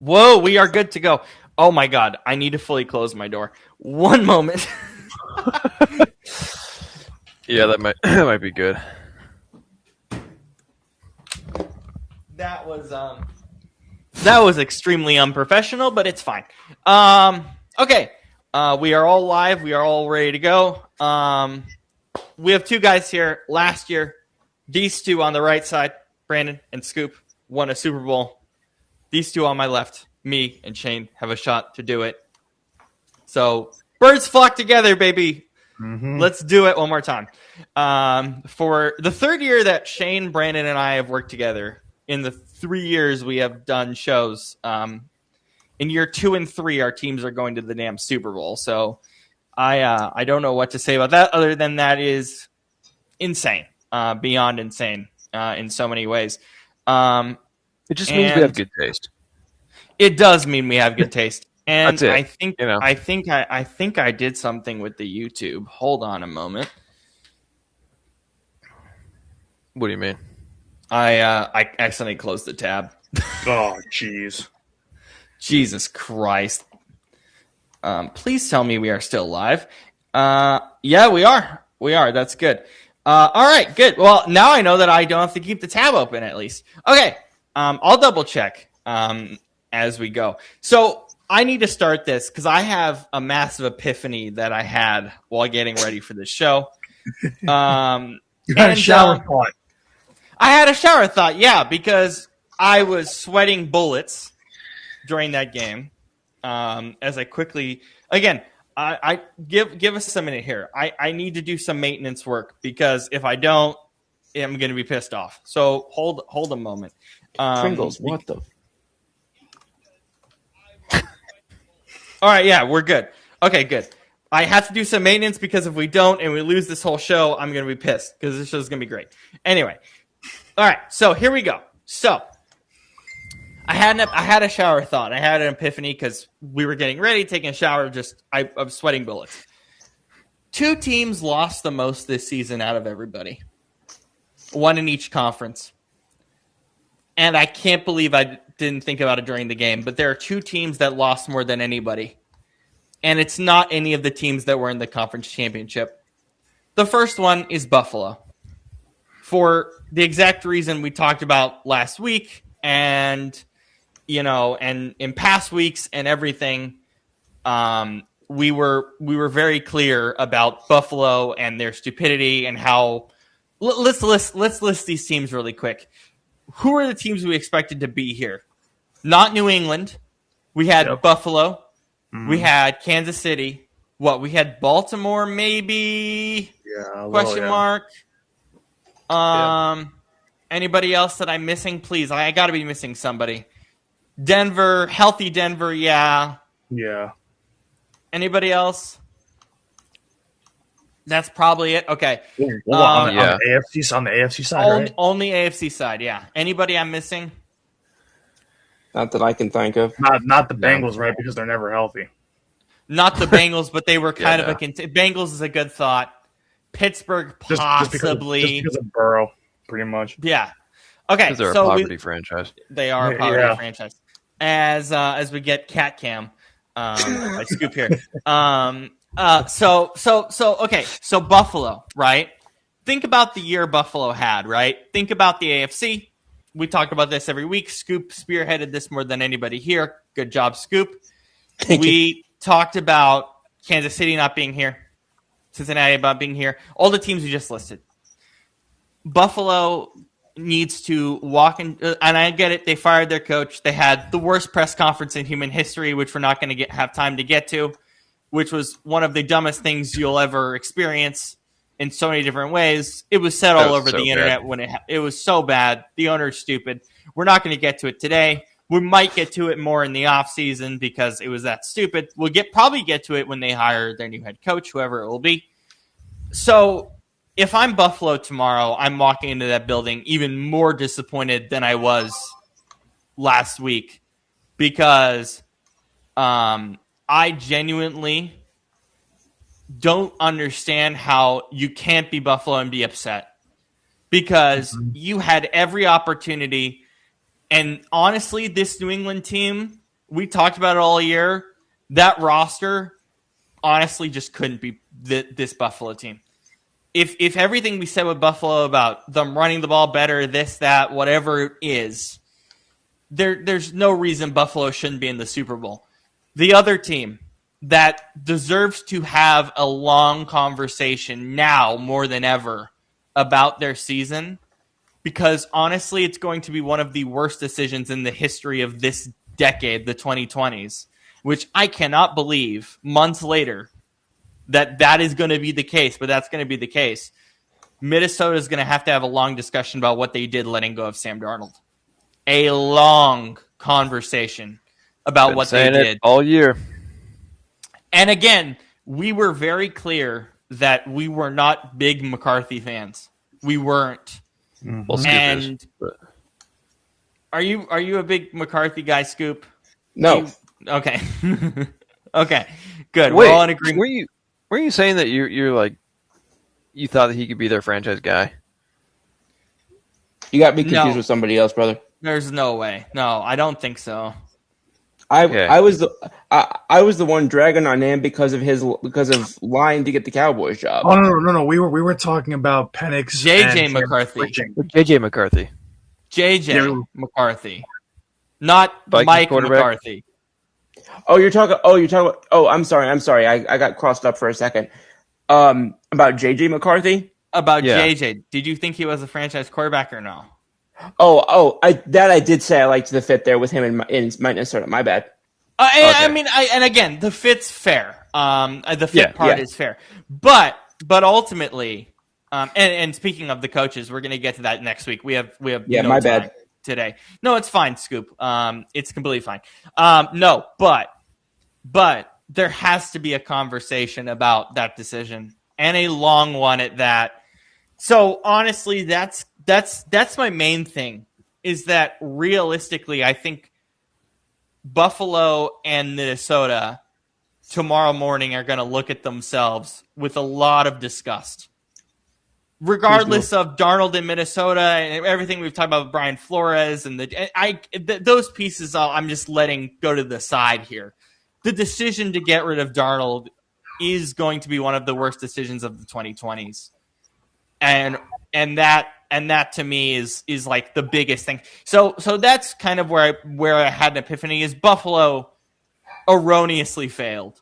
Whoa, we are good to go. Oh my God, I need to fully close my door. One moment. Yeah, that might be good. That was extremely unprofessional, but it's fine. Okay. We are all live. We are all ready to go. We have two guys here. Last year, these two on the right side, Brandon and Scoop, won a Super Bowl. These two on my left, me and Shane, have a shot to do it. So birds flock together, baby. Mm-hmm. Let's do it one more time. For the third year that Shane, Brandon, and I have worked together, in the 3 years we have done shows, in year 2 and 3, our teams are going to the damn Super Bowl. So I don't know what to say about that other than that is insane, beyond insane in so many ways. It just means we have good taste. It does mean we have good taste. And That's it, I think you know. I think I did something with the YouTube. Hold on a moment. What do you mean? I accidentally closed the tab. Oh, jeez. Jesus Christ. Please tell me we are still live. Yeah, we are. We are. That's good. All right, good. Well, now I know that I don't have to keep the tab open at least. Okay. I'll double check as we go. So I need to start this because I have a massive epiphany that I had while getting ready for this show. You had a shower thought. I had a shower thought, yeah, because I was sweating bullets during that game. As I quickly, again, I give us a minute here. I need to do some maintenance work because if I don't, I'm going to be pissed off. So hold a moment. Pringles, what the? All right, yeah, we're good. Okay, good. I have to do some maintenance because if we don't and we lose this whole show, I'm going to be pissed because this show's going to be great. Anyway, all right, so here we go. So I had a shower thought. I had an epiphany because we were getting ready, taking a shower. I was sweating bullets. 2 teams lost the most this season out of everybody. 1 in each conference. And I can't believe I didn't think about it during the game, but there are 2 teams that lost more than anybody. And it's not any of the teams that were in the conference championship. The first one is Buffalo. For the exact reason we talked about last week and and in past weeks and everything, we were very clear about Buffalo and their stupidity and how let's list these teams really quick. Who are the teams we expected to be here? Not New England. We had Buffalo. Mm-hmm. We had Kansas City. We had Baltimore, maybe? Yeah. Question mark. Anybody else that I'm missing? Please, I got to be missing somebody. Denver, healthy Denver, yeah. Yeah. Anybody else? That's probably it. Okay. On the AFC side, right? Only AFC side, yeah. Anybody I'm missing? Not that I can think of. Not the Bengals, right? Because they're never healthy. Not the Bengals, but they were kind of Bengals is a good thought. Pittsburgh possibly just because of Burrow, pretty much. Yeah. Okay. Because they're a poverty franchise. They are a poverty franchise. As we get cat cam, I scoop here. So Buffalo, right? Think about the year Buffalo had, right? Think about the AFC. We talk about this every week. Scoop spearheaded this more than anybody here. Good job, Scoop. We talked about Kansas City not being here, Cincinnati not being here, all the teams we just listed. Buffalo needs to walk in, and I get it. They fired their coach. They had the worst press conference in human history, which we're not going to have time to get to, which was one of the dumbest things you'll ever experience in so many different ways. It was said all over the internet when it was so bad. The owner's stupid. We're not going to get to it today. We might get to it more in the offseason because it was that stupid. We'll probably get to it when they hire their new head coach, whoever it will be. So if I'm Buffalo tomorrow, I'm walking into that building even more disappointed than I was last week because I genuinely don't understand how you can't be Buffalo and be upset because you had every opportunity. And honestly, this New England team We talked about it all year. That roster, honestly, just couldn't be this Buffalo team. If everything we said with Buffalo about them running the ball better, this, that, whatever it is, there's no reason Buffalo shouldn't be in the Super Bowl. The other team that deserves to have a long conversation now more than ever about their season, because honestly, it's going to be one of the worst decisions in the history of this decade, the 2020s, which I cannot believe months later that is going to be the case, but that's going to be the case. Minnesota is going to have a long discussion about what they did letting go of Sam Darnold. A long conversation about what they did all year. And again, we were very clear that we were not big McCarthy fans. We weren't. Well, Scoop and is, but... are you a big McCarthy guy, Scoop? No. Okay. Okay. Good. Wait, we're all in agreement. Were you saying that you're like you thought that he could be their franchise guy? You got me confused with somebody else, brother. There's no way. No, I don't think so. I was the one dragging on him because of lying to get the Cowboys job. Oh no. We were talking about Penix, JJ McCarthy. JJ McCarthy. JJ McCarthy. Not Vikings Mike quarterback? McCarthy. You're talking about. I'm sorry. I got crossed up for a second. About JJ McCarthy. About JJ. Did you think he was a franchise quarterback or no? I did say I liked the fit there with him in Minnesota. My bad. Okay. I mean, and again, the fit's fair. The fit part is fair, but ultimately, and speaking of the coaches, we're going to get to that next week. We have no my time bad today. No, it's fine, Scoop. It's completely fine. No, but there has to be a conversation about that decision, and a long one at that. So honestly, that's my main thing, is that realistically, I think Buffalo and Minnesota tomorrow morning are going to look at themselves with a lot of disgust. Regardless of Darnold in Minnesota and everything we've talked about with Brian Flores and those pieces, I'm just letting go to the side here. The decision to get rid of Darnold is going to be one of the worst decisions of the 2020s. And that to me is like the biggest thing. So that's kind of where I had an epiphany, is Buffalo erroneously failed.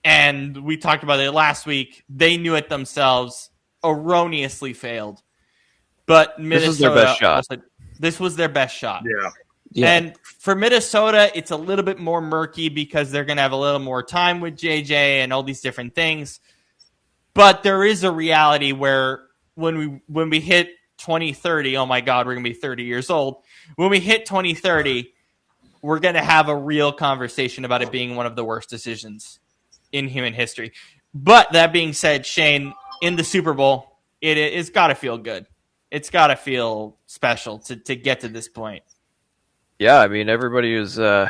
And we talked about it last week. They knew it themselves, erroneously failed. But Minnesota, this was their best shot. This was their best shot. Yeah. And for Minnesota, it's a little bit more murky because they're going to have a little more time with JJ and all these different things. But there is a reality where when we hit 2030, oh my God, we're going to be 30 years old. When we hit 2030, we're going to have a real conversation about it being one of the worst decisions in human history. But that being said, Shane, in the Super Bowl, it's got to feel good. It's got to feel special to get to this point. Yeah, I mean, everybody was, saying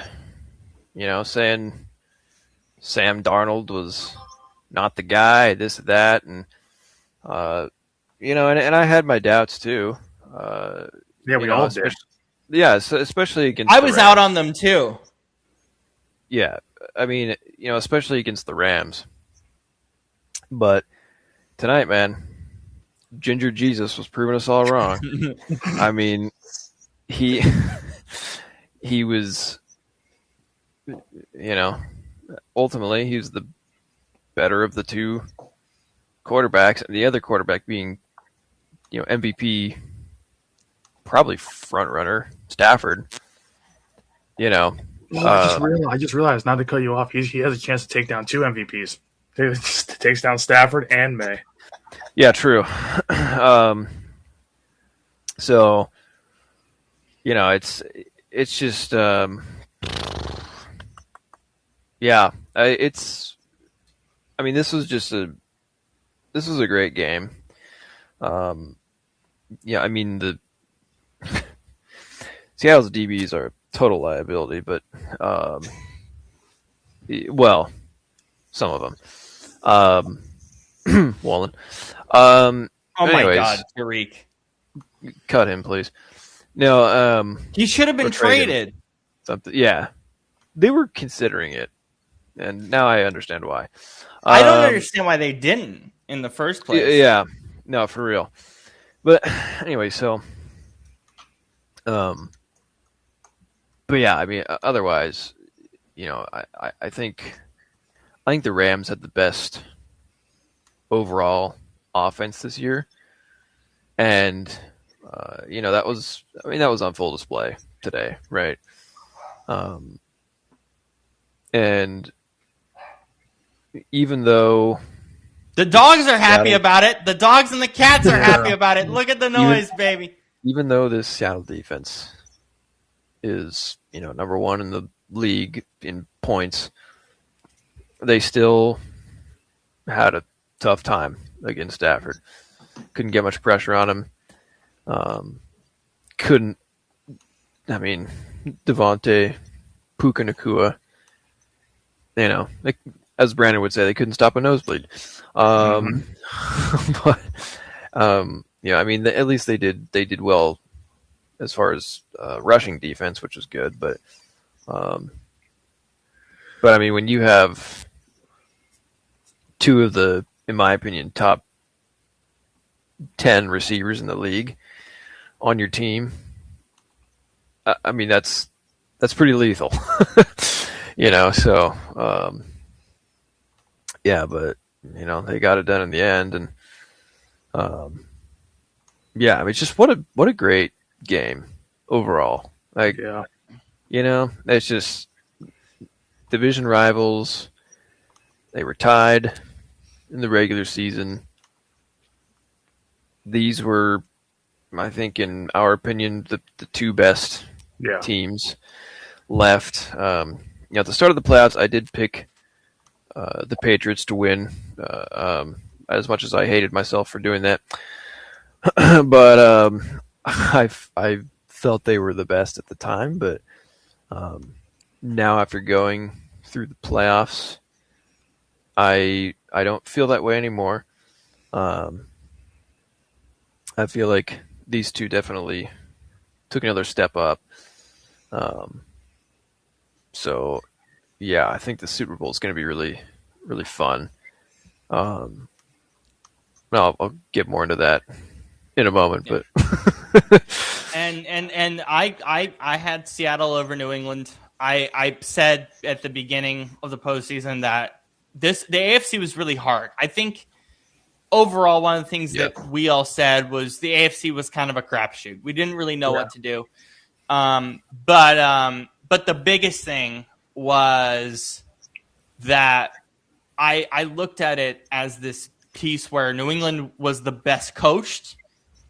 Sam Darnold was not the guy, this, that, and and I had my doubts too. We all did. Yeah, so especially against. I was out on them too. Yeah, I mean, especially against the Rams. But tonight, man, Ginger Jesus was proving us all wrong. I mean, he was, ultimately he was the better of the two quarterbacks, and the other quarterback being, MVP, probably front runner, Stafford. I just realized, not to cut you off, he has a chance to take down two MVPs. Takes down Stafford and May. Yeah, true. So, it's just, this was a great game. The Seattle's DBs are a total liability, but some of them. Wallen. Oh anyways, my God, Tariq. Cut him, please. No, he should have been traded. Something, yeah. they were considering it, and now I understand why. I don't understand why they didn't in the first place. Yeah, no, for real. But anyway, so, but yeah, I mean, otherwise, I think the Rams had the best overall offense this year, and that was on full display today, right? And even though the dogs are happy about it, the dogs and the cats are happy about it. Look at the noise, baby. Even though this Seattle defense is, number one in the league in points, they still had a tough time against Stafford. Couldn't get much pressure on him. Devontae, Puka Nakua, as Brandon would say, they couldn't stop a nosebleed. But at least they did well as far as rushing defense, which was good. But I mean, when you have two of the, in my opinion, top 10 receivers in the league on your team, I mean, that's pretty lethal, so, yeah, but, they got it done in the end. And, yeah, I mean, just what a great game overall. Like, Yeah. It's just division rivals. They were tied in the regular season. These were, I think, in our opinion, the two best teams left. At the start of the playoffs, I did pick the Patriots to win, as much as I hated myself for doing that. But I felt they were the best at the time. But now, after going through the playoffs, I don't feel that way anymore. I feel like these two definitely took another step up. So, yeah, I think the Super Bowl is going to be really, really fun. I'll get more into that in a moment, but and I had Seattle over New England. I said at the beginning of the postseason that the AFC was really hard. I think overall, one of the things that we all said was the AFC was kind of a crapshoot. We didn't really know what to do. But the biggest thing was that I looked at it as this piece where New England was the best coached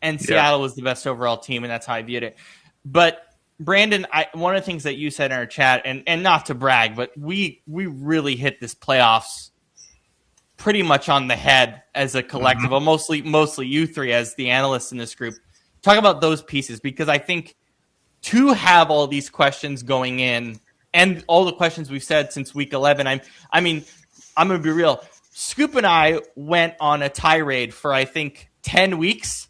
and Seattle was the best overall team, and that's how I viewed it. But Brandon, one of the things that you said in our chat, and not to brag, but we really hit this playoffs pretty much on the head as a collective. Well, mostly you three as the analysts in this group. Talk about those pieces, because I think to have all these questions going in and all the questions we've said since week 11, I'm going to be real. Scoop and I went on a tirade for, I think, 10 weeks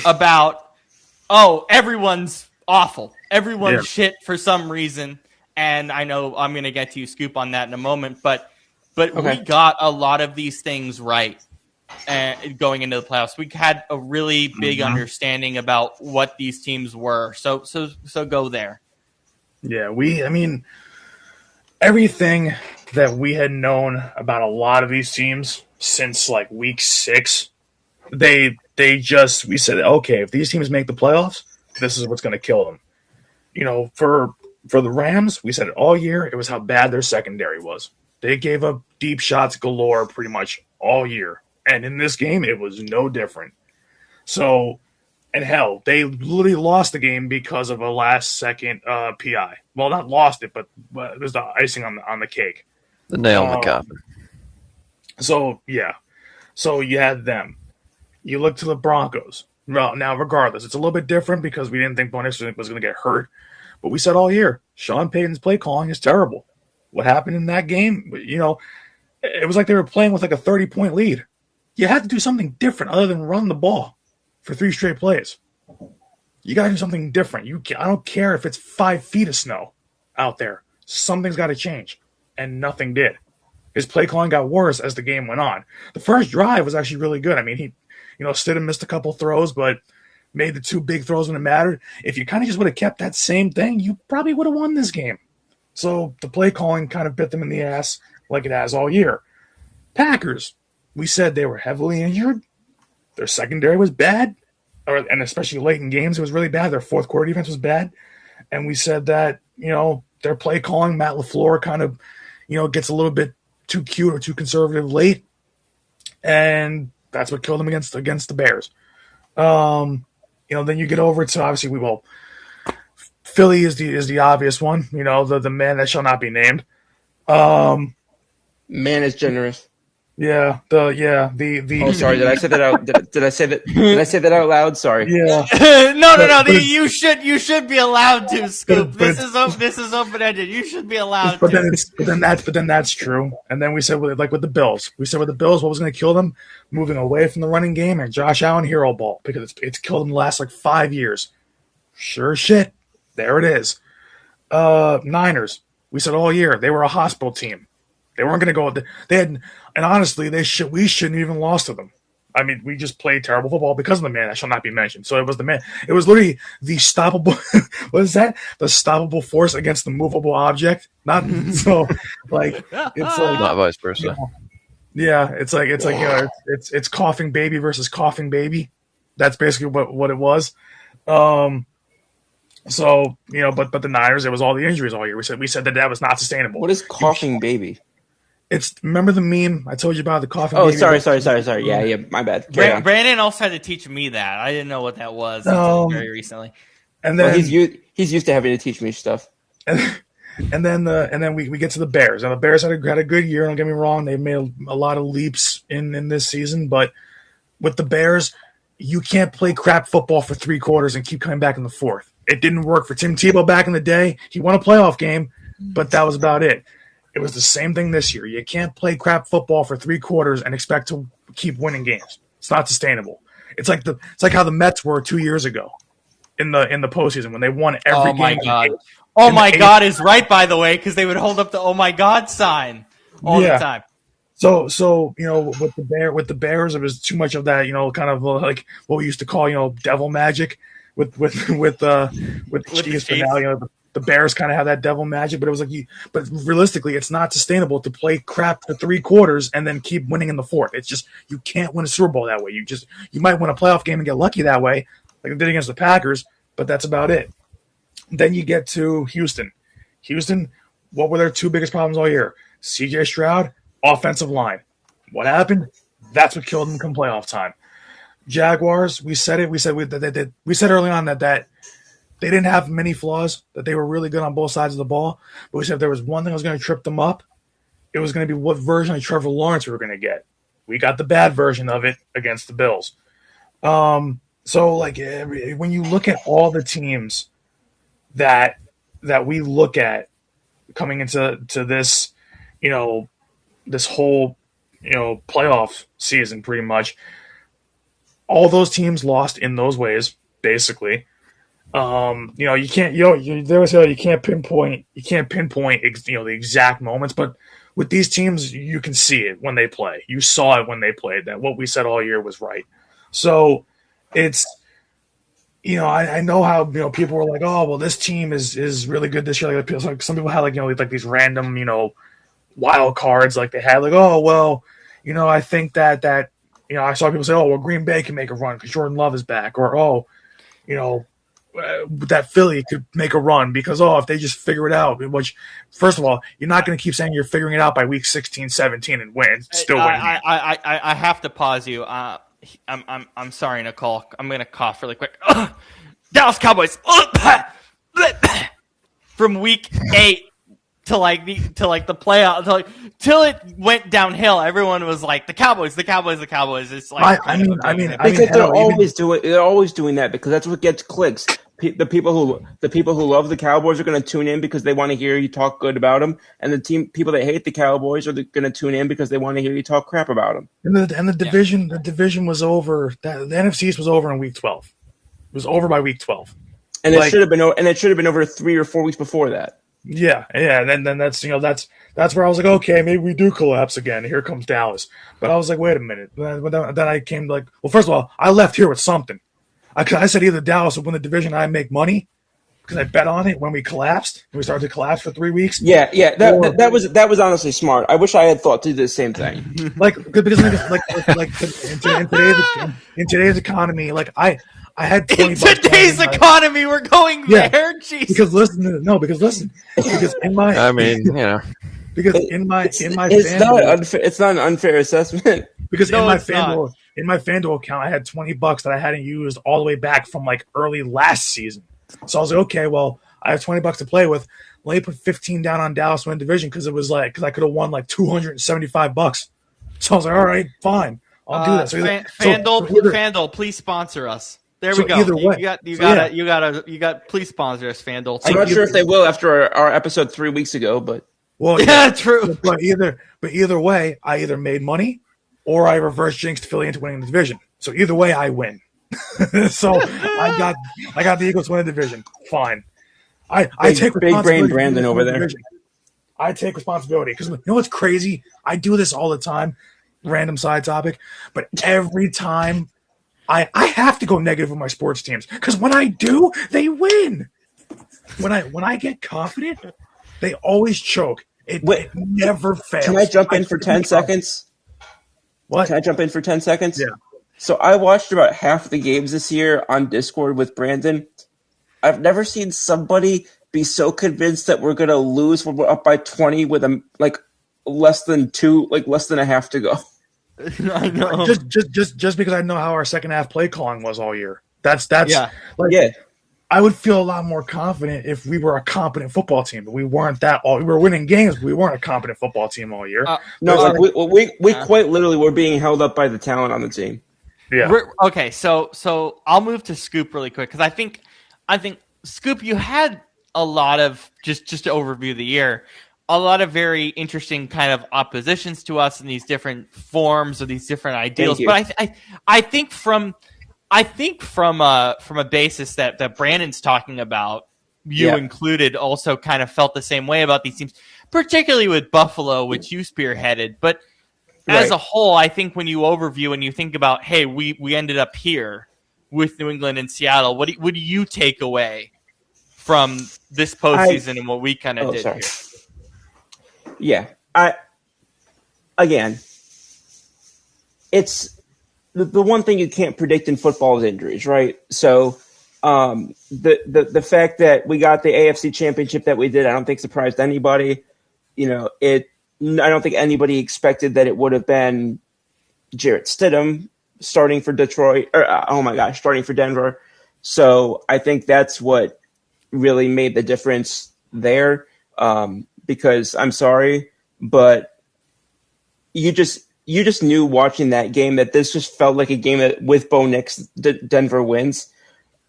about, everyone's awful. Everyone's shit for some reason. And I know I'm going to get to you, Scoop, on that in a moment. But we got a lot of these things right going into the playoffs. We had a really big understanding about what these teams were. So go there. Yeah, everything that we had known about a lot of these teams since like week 6, we said, okay, if these teams make the playoffs, this is what's going to kill them. For the Rams, we said it all year. It was how bad their secondary was. They gave up deep shots galore pretty much all year. And in this game, it was no different. So, and hell, they literally lost the game because of a last-second PI. Well, not lost it, but it was the icing on the cake. The nail in the coffin. So, yeah. So you had them. You look to the Broncos. Now, regardless, it's a little bit different because we didn't think Bo Nix was going to get hurt. But we said all year, Sean Payton's play calling is terrible. What happened in that game? It was like they were playing with like a 30-point lead. You had to do something different other than run the ball for 3 straight plays. You got to do something different. I don't care if it's 5 feet of snow out there. something's got to change, and nothing did. His play calling got worse as the game went on. The first drive was actually really good. I mean, he, Stidham missed a couple throws, but made the two big throws when it mattered. If you kind of just would have kept that same thing, you probably would have won this game. So the play calling kind of bit them in the ass like it has all year. Packers, we said they were heavily injured. Their secondary was bad, and especially late in games, it was really bad. Their fourth quarter defense was bad. And we said that, their play calling, Matt LaFleur kind of, gets a little bit too cute or too conservative late. And that's what killed them against the Bears. Then you get over to, obviously, Philly is the obvious one, the man that shall not be named. Man is generous. Yeah, the. Oh, sorry. Did I say that out? Did I say that? Did I say that out loud? Sorry. Yeah. No. You should be allowed to, Scoop. This is open ended. You should be allowed to. But then that's true. And then we said with the Bills, what was going to kill them? Moving away from the running game and Josh Allen hero ball, because it's killed them the last 5 years. Sure shit. There it is. Niners. We said all year they were a hospital team. They weren't going to go. They had, and honestly, we shouldn't even lost to them. I mean, we just played terrible football because of the man that shall not be mentioned. So it was the man. It was literally the stoppable. What is that? The stoppable force against the movable object. Not so. It's not vice versa. Yeah, it's it's coughing baby versus coughing baby. That's basically what it was. So but the Niners, it was all the injuries all year. We said that was not sustainable. What is coughing baby? Remember the meme I told you about, the coughing baby? Oh, sorry. Yeah, my bad. Brandon also had to teach me that. I didn't know what that was until very recently. And then he's used to having to teach me stuff. And then we get to the Bears. Now the Bears had a good year. Don't get me wrong; they've made a lot of leaps in this season. But with the Bears, you can't play crap football for 3 quarters and keep coming back in the fourth. It didn't work for Tim Tebow back in the day. He won a playoff game, but that was about it. It was the same thing this year. You can't play crap football for 3 quarters and expect to keep winning games. It's not sustainable. It's like how the Mets were 2 years ago in the postseason when they won every game. My God. Oh my God is right, by the way, because they would hold up the "Oh my God" sign all the time. So with the Bears, it was too much of that, kind of like what we used to call, devil magic with the Chiefs. Now, the Bears kind of have that devil magic, but it was but realistically, it's not sustainable to play crap for 3 quarters and then keep winning in the fourth. It's just, you can't win a Super Bowl that way. You might win a playoff game and get lucky that way, like they did against the Packers, but that's about it. Then you get to Houston. Houston, what were their 2 biggest problems all year? CJ Stroud, offensive line. What happened? That's what killed them come playoff time. Jaguars, we said it. We said early on that they didn't have many flaws, that they were really good on both sides of the ball. But we said if there was one thing that was going to trip them up, it was going to be what version of Trevor Lawrence we were going to get. We got the bad version of it against the Bills. So when you look at all the teams that we look at coming into this, this whole, playoff season, pretty much, all those teams lost in those ways, basically. You can't, you can't pinpoint, the exact moments, but with these teams, you can see it when they play. You saw it when they played, that what we said all year was right. So it's, I know how, people were like, oh, well, this team is really good this year. Like some people had like these random, wild cards like they had, like, oh, well, I think that I saw people say, oh, well, Green Bay can make a run because Jordan Love is back, or, oh, that Philly could make a run because, if they just figure it out, which, first of all, you're not going to keep saying you're figuring it out by week 16, 17 and win, still win. I have to pause you. I'm sorry, Nicole. I'm going to cough really quick. Dallas Cowboys. From week 8 to the playoff, till it went downhill, everyone was like the Cowboys. It's like because they're always doing that because that's what gets clicks. The people who love the Cowboys are going to tune in because they want to hear you talk good about them, and people that hate the Cowboys are going to tune in because they want to hear you talk crap about them. And the division was over. The NFC East was over in week 12. It was over by week 12. And it should have been over 3 or 4 weeks before that. Yeah, and then that's that's where I was like, okay, maybe we do collapse again. Here comes Dallas. But I was like, wait a minute. Then I came to like, well, first of all, I left here with something. I said either Dallas would win the division, I make money because I bet on it when we collapsed. When we started to collapse for 3 weeks. Yeah. That was honestly smart. I wish I had thought to do the same thing. Like because in today's economy, like I had 20 In bucks today's in my- economy, we're going Yeah. there. Jesus. because because in my I mean, because in my It's FanDuel- not unfair. It's not an unfair assessment. because No, in my it's not. FanDuel account I had 20 bucks that I hadn't used all the way back from like early last season. So I was like, okay, well, I have 20 bucks to play with. Let me put 15 down on Dallas win division because it was like because I could have won like 275 bucks. So I was like, all right, fine, I'll do that. So FanDuel, please sponsor us. There So we go. either way. You got. Please sponsor us, FanDuel. I'm not sure if they will after our episode 3 weeks ago, but well, Yeah, true. But either way, I either made money or I reverse jinxed Philly into winning the division. So either way, I win. So I got the Eagles winning the division. Fine. I take big brain responsibility for Brandon this over there. division. I take responsibility because you know what's crazy? I do this all the time. Random side topic, but every time I have to go negative with my sports teams because when I do, they win. When I get confident, they always choke. It never fails. can I jump in for couldn't 10 be confident. seconds? What? Can I jump in for 10 seconds? Yeah. So I watched about half the games this year on Discord with Brandon. I've never seen somebody be so convinced that we're going to lose when we're up by 20 with less than a half to go. I know. Just because I know how our second half play calling was all year. That's Yeah. like Yeah. I would feel a lot more confident if we were a competent football team, but we weren't that all. We were winning games, but we weren't a competent football team all year. No, Uh, we quite literally were being held up by the talent on the team. Yeah. Okay, so I'll move to Scoop really quick because I think Scoop, you had a lot of just to overview the year, a lot of very interesting kind of oppositions to us in these different forms or these different ideals. you. But I think from a basis that Brandon's talking about, you Yeah. included, also kind of felt the same way about these teams, particularly with Buffalo, which you spearheaded. But as Right. a whole, I think when you overview and you think about, hey, we ended up here with New England and Seattle, what do you take away from this postseason and what we kind of did sorry. here? Yeah. Again, it's the one thing you can't predict in football is injuries, right? So the fact that we got the AFC Championship that we did, I don't think surprised anybody. You know, I don't think anybody expected that it would have been Jarrett Stidham starting for Detroit, or starting for Denver. So I think that's what really made the difference there. Because I'm sorry, but you just knew watching that game that this just felt like a game that with Bo Nix, Denver wins.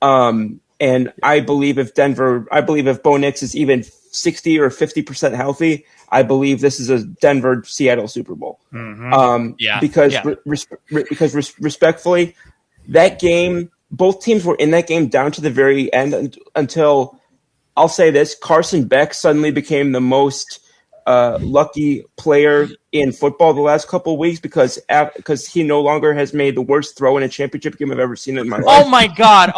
And I believe if Bo Nix is even 60 or 50% healthy, I believe this is a Denver Seattle Super Bowl. Because respectfully, that game, both teams were in that game down to the very end until, I'll say this, Carson Beck suddenly became the most lucky player in football the last couple of weeks because he no longer has made the worst throw in a championship game I've ever seen in my life. Oh my god!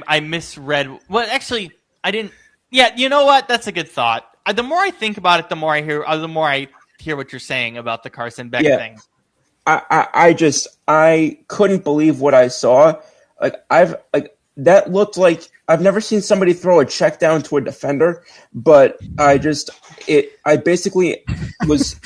I misread. Well, actually, I didn't. Yeah, you know what? That's a good thought. The more I think about it, the more I hear what you're saying about the Carson Beck thing. I couldn't believe what I saw. That looked like I've never seen somebody throw a check down to a defender, but I basically was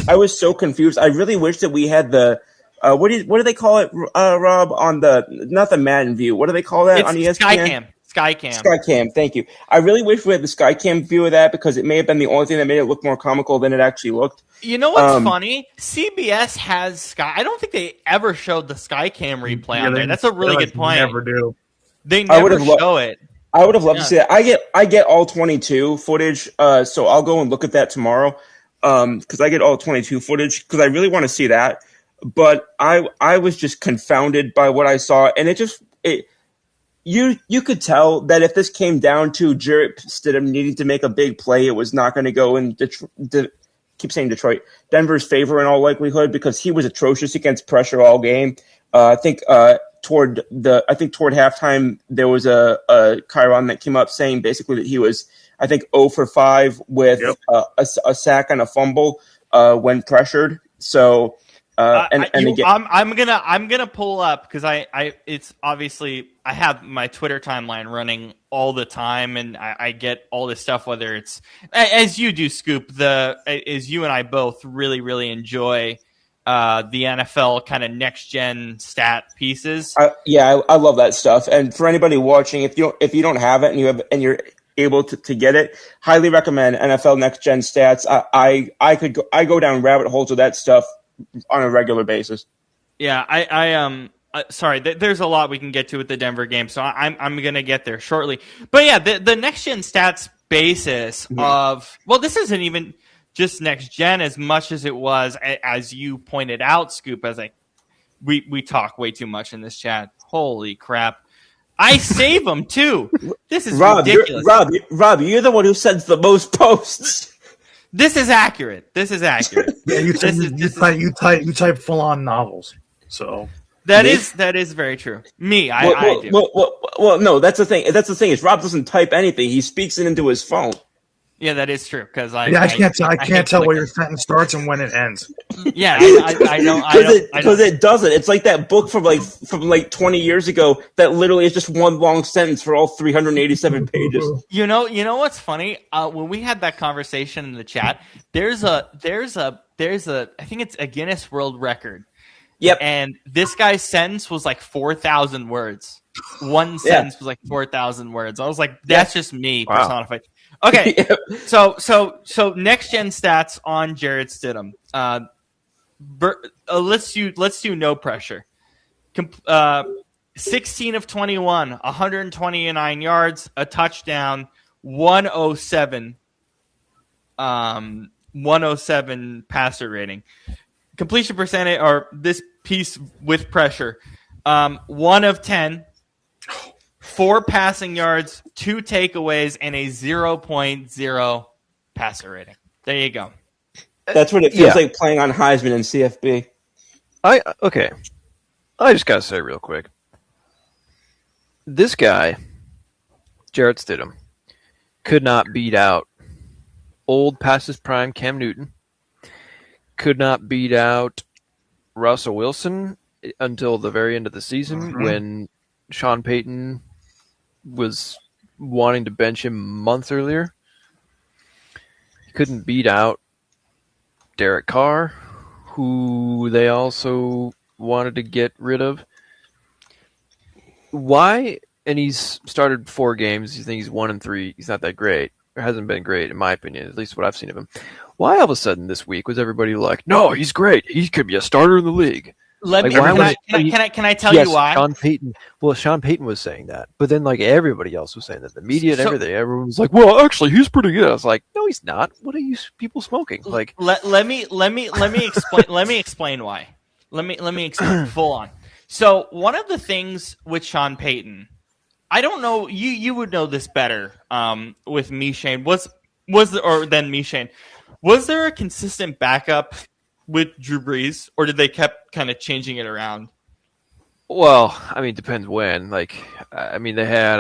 I was so confused. I really wish that we had the what do they call it, Rob, on not the Madden view. What do they call that on ESPN? Skycam, thank you. I really wish we had the Skycam view of that because it may have been the only thing that made it look more comical than it actually looked. You know what's funny? CBS has Sky. I don't think they ever showed the Skycam replay on there. That's a really good point. Never do. They never show it. I would have loved to see that. I get all 22 footage, so I'll go and look at that tomorrow because I get all 22 footage because I really want to see that. But I was just confounded by what I saw, and you could tell that if this came down to Jarrett Stidham needing to make a big play, it was not going to go in keep saying Detroit, Denver's favor in all likelihood because he was atrocious against pressure all game. I think toward halftime there was a Chiron that came up saying basically that he was 0 for 5 with a sack and a fumble when pressured. So again, I'm gonna pull up because it's obviously I have my Twitter timeline running all the time and I get all this stuff, whether it's as you do, Scoop, as you and I both really enjoy the NFL kind of next gen stat pieces. I love that stuff. And for anybody watching, if you don't have it and you're able to get it, highly recommend NFL Next Gen Stats. I go down rabbit holes of that stuff on a regular basis. Yeah, sorry, there's a lot we can get to with the Denver game, so I'm gonna get there shortly. But yeah, the Next Gen Stats basis of this isn't even just next gen as much as it was, as you pointed out, Scoop. As we talk way too much in this chat. Holy crap! I save them too. This is ridiculous. Rob, you're the one who sends the most posts. This is accurate. Yeah, you type full on novels. So that is very true. I do. Well, no, that's the thing. That's the thing is Rob doesn't type anything. He speaks it into his phone. Yeah, that is true because I can't tell where your sentence starts and when it ends. Yeah, I don't because it doesn't. It's like that book from 20 years ago that literally is just one long sentence for all 387 pages. You know what's funny? When we had that conversation in the chat, there's a I think it's a Guinness World Record. Yep. And this guy's sentence was like 4,000 words. One sentence was like 4,000 words. I was like, that's just me personified. Okay, so next gen stats on Jarrett Stidham. Let's do no pressure. 16 of 21, 129 yards, a touchdown, 107 passer rating. Completion percentage, or this piece with pressure, 1 of 10. 4 passing yards, 2 takeaways, and a 0.0 passer rating. There you go. That's what it feels like playing on Heisman and CFB. I just gotta say real quick. This guy, Jarrett Stidham, could not beat out old past his prime Cam Newton. Could not beat out Russell Wilson until the very end of the season when Sean Payton was wanting to bench him months earlier. He couldn't beat out Derek Carr, who they also wanted to get rid of. Why? And he's started 4 games. You think he's 1-3. He's not that great. It hasn't been great, in my opinion, at least what I've seen of him. Why all of a sudden this week was everybody like, no, he's great. He could be a starter in the league. Can I tell you why? Sean Payton was saying that, but then like everybody else was saying that, the media and everything. Everyone was like, "Well, actually, he's pretty good." I was like, "No, he's not. What are you people smoking?" Like, let me explain. Let me explain why. Let me explain full on. So one of the things with Sean Payton, I don't know. You would know this better. With Meshane was there a consistent backup with Drew Brees, or did they kept kind of changing it around? Well, I mean, depends when. Like, I mean, they had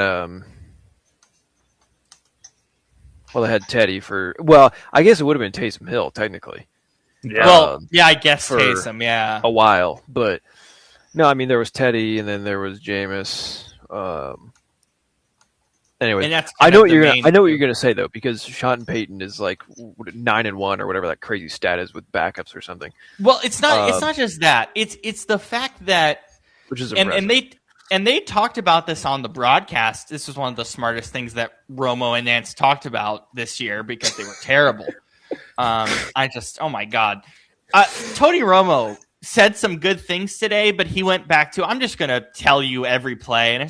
they had Teddy for. Well, I guess it would have been Taysom Hill technically. Yeah. Well, I guess Taysom, yeah, a while, but no, I mean, there was Teddy, and then there was Jameis. Anyway, and that's I know what you're gonna say though, because Sean Payton is like 9-1 or whatever that crazy stat is with backups or something. Well, it's not just that. It's the fact that, which is and they talked about this on the broadcast. This was one of the smartest things that Romo and Nance talked about this year because they were terrible. Oh my god, Tony Romo said some good things today, but he went back to, I'm just gonna tell you every play, and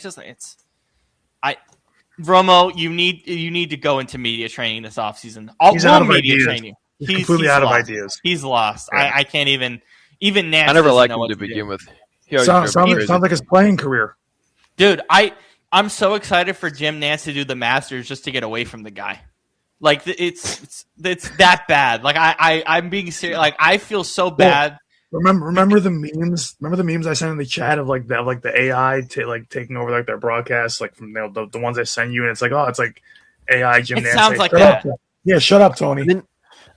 Romo, you need to go into media training this offseason. He's out of ideas. He's completely out of ideas. He's lost. Yeah. I can't even Nance. I never liked him to begin with. Sounds like his playing career. Dude, I'm so excited for Jim Nance to do the Masters just to get away from the guy. Like it's that bad. Like I'm being serious. Like I feel so bad. Remember the memes? Remember the memes I sent in the chat of like the AI taking over like their broadcasts, like from the ones I send you, and it's like, oh, it's like AI Jim It Nance. sounds like shut that. Up. Yeah, shut up, Tony.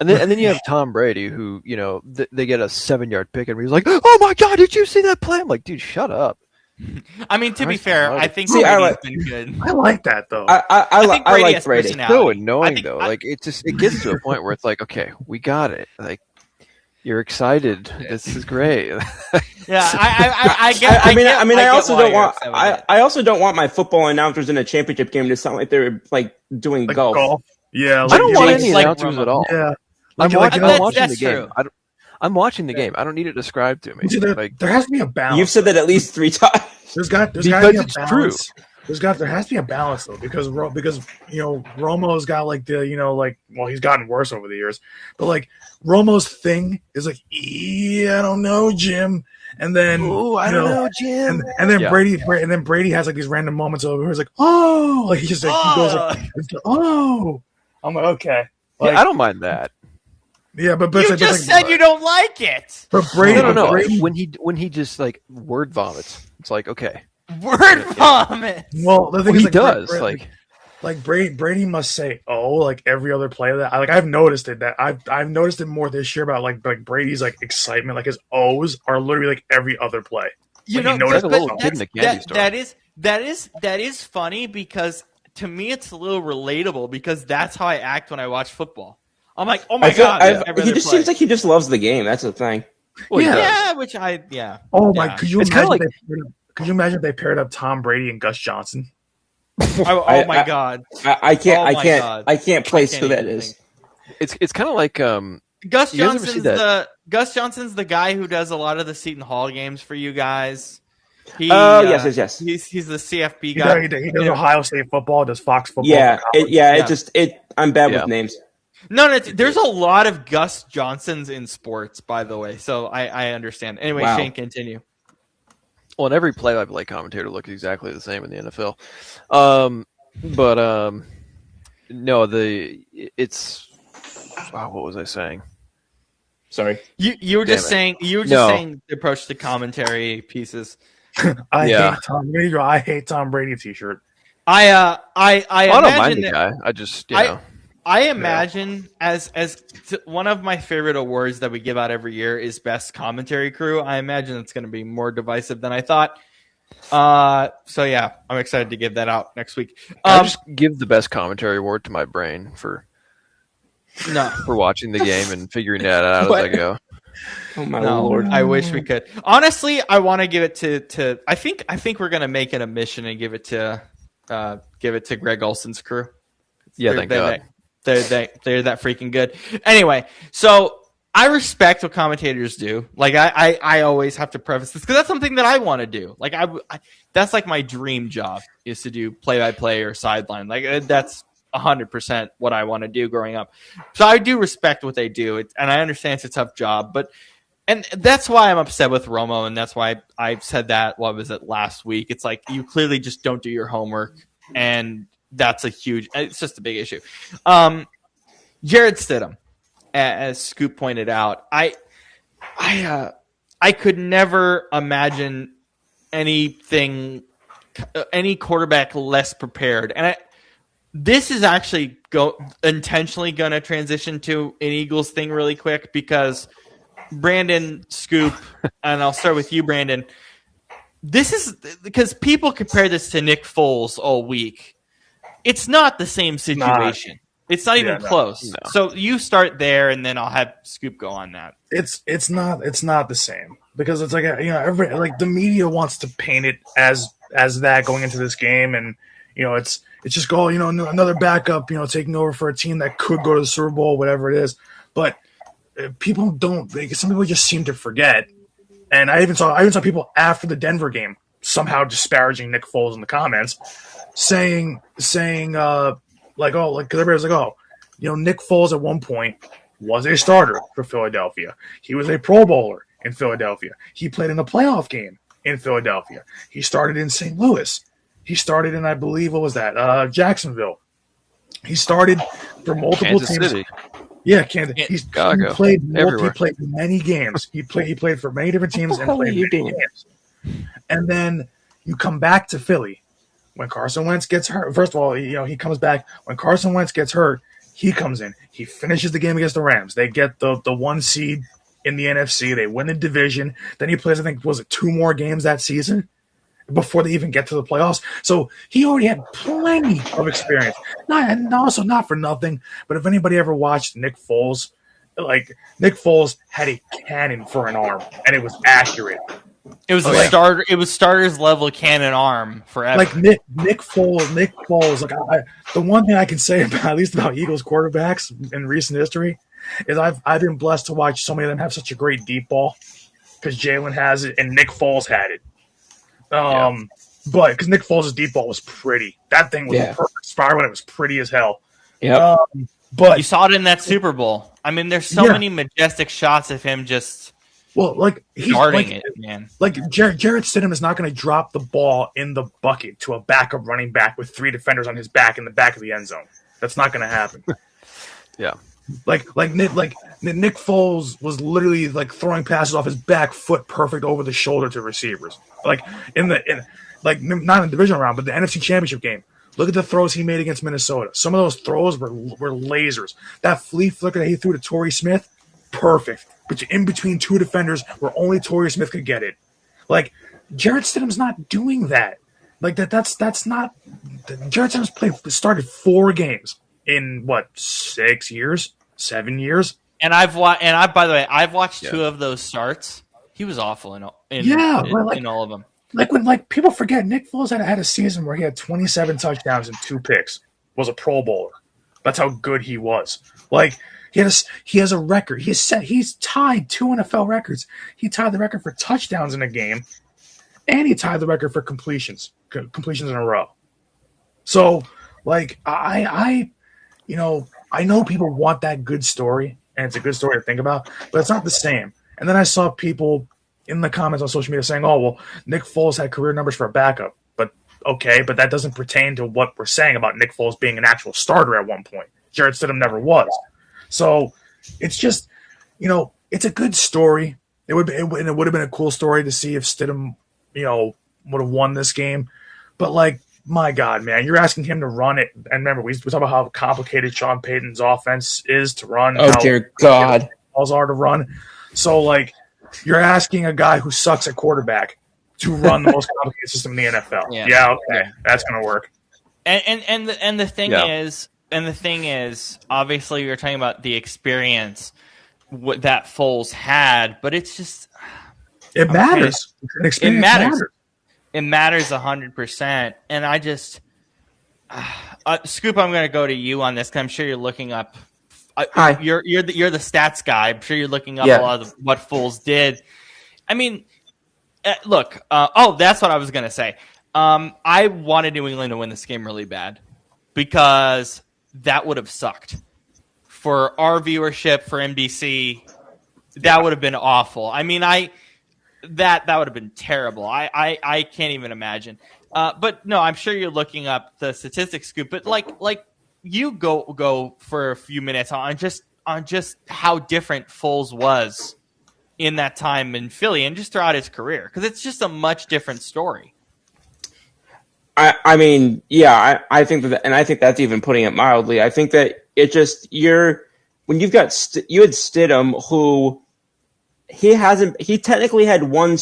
And then you have Tom Brady, who they get a 7-yard pick, and he's like, "Oh my God, did you see that play?" I'm like, "Dude, shut up." I mean, to be fair, I think See, Brady's been good. I like that though. I think like has Brady. personality. So annoying I think- though. Like it gets to a point where it's like, okay, we got it. Like you're excited. This is great. Yeah, I get. I mean, get- I get also why don't you're want. upset with it. I also don't want my football announcers in a championship game to sound like they're like doing like golf. Yeah, I don't want like- any like announcers Romo. at all. Yeah, I'm like, watching, you know, I'm watching that's the game. true. I'm watching the game. I don't need it described to me. See, there has to be a balance. You've said that at least 3 times. There's got to be Because a it's balance. There has to be a balance though, because Romo's got like he's gotten worse over the years, but like Romo's thing is like, I don't know, Jim, and then I don't know, Jim. and then Yeah. Brady has like these random moments over where he's like, oh, like he just like, he goes like, oh, I'm like, okay, like, Yeah, I don't mind that. yeah, but You it's just like, said you don't like it. but Brady, No. Brady, When he just like word vomits, it's like, okay. Word vomit. well, the thing Well, is he like, does. Like Brady must say, "Oh," like every other play that I've noticed it that I've noticed it more this year about like Brady's like excitement, like his O's are literally like every other play. You Like, know, you notice but like a little kid in the candy store. that is funny because to me it's a little relatable because that's how I act when I watch football. I'm like, oh my god, every he other just play. seems like he just loves the game. That's the thing. Well, he Yeah. does. Oh my! Yeah. Could you It's kinda imagine? Could you imagine if they paired up Tom Brady and Gus Johnson? Oh my god, I can't. Oh I my can't. God. I can't place can't who that even is. It's kind of like Gus You guys ever see Gus Johnson's the guy who does a lot of the Seton Hall games for you guys. He, Yes. He's the CFP He guy. does Ohio State football, does Fox football. Yeah, for college. Yeah. I'm bad Yeah. with names. No, there's a lot of Gus Johnsons in sports, by the way. So I understand. Anyway, Wow. Shane, continue. well, and every play-by-play commentator looks exactly the same in the NFL. No, it's what was I saying? Sorry. You were Damn just it. saying No. saying the approach to commentary pieces. I Yeah. hate Tom. There you go. I hate Tom Brady T-shirt. I I don't mind imagine the that, guy. I just I imagine as one of my favorite awards that we give out every year is best commentary crew. I imagine it's going to be more divisive than I thought. So yeah, I'm excited to give that out next week. I just give the best commentary award to my brain for No, watching the game and figuring that out as I go. Oh my no, lord. I wish we could. Honestly, I want to give it to. I think we're gonna make it a mission and give it to Greg Olson's crew. Yeah, thank God. They're that freaking good. Anyway, so I respect what commentators do. Like I always have to preface this because that's something that I want to do. Like I that's like my dream job is to do play-by-play or sideline. Like that's 100% what I want to do growing up. So I do respect what they do, and I understand it's a tough job, and that's why I'm upset with Romo, and that's why I said that. What was it last week? It's like you clearly just don't do your homework, and that's it's just a big issue. Jared Stidham, as Scoop pointed out, I could never imagine any quarterback less prepared, and this is actually intentionally going to transition to an Eagles thing really quick because Brandon, Scoop, and I'll start with you, Brandon. This is because people compare this to Nick Foles all week. It's not the same situation. It's not even close. No. So you start there, and then I'll have Scoop go on that. It's not the same because it's like the media wants to paint it as that going into this game, and it's just another backup taking over for a team that could go to the Super Bowl, whatever it is. But people don't. Some people just seem to forget. And I even saw people after the Denver game somehow disparaging Nick Foles in the comments, saying because everybody's like, Nick Foles at one point was a starter for Philadelphia. He was a Pro Bowler in Philadelphia. He played in a playoff game in Philadelphia. He started in St. Louis. He started in, I believe, what was that? Jacksonville. He started for multiple Kansas teams. City. Yeah, Kansas. He Chicago. played. He Everywhere. played many games. He played for many different teams and hell are played you many doing? games. And then you come back to Philly when Carson Wentz gets hurt. First of all, he comes back when Carson Wentz gets hurt. He comes in. He finishes the game against the Rams. They get the 1 seed in the NFC. They win the division. Then he plays, I think, was it 2 more games that season before they even get to the playoffs. So he already had plenty of experience. And also not for nothing, but if anybody ever watched Nick Foles, like Nick Foles had a cannon for an arm, and it was accurate. It was starter. It was starters level cannon arm forever. Like Nick Foles. Like the one thing I can say about at least about Eagles quarterbacks in recent history is I've been blessed to watch so many of them have such a great deep ball because Jalen has it and Nick Foles had it. But because Nick Foles' deep ball was pretty, that thing was a perfect spiral and it was pretty as hell. Yeah. But you saw it in that Super Bowl. I mean, there's so many majestic shots of him just he's darting it, man. Like Jarrett Stidham is not going to drop the ball in the bucket to a backup running back with 3 defenders on his back in the back of the end zone. That's not going to happen. Yeah. Like Nick Foles was literally like throwing passes off his back foot perfect over the shoulder to receivers. Like not in the divisional round, but the NFC Championship game. Look at the throws he made against Minnesota. Some of those throws were lasers. That flea flicker that he threw to Torrey Smith, perfect. But in between 2 defenders where only Torrey Smith could get it. Like Jarrett Stidham's not doing that. Like that's not. Jarrett Stidham's started 4 games in 6 years, 7 years. And by the way, I've watched 2 of those starts. He was awful in all of them. Like when people forget Nick Foles had a season where he had 27 touchdowns and 2 picks. Was a Pro Bowler. That's how good he was. Like he has a record. He's tied 2 NFL records. He tied the record for touchdowns in a game, and he tied the record for completions in a row. So like I know people want that good story, and it's a good story to think about, but it's not the same. And then I saw people in the comments on social media saying, "Oh, well, Nick Foles had career numbers for a backup." But okay, but that doesn't pertain to what we're saying about Nick Foles being an actual starter at one point. Jarrett Stidham never was. So it's just, it's a good story. It would have been a cool story to see if Stidham, would have won this game. But like, my God, man, you're asking him to run it. And remember, we talk about how complicated Sean Payton's offense is to run. Oh, dear God. Balls are to run. So like, you're asking a guy who sucks at quarterback to run the most complicated system in the NFL. Yeah, okay, that's gonna work. And the thing is, obviously, you're talking about the experience that Foles had, but it's just it matters. It matters. It matters 100%. And I just Scoop, I'm going to go to you on this because I'm sure you're looking up. Hi. You're the stats guy. I'm sure you're looking up a lot of what Foles did. I mean, look. That's what I was going to say. I wanted New England to win this game really bad because that would have sucked for our viewership for NBC. That would have been awful. I mean, that would have been terrible. I can't even imagine. But no, I'm sure you're looking up the statistics, Scoop. But like you go for a few minutes on just how different Foles was in that time in Philly and just throughout his career, because it's just a much different story. I mean, yeah, I think that, and I think that's even putting it mildly. I think that it just when you've got you had Stidham, who he technically had one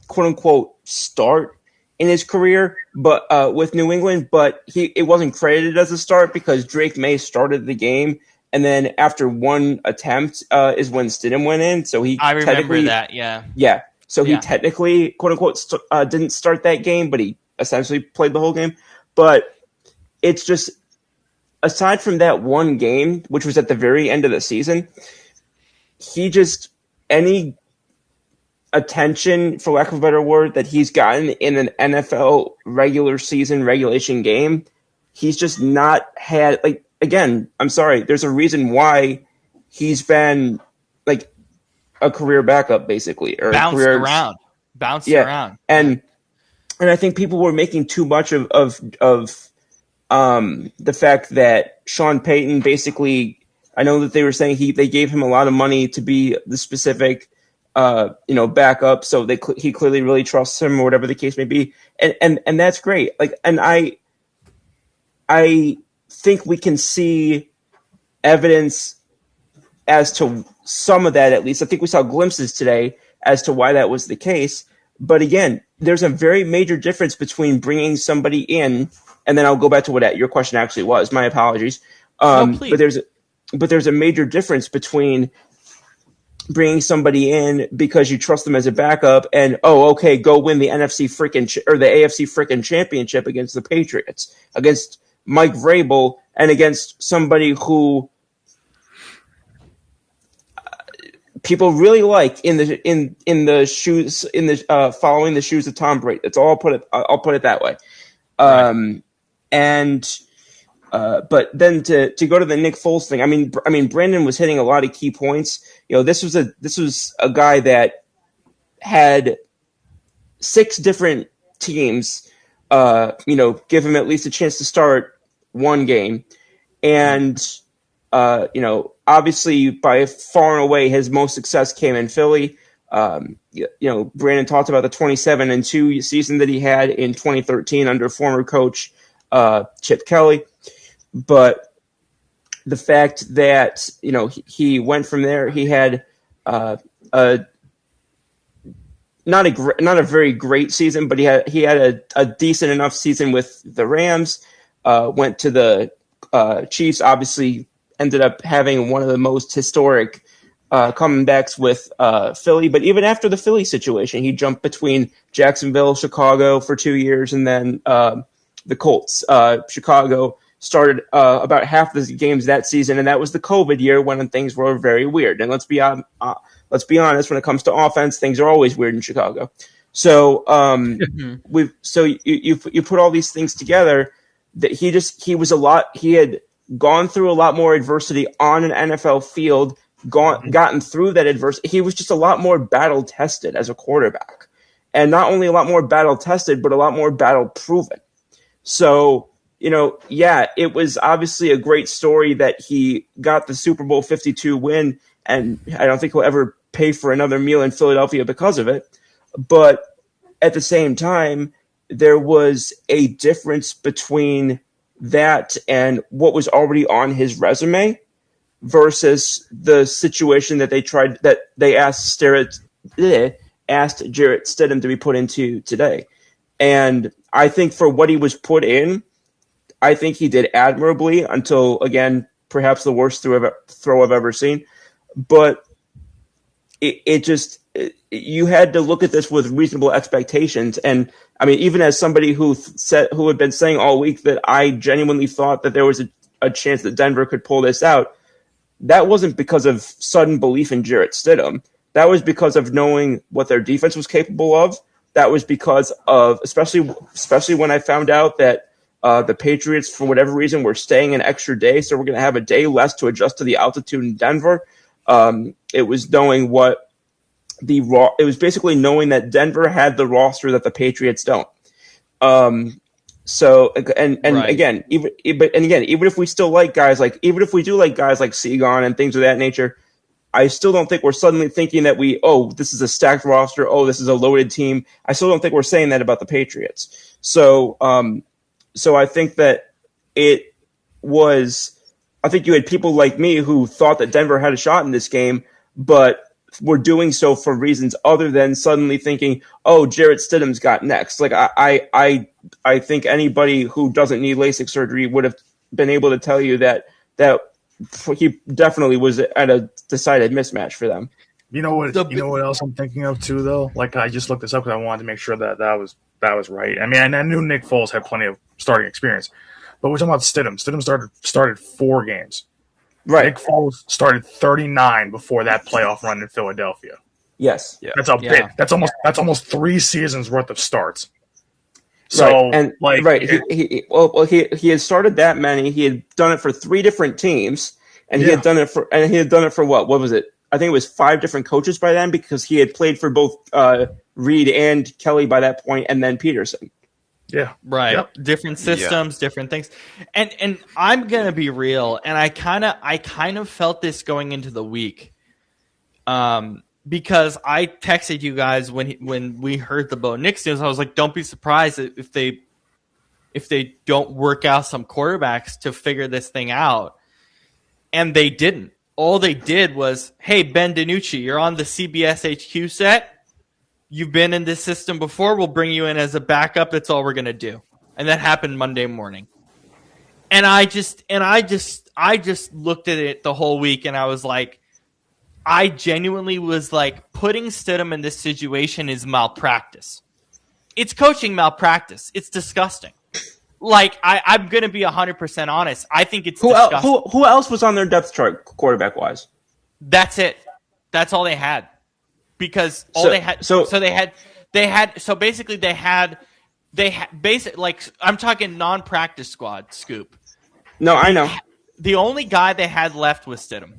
quote unquote start in his career, but with New England, but it wasn't credited as a start because Drake May started the game, and then after one attempt is when Stidham went in. So I remember that, yeah. So he technically quote unquote didn't start that game, but he essentially played the whole game. But it's just, aside from that one game, which was at the very end of the season, any attention, for lack of a better word, that he's gotten in an NFL regulation game, he's just not had, like, again, I'm sorry, there's a reason why he's been like a career backup, basically, or bounced around. And and I think people were making too much of the fact that Sean Payton basically. I know that they were saying they gave him a lot of money to be the specific, backup. So he clearly really trusts him, or whatever the case may be, and that's great. Like, and I think we can see evidence as to some of that, at least. I think we saw glimpses today as to why that was the case. But again, there's a very major difference between bringing somebody in, and then I'll go back to what your question actually was. My apologies. Please. But there's a major difference between bringing somebody in because you trust them as a backup and, okay, go win the NFC or the AFC freaking championship against the Patriots, against Mike Vrabel, and against somebody who people really like in the shoes following the shoes of Tom Brady. That's all I'll put it that way. Right. But then to go to the Nick Foles thing, I mean, Brandon was hitting a lot of key points. This was a guy that had 6 different teams, give him at least a chance to start one game, and obviously by far and away his most success came in Philly. Brandon talked about the 27-2 season that he had in 2013 under former coach Chip Kelly. But the fact that, he went from there, he had not a very great season, but he had a decent enough season with the Rams, went to the Chiefs, obviously ended up having one of the most historic comebacks with Philly. But even after the Philly situation, he jumped between Jacksonville, Chicago for 2 years, and then the Colts. Chicago started about half the games that season, and that was the COVID year when things were very weird. And let's be honest, when it comes to offense, things are always weird in Chicago. So you put all these things together that he had gone through a lot more adversity on an NFL field, gotten through that adversity. He was just a lot more battle tested as a quarterback, and not only a lot more battle tested, but a lot more battle proven. So, it was obviously a great story that he got the Super Bowl 52 win, and I don't think he'll ever pay for another meal in Philadelphia because of it. But at the same time, there was a difference between that and what was already on his resume versus the situation that they asked Jarrett Stidham to be put into today. And I think for what he was put in, I think he did admirably until, again, perhaps the worst throw I've ever seen. But you had to look at this with reasonable expectations. And I mean, even as somebody who had been saying all week that I genuinely thought that there was a chance that Denver could pull this out, that wasn't because of sudden belief in Jarrett Stidham. That was because of knowing what their defense was capable of. That was because of, especially when I found out that the Patriots, for whatever reason, were staying an extra day, so we're going to have a day less to adjust to the altitude in Denver. It was knowing it was basically knowing that Denver had the roster that the Patriots don't. So and right. Again, even if we still like guys even if we do like guys like Seagon and things of that nature, I still don't think we're suddenly thinking that this is a stacked roster. This is a loaded team. I still don't think we're saying that about the Patriots. So I think that I think you had people like me who thought that Denver had a shot in this game, but were doing so for reasons other than suddenly thinking, Jarrett Stidham's got next. Like I think anybody who doesn't need LASIK surgery would have been able to tell you that he definitely was at a decided mismatch for them. You know what else I'm thinking of too, though? Like, I just looked this up because I wanted to make sure that was right. I mean, I knew Nick Foles had plenty of starting experience, but we're talking about Stidham. Stidham started 4 games. Right. Nick Foles started 39 before that playoff run in Philadelphia. Yes. Yeah. That's a bit. That's almost 3 seasons worth of starts. So, he had started that many. He had done it for 3 different teams, and he had done it for what? What was it? think it was 5 different coaches by then because he had played for both Reed and Kelly by that point, and then Peterson. Yeah. Right. Yep. Different systems, different things. And I'm going to be real, and I kind of felt this going into the week. Because I texted you guys when we heard the Bo Nix news, I was like, don't be surprised if they don't work out some quarterbacks to figure this thing out. And they didn't. All they did was, hey, Ben DiNucci, you're on the CBS HQ set. You've been in this system before. We'll bring you in as a backup. That's all we're going to do. And that happened Monday morning. And I just looked at it the whole week and I was like, I genuinely was like, putting Stidham in this situation is malpractice. It's coaching malpractice. It's disgusting. Like, I'm going to be 100% honest. I think it's disgusting. Who else was on their depth chart quarterback-wise? That's it. That's all they had. Because I'm talking non-practice squad, Scoop. No, I know. The only guy they had left was Stidham.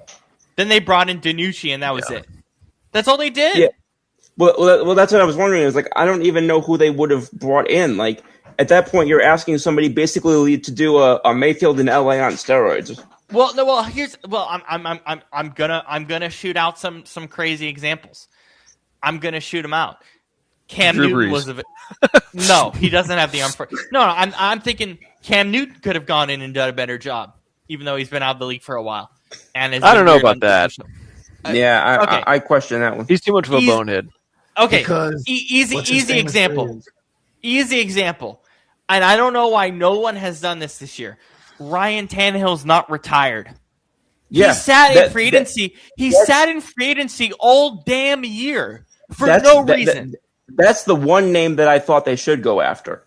Then they brought in DiNucci, and that was it. That's all they did. Yeah. Well, that's what I was wondering. Is like I don't even know who they would have brought in. Like at that point, you're asking somebody basically to do a Mayfield in LA on steroids. I'm gonna shoot out some crazy examples. I'm gonna shoot them out. Cam Drew Newton Brees. was no, he doesn't have the arm for. No, I'm thinking Cam Newton could have gone in and done a better job, even though he's been out of the league for a while. And I don't know about that. I question that one. He's too much of a bonehead. Okay, Because easy what's his famous example. phrase? Easy example. And I don't know why no one has done this year. Ryan Tannehill's not retired. Yeah, he sat in free agency. He sat in free agency all damn year for no reason. That's the one name that I thought they should go after.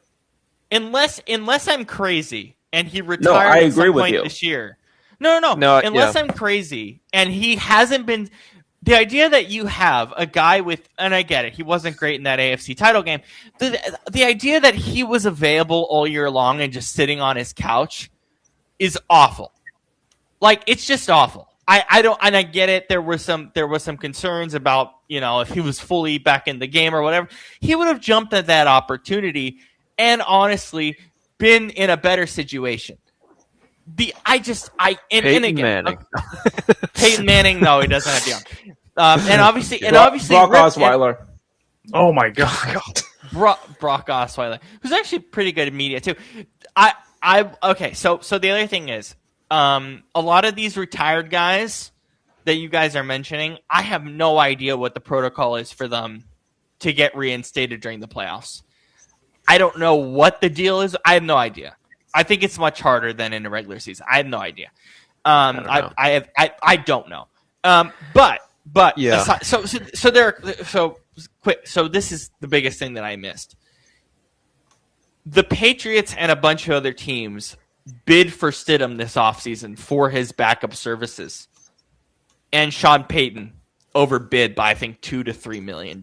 Unless I'm crazy and he retired No, I at agree some with point you. this year. No. Unless I'm crazy and he hasn't been. The idea that you have a guy with, and I get it, he wasn't great in that AFC title game. The idea that he was available all year long and just sitting on his couch is awful. Like, it's just awful. I don't, and I get it. There was some concerns about, if he was fully back in the game or whatever, he would have jumped at that opportunity and honestly been in a better situation. Peyton Manning. Peyton Manning, no, he doesn't have the arm. And obviously, Brock Osweiler. Oh my god. Brock Osweiler, who's actually pretty good in media too. Okay. So the other thing is, a lot of these retired guys that you guys are mentioning, I have no idea what the protocol is for them to get reinstated during the playoffs. I don't know what the deal is. I have no idea. I think it's much harder than in a regular season. I have no idea. I don't know. But yeah. Aside, so this is the biggest thing that I missed. The Patriots and a bunch of other teams bid for Stidham this offseason for his backup services. And Sean Payton overbid by I think $2 to $3 million.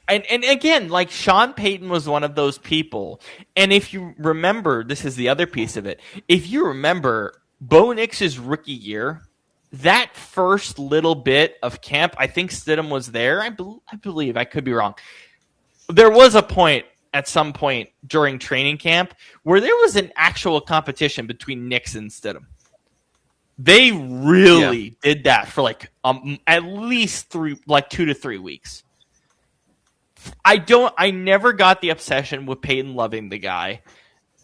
And again, like Sean Payton was one of those people. And if you remember, this is the other piece of it. If you remember Bo Nix's rookie year, that first little bit of camp, I think Stidham was there. I believe, I could be wrong. There was a point at some point during training camp where there was an actual competition between Nix and Stidham. They really did that for at least 2 to 3 weeks. I never got the obsession with Peyton loving the guy.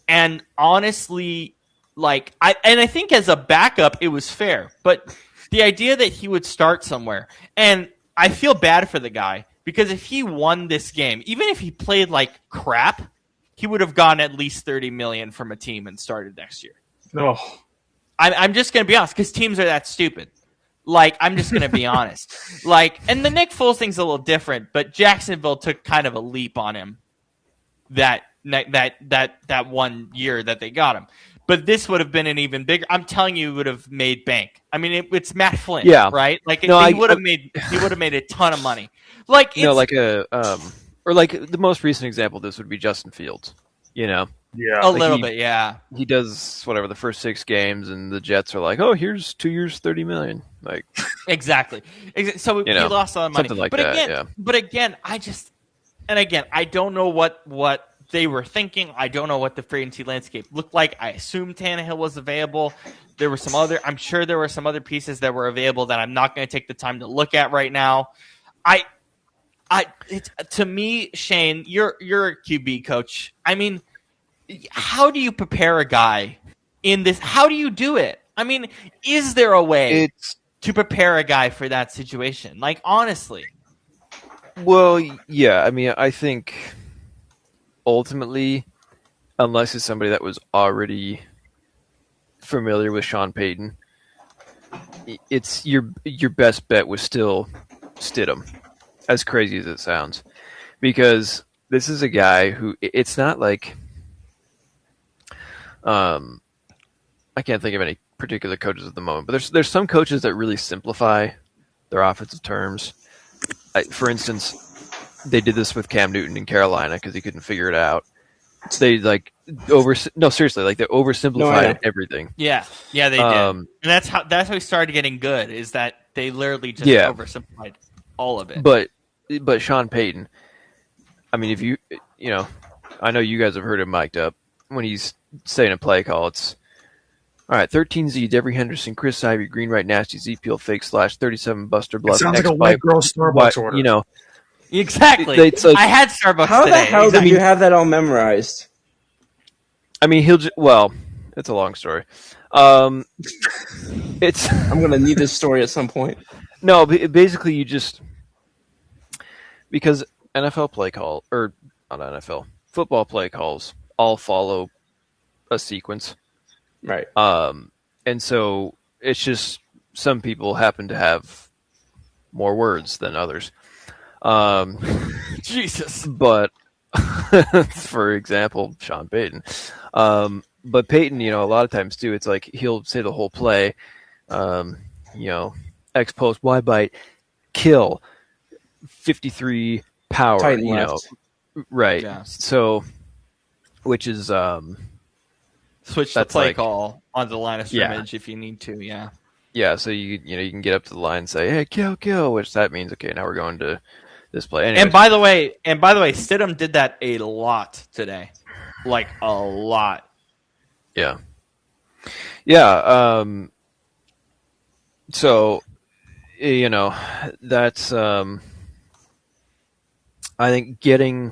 And honestly, I think as a backup, it was fair. But the idea that he would start somewhere, and I feel bad for the guy, because if he won this game, even if he played like crap, he would have gotten at least $30 million from a team and started next year. No. I'm just going to be honest, because teams are that stupid. I'm just going to be honest. And the Nick Foles thing's a little different, but Jacksonville took kind of a leap on him that 1 year that they got him. But this would have been an even bigger. I'm telling you, it would have made bank. I mean, it's Matt Flynn, right? He would have made a ton of money. The most recent example of this would be Justin Fields. Yeah. A Like little he- bit, yeah. He does whatever the first 6 games, and the Jets are like, "Oh, here's 2 years, $30 million." Like, Exactly. So you he know, lost a lot of money. something like but that, again, yeah. but again, I don't know what they were thinking. I don't know what the free agency landscape looked like. I assume Tannehill was available. I'm sure there were some other pieces that were available that I'm not going to take the time to look at right now. To me, Shane, you're a QB coach. I mean, how do you prepare a guy in this? How do you do it? I mean, is there a way It's to prepare a guy for that situation? Like, honestly. well, yeah. I mean, I think ultimately, unless it's somebody that was already familiar with Sean Payton, it's your best bet was still Stidham, as crazy as it sounds, because this is a guy who it's not like I can't think of any particular coaches at the moment, but there's some coaches that really simplify their offensive terms. For instance, they did this with Cam Newton in Carolina because he couldn't figure it out. They seriously, like they oversimplified everything. Yeah, they did, and that's how he started getting good. Is that they literally just oversimplified all of it. But Sean Payton, I mean, if you I know you guys have heard him mic'd up when he's saying a play call. It's all right. 13 Z, Devery Henderson, Chris Ivy, Green Right Nasty, Z Peel Fake Slash, 37 Buster Bluff. It sounds like a white girl Starbucks order. You know, exactly. It's like, I had Starbucks How today. the hell did you have that all memorized? I mean, it's a long story. It's I'm gonna need this story at some point. no, basically you just because NFL play call or not NFL football play calls all follow a sequence. Right. And so it's just some people happen to have more words than others. Jesus. But for example, Sean Payton. But Payton, a lot of times too, it's like he'll say the whole play, X post, Y bite, kill, 53 power, Titan left. right. Yeah. So, which is, Switch the That's play like- call onto the line of Yeah. scrimmage if you need to. Yeah. yeah. So you can get up to the line and say, hey, kill, which that means, okay, now we're going to this play. Anyways, And by the way, Stidham did that a lot today, like a lot. yeah. Yeah. So, that's, I think getting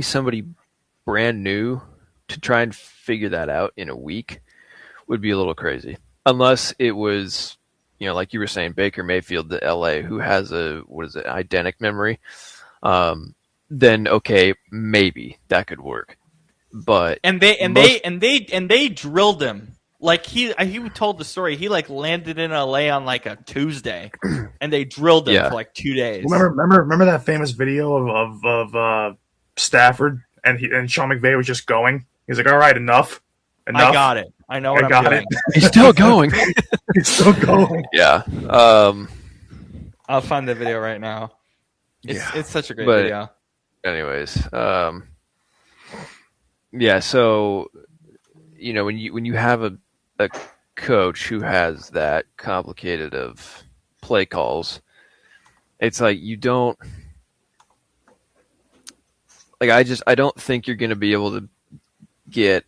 somebody brand new to try and figure that out in a week would be a little crazy. Unless it was, like you were saying, Baker Mayfield to LA, who has eidetic memory. Then okay, maybe that could work. But And they drilled him. Like he told the story. He like landed in LA on like a Tuesday, and they drilled him Yeah. for like 2 days. Remember that famous video of Stafford and Sean McVay was just going. He's like, all right, enough. I got it. I know what I I'm got doing. he's still going. He's still going. Yeah. I'll find the video right now. It's such a great But- video. Anyways, yeah. So, when you have a coach who has that complicated of play calls, it's like you don't like. I don't think you're going to be able to get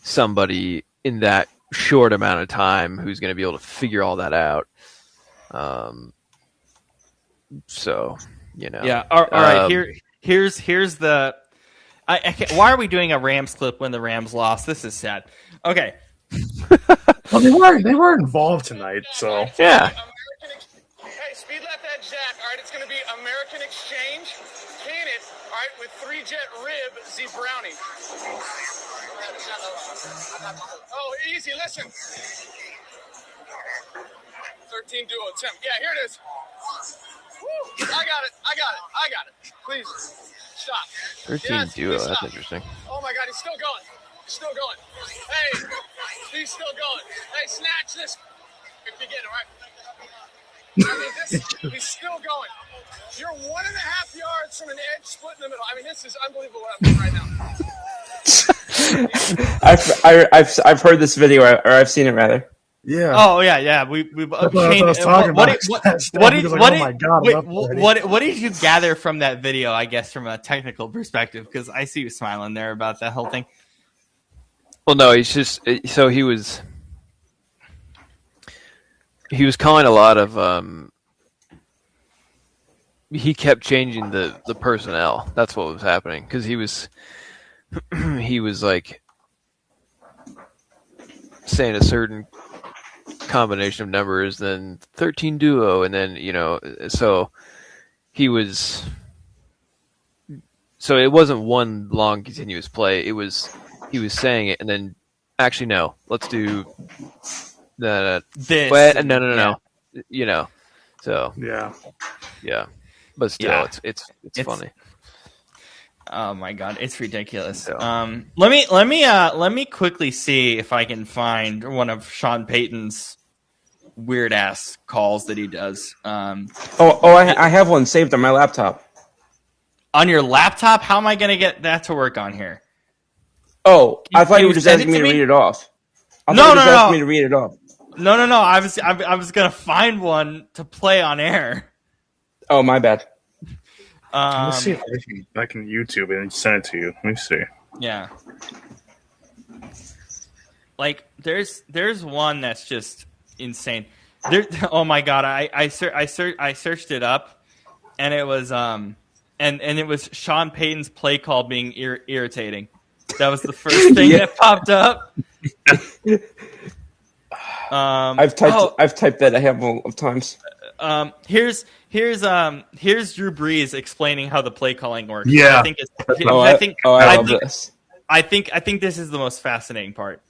somebody in that short amount of time who's going to be able to figure all that out. So, Yeah. All right. Here's the. I can't, why are we doing a Rams clip when the Rams lost? This is sad. Okay. Well, they were involved tonight, so yeah. Hey, speed left that jack. All right, it's going to be American Exchange. Can it, all right, with 3-jet rib, Z Brownie. Oh, easy, listen. 13 duo attempt. Yeah, here it is. Woo, I got it. Please, stop. 13 Yes, duo. please That's stop. interesting. Oh my God, he's still going. Hey, he's still going. Hey, snatch this. If you get it, all right? I mean, he's still going. You're 1.5 yards from an edge split in the middle. I mean, this is unbelievable what I'm doing right now. I've heard this video, or I've seen it rather. Yeah. Oh yeah. We've That's what I was talking about. What did you gather from that video? I guess from a technical perspective, because I see you smiling there about that whole thing. Well, no, he's just so he was calling a lot of he kept changing the personnel. That's what was happening because he was like saying a certain combination of numbers, then 13 duo, and then so he was. So it wasn't one long continuous play. He was saying it, and then actually no, let's do This. But, no. So Yeah. but still, Yeah. it's funny. Oh my god, it's ridiculous. Yeah. Let me quickly see if I can find one of Sean Payton's weird ass calls that he does. I have one saved on my laptop. On your laptop, how am I going to get that to work on here? Oh, I thought Can you you were just send asking it me to to me? read it off. I No, thought you were no, just no. asking me to read it off. No. I was going to find one to play on air. Oh, my bad. Let me see if I can YouTube it and send it to you. Let me see. Yeah. Like there's one that's just insane. There, oh my god, I searched it up, and it was and it was Sean Payton's play call being irritating. That was the first thing that popped up. I've typed that a handful of times. Here's Drew Brees explaining how the play calling works. Yeah. I love this. I think this is the most fascinating part.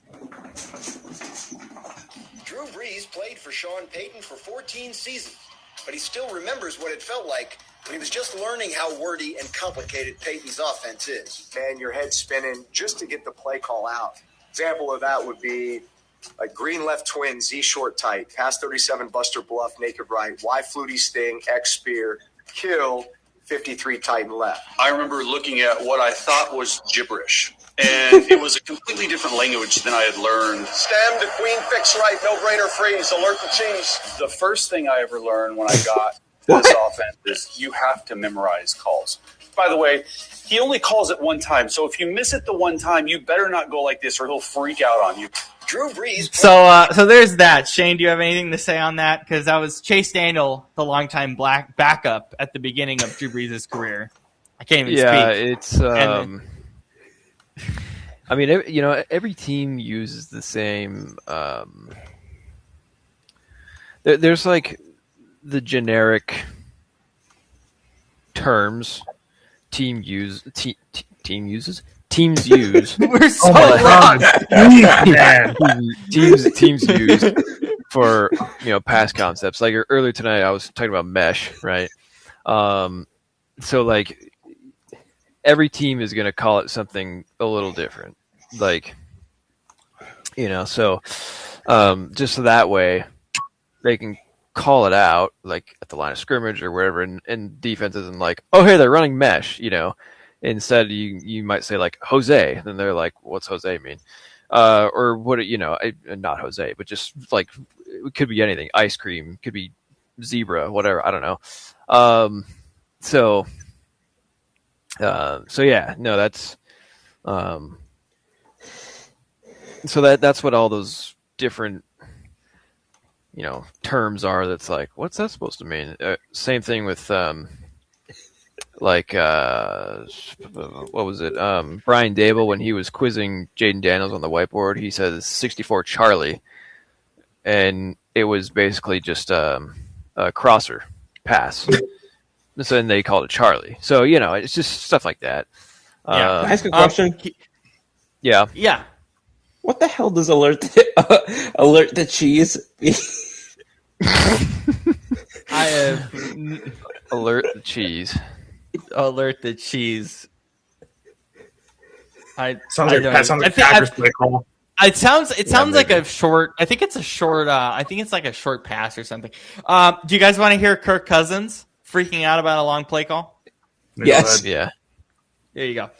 Drew Brees played for Sean Payton for 14 seasons, but he still remembers what it felt like when he was just learning how wordy and complicated Payton's offense is. Man, your head's spinning just to get the play call out. Example of that would be like green left twin, Z short tight, pass 37 Buster Bluff, naked right, Y fluty sting, X spear, kill, 53 tight and left. I remember looking at what I thought was gibberish, and it was a completely different language than I had learned. Stem to queen, fix right, no brainer freeze, alert the cheese. The first thing I ever learned when I got this offense is you have to memorize calls. By the way, he only calls it one time, so if you miss it the one time, you better not go like this or he'll freak out on you. Drew Brees. So there's that. Shane, do you have anything to say on that? Because that was Chase Daniel, the longtime black backup at the beginning of Drew Brees' career. I can't even speak. It's. I mean, every team uses the same. There's like the generic terms teams use. We're so God. Man. teams use for pass concepts. Like earlier tonight, I was talking about mesh, right? So like every team is going to call it something a little different, like so just so that way they can call it out, like at the line of scrimmage or wherever, and defense isn't like, oh hey, they're running mesh, Instead, you might say like Jose, then they're like, "What's Jose mean?" Or what? Not Jose, but just like it could be anything. Ice cream, could be zebra, whatever. I don't know. So yeah, no, that's so that's what all those different terms are. That's like, what's that supposed to mean? Same thing with like what was it? Brian Dable, when he was quizzing Jaden Daniels on the whiteboard, he says 64 Charlie, and it was basically just a crosser pass. So then they called it Charlie. So it's just stuff like that. Yeah. Can I ask a question? Yeah. Yeah. What the hell does alert the cheese mean? I have Alert the cheese. alert the cheese. Sounds like Packers play call. It sounds like a short. I think it's a short. I think it's like a short pass or something. Do you guys want to hear Kirk Cousins freaking out about a long play call? Yes. Yeah. There you go. A lot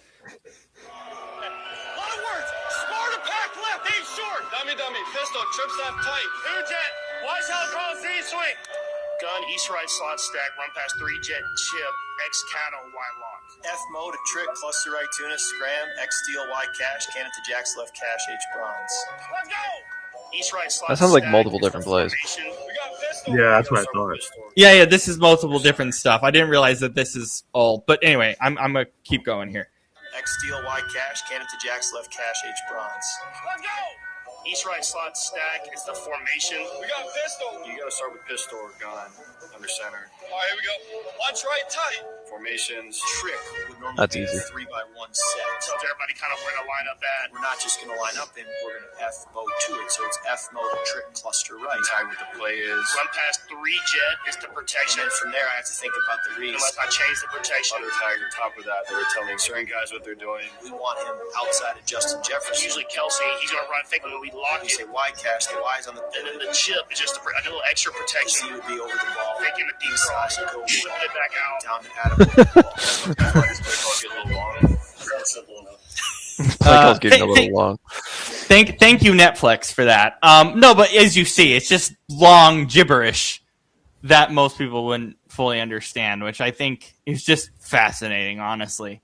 of words. Smarter pack left. Aim short. Dummy. Pistol. Trips left tight. Two jet. Watch how it calls Z swing. Gun. East right slot stack. Run past 3 jet. Chip. X Cano. Y lock. F mode, a trick, cluster right tuna, scram, X steel, Y cash, cannon to jacks, left cash, H bronze. Let's go. East right slot That sounds like stack. multiple different plays. Formation. We got pistol. Yeah, that's what I thought. Yeah. This is multiple different stuff. I didn't realize that this is all. But anyway, I'm gonna keep going here. X steel, Y cash, cannon to jacks, left cash, H bronze. Let's go. East right slot stack. It's the formation. We got pistol. You got to start with pistol or gun under center. All right, here we go. Watch right tight. Formations. Trick would normally That's be easy. a 3x1 set. Tells everybody kind of where to line up at. We're not just going to line up in, we're going to F mode to it. So it's F mode, a trick, cluster right. Tag what the play is. Run past 3 jet is the And protection. then from there, I have to think about the reads. Unless I change the protection. Other tags on top of that, they were telling certain guys what they're doing. We want him outside of Justin Jefferson. Usually Kelsey, he's going to run thick when we lock You it. say Y cash, the Y's on the And then the chip is just a little extra Z protection. would be over the ball. Taking the deep cross. Flip it back out. Down to Adam. That's why this play call get a little long. That's simple enough. Play call's getting a little long. Thank you, Netflix, for that. No, but as you see, it's just long gibberish that most people wouldn't fully understand, which I think is just fascinating, honestly.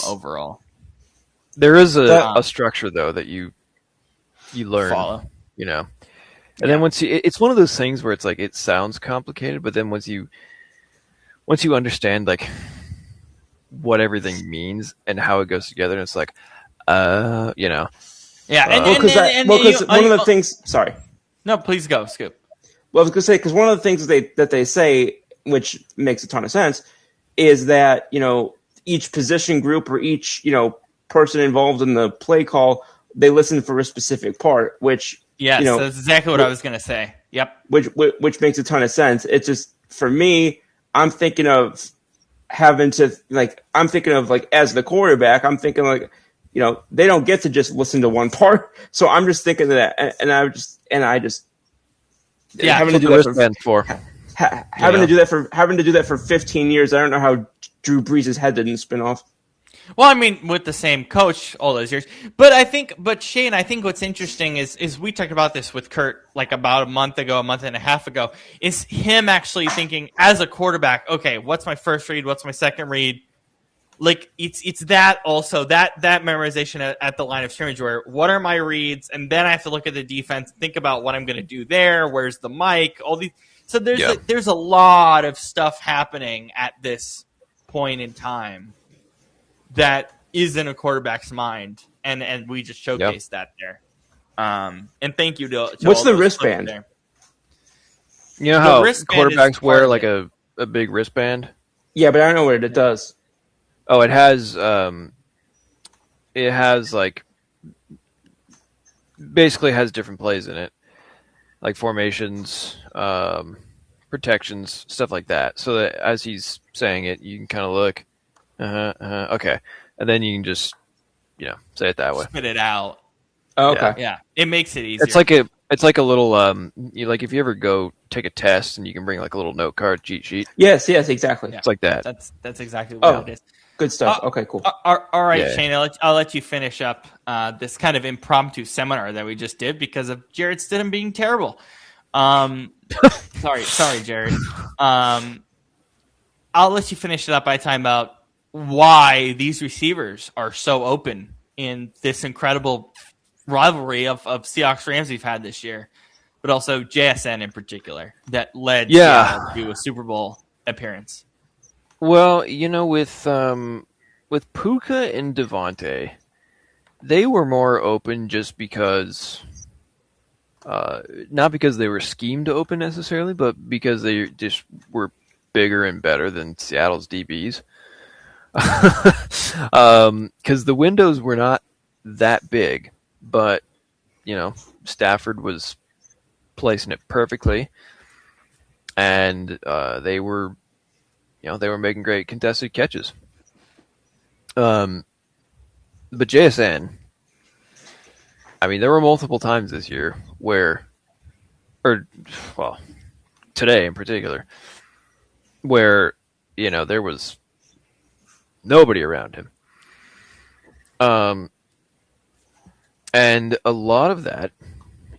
Overall, There is That- a structure though that you learn, follow. you know. And then once it's one of those things where it's like it sounds complicated, but then once you understand like what everything means and how it goes together, and it's like, you know, Yeah, and, Well, Because one of the things. Sorry. No, please go, Scoop. Well, I was going to say, because one of the things that they say, which makes a ton of sense, is that, each position group or each, person involved in the play call, they listen for a specific part, which, Yes, that's exactly what I was going to say. Yep. which makes a ton of sense. It's just, for me, I'm thinking of as the quarterback, I'm thinking like, they don't get to just listen to one part. So I'm just thinking of that. And I just Yeah, having to that's do what that the for wristband's for. having to do that for 15 years. I don't know how Drew Brees' head didn't spin off. Well, I mean, with the same coach all those years. But Shane, I think what's interesting is we talked about this with Kurt like about a month and a half ago, is him actually thinking as a quarterback, okay, what's my first read? What's my second read? Like it's that also that memorization at the line of scrimmage where what are my reads? And then I have to look at the defense, think about what I'm going to do there. Where's the mic? All these. So there's a lot of stuff happening at this point in time that is in a quarterback's mind, and we just showcased that there. And thank you to What's all the those wristband? folks there. You know how wristband is quarterbacks part wear of like it. a big wristband? Yeah, but I don't know what it does. Oh, it has like basically has different plays in it, like formations, protections, stuff like that. So that as he's saying it, you can kind of look, okay, and then you can just say it that way. Spit it out. Oh, okay. Yeah, it makes it easier. It's like a little like if you ever go take a test and you can bring like a little note card cheat sheet. Yes, exactly. Yeah. It's like that. That's exactly what Oh. it is. Good stuff. Okay, cool. All right, Yeah. Shane, I'll let you finish up this kind of impromptu seminar that we just did because of Jared Stidham being terrible. Sorry, Jared. I'll let you finish it up by talking about why these receivers are so open in this incredible rivalry of Seahawks Rams we've had this year, but also JSN in particular that led Seattle to a Super Bowl appearance. Well, with Puka and Devontae, they were more open just because, not because they were schemed to open necessarily, but because they just were bigger and better than Seattle's DBs. Because the windows were not that big, but Stafford was placing it perfectly, and they were making great contested catches. But JSN, I mean, there were multiple times this year where, today in particular, where there was nobody around him. And a lot of that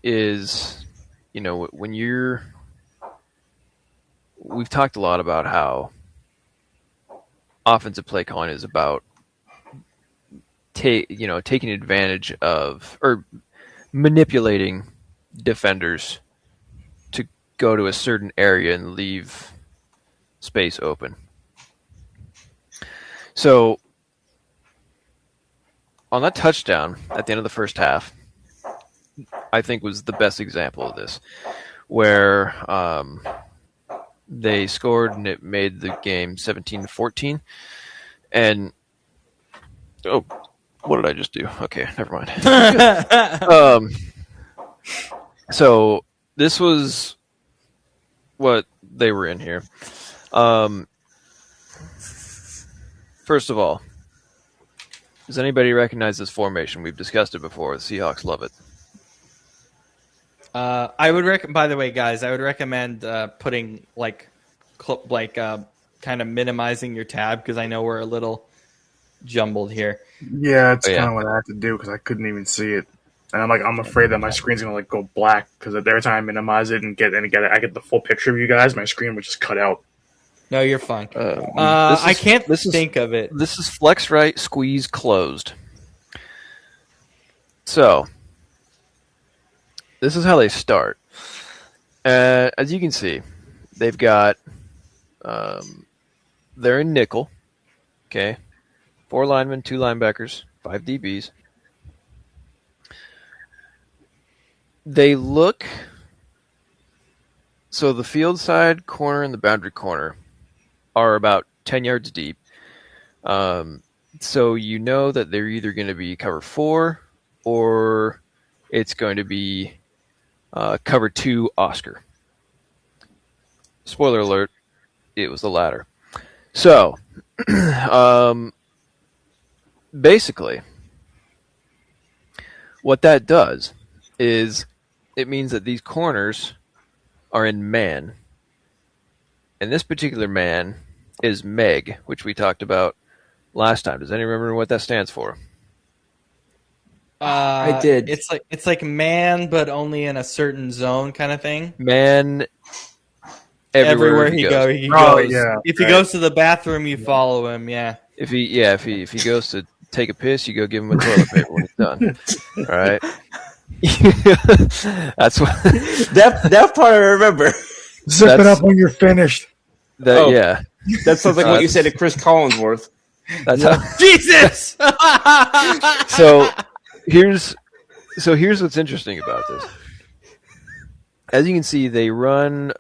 is, when we've talked a lot about how offensive play calling is about taking advantage of or manipulating defenders to go to a certain area and leave space open. So on that touchdown at the end of the first half, I think was the best example of this, where they scored and it made the game 17-14. And what did I just do? Okay, never mind. So this was what they were in here. First of all, does anybody recognize this formation? We've discussed it before. The Seahawks love it. I would by the way, guys, I would recommend putting kind of minimizing your tab, because I know we're a little jumbled here. Yeah, it's kind of what I have to do because I couldn't even see it, and I'm afraid that my screen's gonna go black because every time I minimize it and I get the full picture of you guys, my screen would just cut out. No, you're fine. I can't think of it. This is flex right, squeeze closed. So this is how they start. As you can see, they've got they're in nickel. Okay, 4 linemen, 2 linebackers, 5 DBs. They look so the field side corner and the boundary corner are about 10 yards deep. So you know that they're either going to be cover 4 or it's going to be cover 2 Oscar. Spoiler alert, it was the latter. So, basically, what that does is it means that these corners are in man. And this particular man is Meg, which we talked about last time. Does anyone remember what that stands for? I did. It's like man, but only in a certain zone kind of thing. Man, everywhere he goes. Yeah, if he goes to the bathroom, you follow him. Yeah. If he goes to take a piss, you go give him a toilet paper when he's done. All right. That's what that part I remember. Zip it up when you're finished. Yeah. That sounds like what you said to Chris Collinsworth. That's how. Jesus. So here's what's interesting about this. As you can see, they run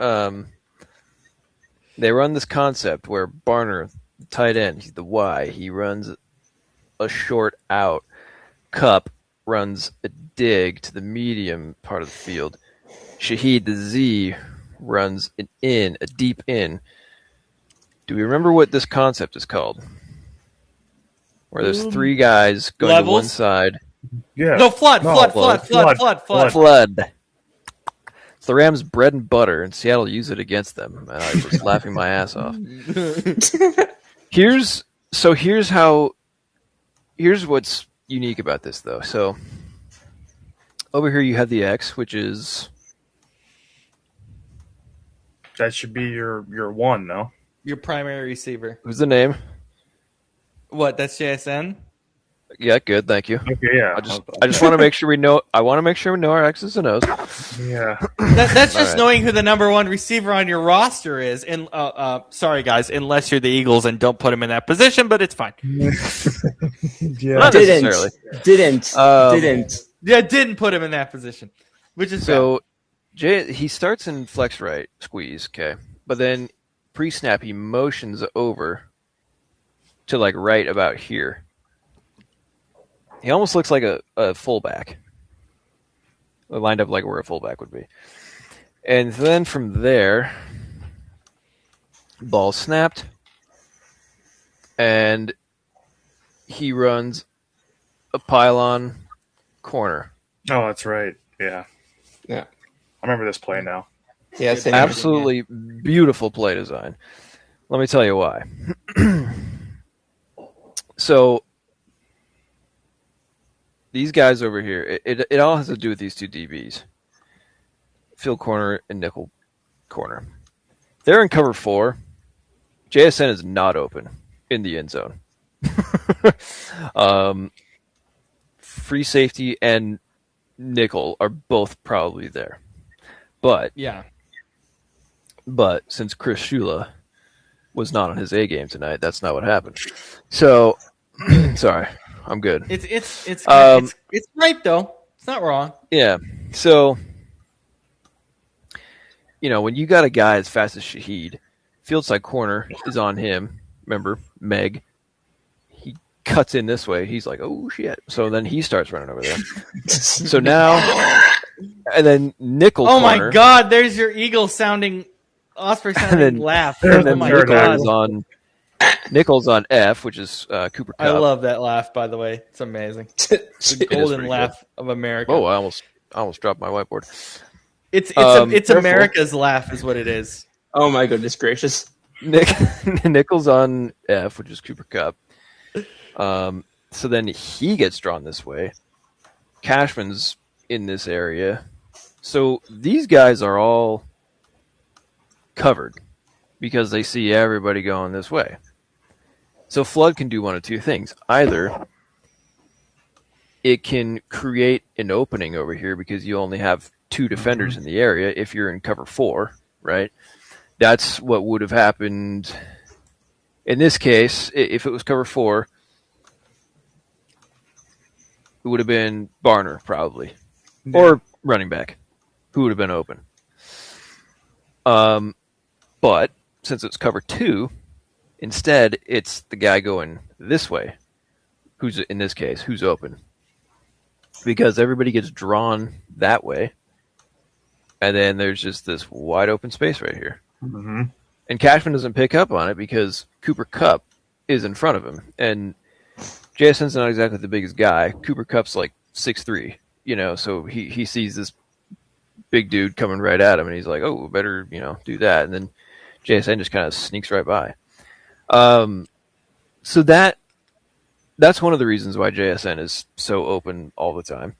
this concept where Barner, tight end, he's the Y. He runs a short out. Cup runs a dig to the medium part of the field. Shaheed, the Z, runs an in, a deep in. Do we remember what this concept is called? Where there's 3 guys going to one side. Yeah. No, flood. It's the Rams' bread and butter, and Seattle used it against them. And I was laughing my ass off. Here's what's unique about this, though. So over here you have the X, which is that should be your 1, no? Your primary receiver. Who's the name? What? That's JSN. Yeah, good. Thank you. Okay, yeah. I just want to make sure we know. I want to make sure we know our X's and O's. Yeah. That's just knowing who the number 1 receiver on your roster is. And sorry, guys, unless you're the Eagles and don't put him in that position, but it's fine. Yeah. Not necessarily. Didn't. Yeah, didn't put him in that position, which is so. He starts in flex right squeeze, okay, but then pre-snap he motions over to like right about here. He almost looks like a fullback. Lined up like where a fullback would be. And then from there, ball snapped, and he runs a pylon corner. Oh, that's right. Yeah. Yeah. I remember this play now. Yeah, Absolutely beautiful play design. Let me tell you why. So these guys over here, it all has to do with these two DBs, field corner and nickel corner. They're in cover 4. JSN is not open in the end zone. Free safety and nickel are both probably there. But Yeah. since Chris Shula was not on his A game tonight, that's not what happened. So, sorry, I'm good. It's Um, right though. It's not wrong. Yeah. So, when you got a guy as fast as Shaheed, field side corner is on him. Remember, Meg. He cuts in this way. He's like, oh, shit. So then he starts running over there. So now, and then nickel Oh corner. my God! There's your eagle sounding, Osprey sounding then- laugh. and Oh then my third God! Nickel's on F, which is Cooper Cup. I love that laugh. By the way, it's amazing. It's the It is golden pretty laugh of America. Oh, I almost dropped my whiteboard. It's careful. America's laugh, is what it is. Oh my goodness gracious! Nickel's on F, which is Cooper Cup. So then he gets drawn this way. Cashman's in this area. So these guys are all covered because they see everybody going this way. So Flood can do one of two things. Either it can create an opening over here because you only have 2 defenders in the area if you're in cover 4, right? That's what would have happened in this case. If it was cover 4, it would have been Barner probably, or running back, who would have been open. But since it's cover 2, instead it's the guy going this way, who's in this case who's open, because everybody gets drawn that way, and then there's just this wide open space right here. Mm-hmm. And Cashman doesn't pick up on it because Cooper Cup is in front of him. And JSN's not exactly the biggest guy. Cooper Cup's like 6'3", so he sees this big dude coming right at him, and he's like, oh, better, do that. And then JSN just kind of sneaks right by. So that's one of the reasons why JSN is so open all the time,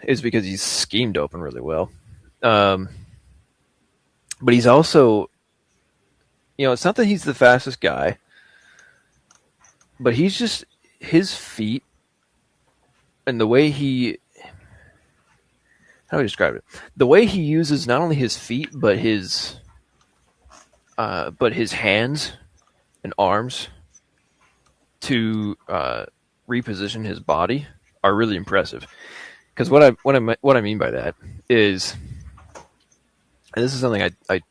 is because he's schemed open really well. But he's also, it's not that he's the fastest guy, but he's just, his feet and the way how do I describe it? The way he uses not only his feet, but his hands and arms to reposition his body are really impressive. Because what I mean by that is, and this is something I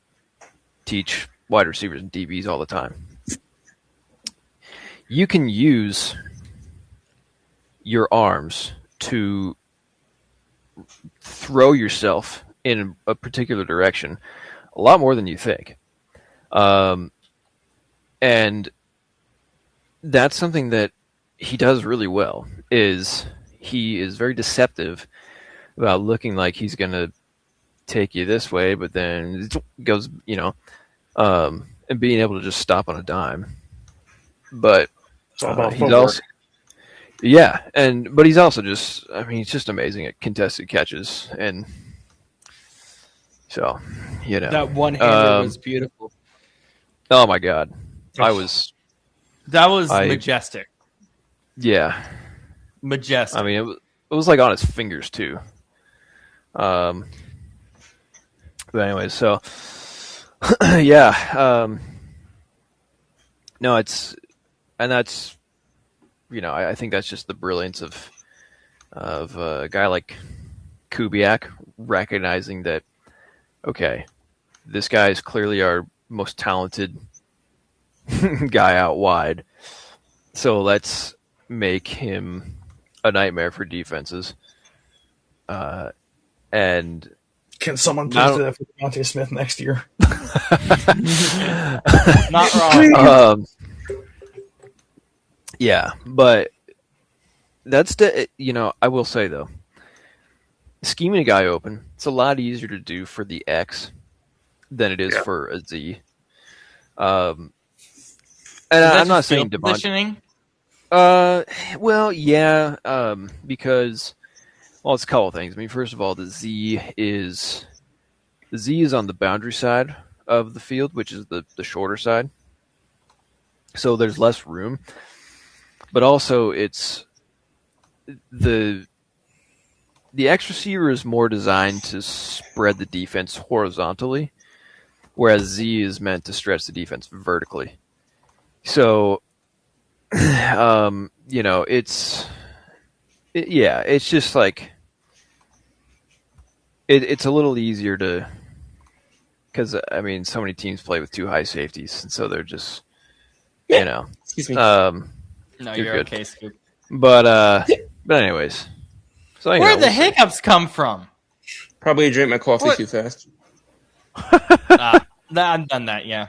teach wide receivers and DBs all the time. You can use your arms to throw yourself in a particular direction a lot more than you think. And that's something that he does really well, is he is very deceptive about looking like he's going to take you this way, but then it goes, and being able to just stop on a dime. But It's all about he's footwork. also, yeah, but he's also just, he's just amazing at contested catches, and so, That one-hander was beautiful. Oh my God, that was majestic. Yeah, Majestic. it was like on his fingers too. But anyways, so yeah, no, that's I think that's just the brilliance of a guy like Kubiak, recognizing that, okay, this guy is clearly our most talented guy out wide, so let's make him a nightmare for defenses. And Can someone please do that for Devontae Smith next year? Not wrong. Yeah, but that's I will say though, scheming a guy open, it's a lot easier to do for the X than it is for a Z. And Is that I'm not just saying field Devontae. positioning? Well, yeah, because it's a couple things. I mean, first of all, the Z is on the boundary side of the field, which is the shorter side. So there's less room. But also, it's the X receiver is more designed to spread the defense horizontally, whereas Z is meant to stretch the defense vertically. So, it's just like it's a little easier to, because I mean, so many teams play with two high safeties, and so they're just, Excuse me. No, You're you're good. okay, Scoop. but anyways, so Where'd the hiccups come from? Probably drank my coffee What? too fast. I've done that, yeah.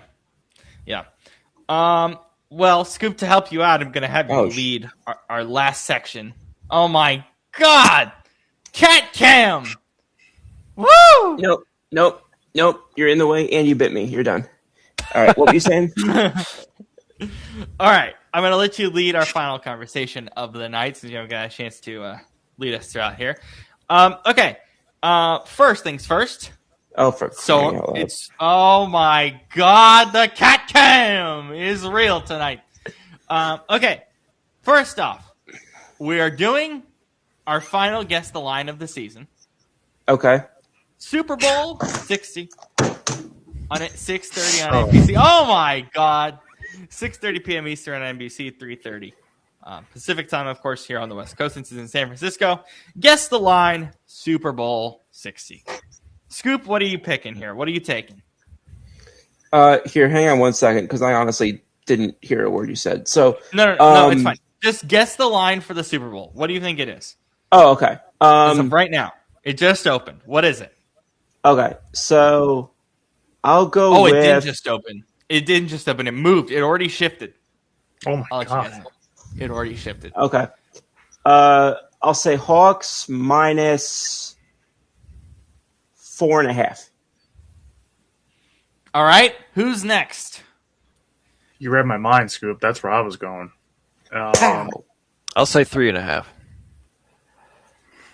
Well, Scoop, to help you out, I'm going to have you lead our last section. Oh, my God! Cat Cam! Woo! Nope. You're in the way, and you bit me. You're done. All right, what were you saying? All right, I'm going to let you lead our final conversation of the night since you haven't got a chance to lead us throughout here. Okay, first things first. Oh, for crying out loud. It's oh my God, the Cat Cam is real tonight. Okay, first off, we are doing our final guess the line of the season. Okay. Super Bowl 60 on it 6:30 on NBC. Oh my God, 6:30 p.m. Eastern on NBC, 3:30 Pacific time, of course, here on the West Coast since it's in San Francisco. Guess the line, Super Bowl 60. Scoop, what are you picking here? What are you taking? Here, hang on one second, because I honestly didn't hear a word you said. So No, it's fine. Just guess the line for the Super Bowl. What do you think it is? Oh, okay. As of right now, it just opened. What is it? Okay, so I'll go Oh, with... it didn't just open. It didn't just open. It moved. It already shifted. Oh my I'll let you guys god. know. It already shifted. Okay. I'll say Hawks minus 4.5. All right. Who's next? You read my mind, Scoop. That's where I was going. I'll say 3.5.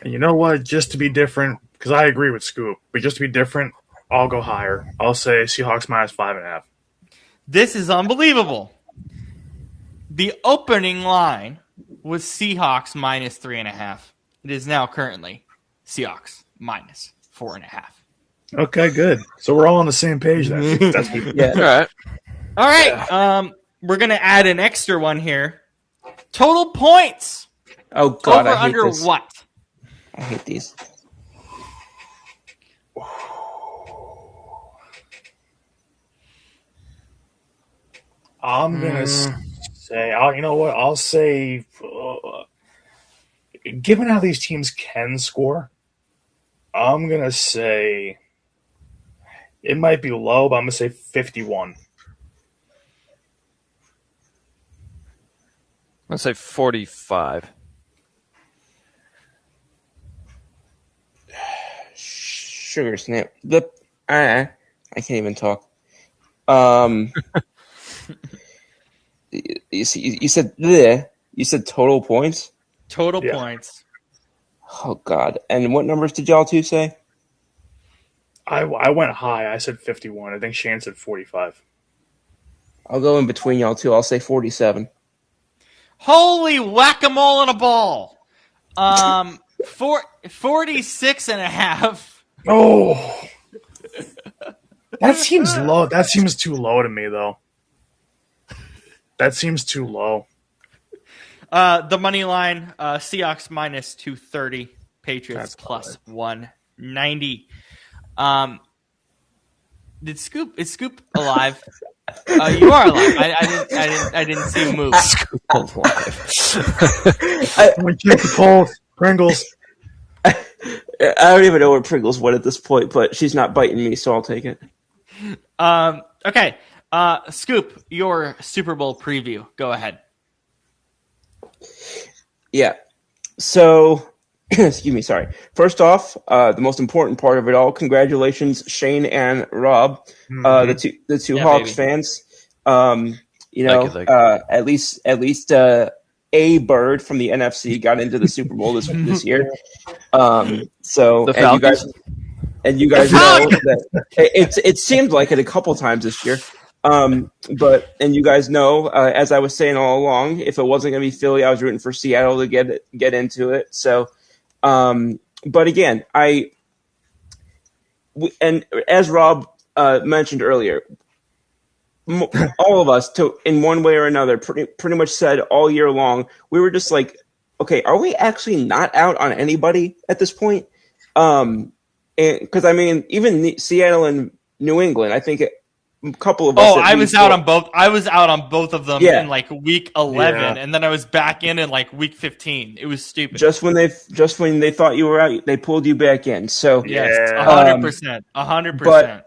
And you know what? Just to be different, because I agree with Scoop, but just to be different, I'll go higher. I'll say Seahawks minus 5.5. This is unbelievable. The opening line was Seahawks minus 3.5. It is now currently Seahawks minus 4.5. Okay, good. So we're all on the same page then. That's Yeah. All right. All right. We're going to add an extra one here. Total points. Oh, God, Over I hate under this. what? I hate these. I'm gonna say, you know what? I'll say, given how these teams can score, I'm gonna say it might be low, but I'm gonna say 51. I'll say 45. Sugar snap. I can't even talk. You said total points. Total Yeah. points. Oh God! And what numbers did y'all two say? I went high. I said 51. I think Shane said 45. I'll go in between y'all two. I'll say 47. Holy whack-a-mole in a ball. 46.5. Oh, that seems low. That seems too low to me, though. That seems too low. The money line, Seahawks minus 230, Patriots plus 190. Is Scoop alive? You are alive. I didn't see you move. We check the polls. Pringles. I don't even know where Pringles went at this point, but she's not biting me, so I'll take it. Okay. Scoop, your Super Bowl preview. Go ahead. Yeah. So, excuse me. Sorry. First off, the most important part of it all. Congratulations, Shane and Rob, the two Yeah, Hawks baby. fans. You know, Thank you. at least a bird from the NFC got into the Super Bowl this year. So The and Falcons? you guys know that it seemed like it a couple times this year. But you guys know, as I was saying all along, if it wasn't going to be Philly, I was rooting for Seattle to get into it. So, but again, and as Rob mentioned earlier, all of us, in one way or another, pretty much said all year long, we were just like, okay, are we actually not out on anybody at this point? Because I mean, even Seattle and New England, I think a couple of us. Oh, I was out on both. I was out on both of them Yeah. in like week 11, Yeah. and then I was back in like week 15. It was stupid. Just when they thought you were out, they pulled you back in. So Yes, Yeah. 100%, 100%.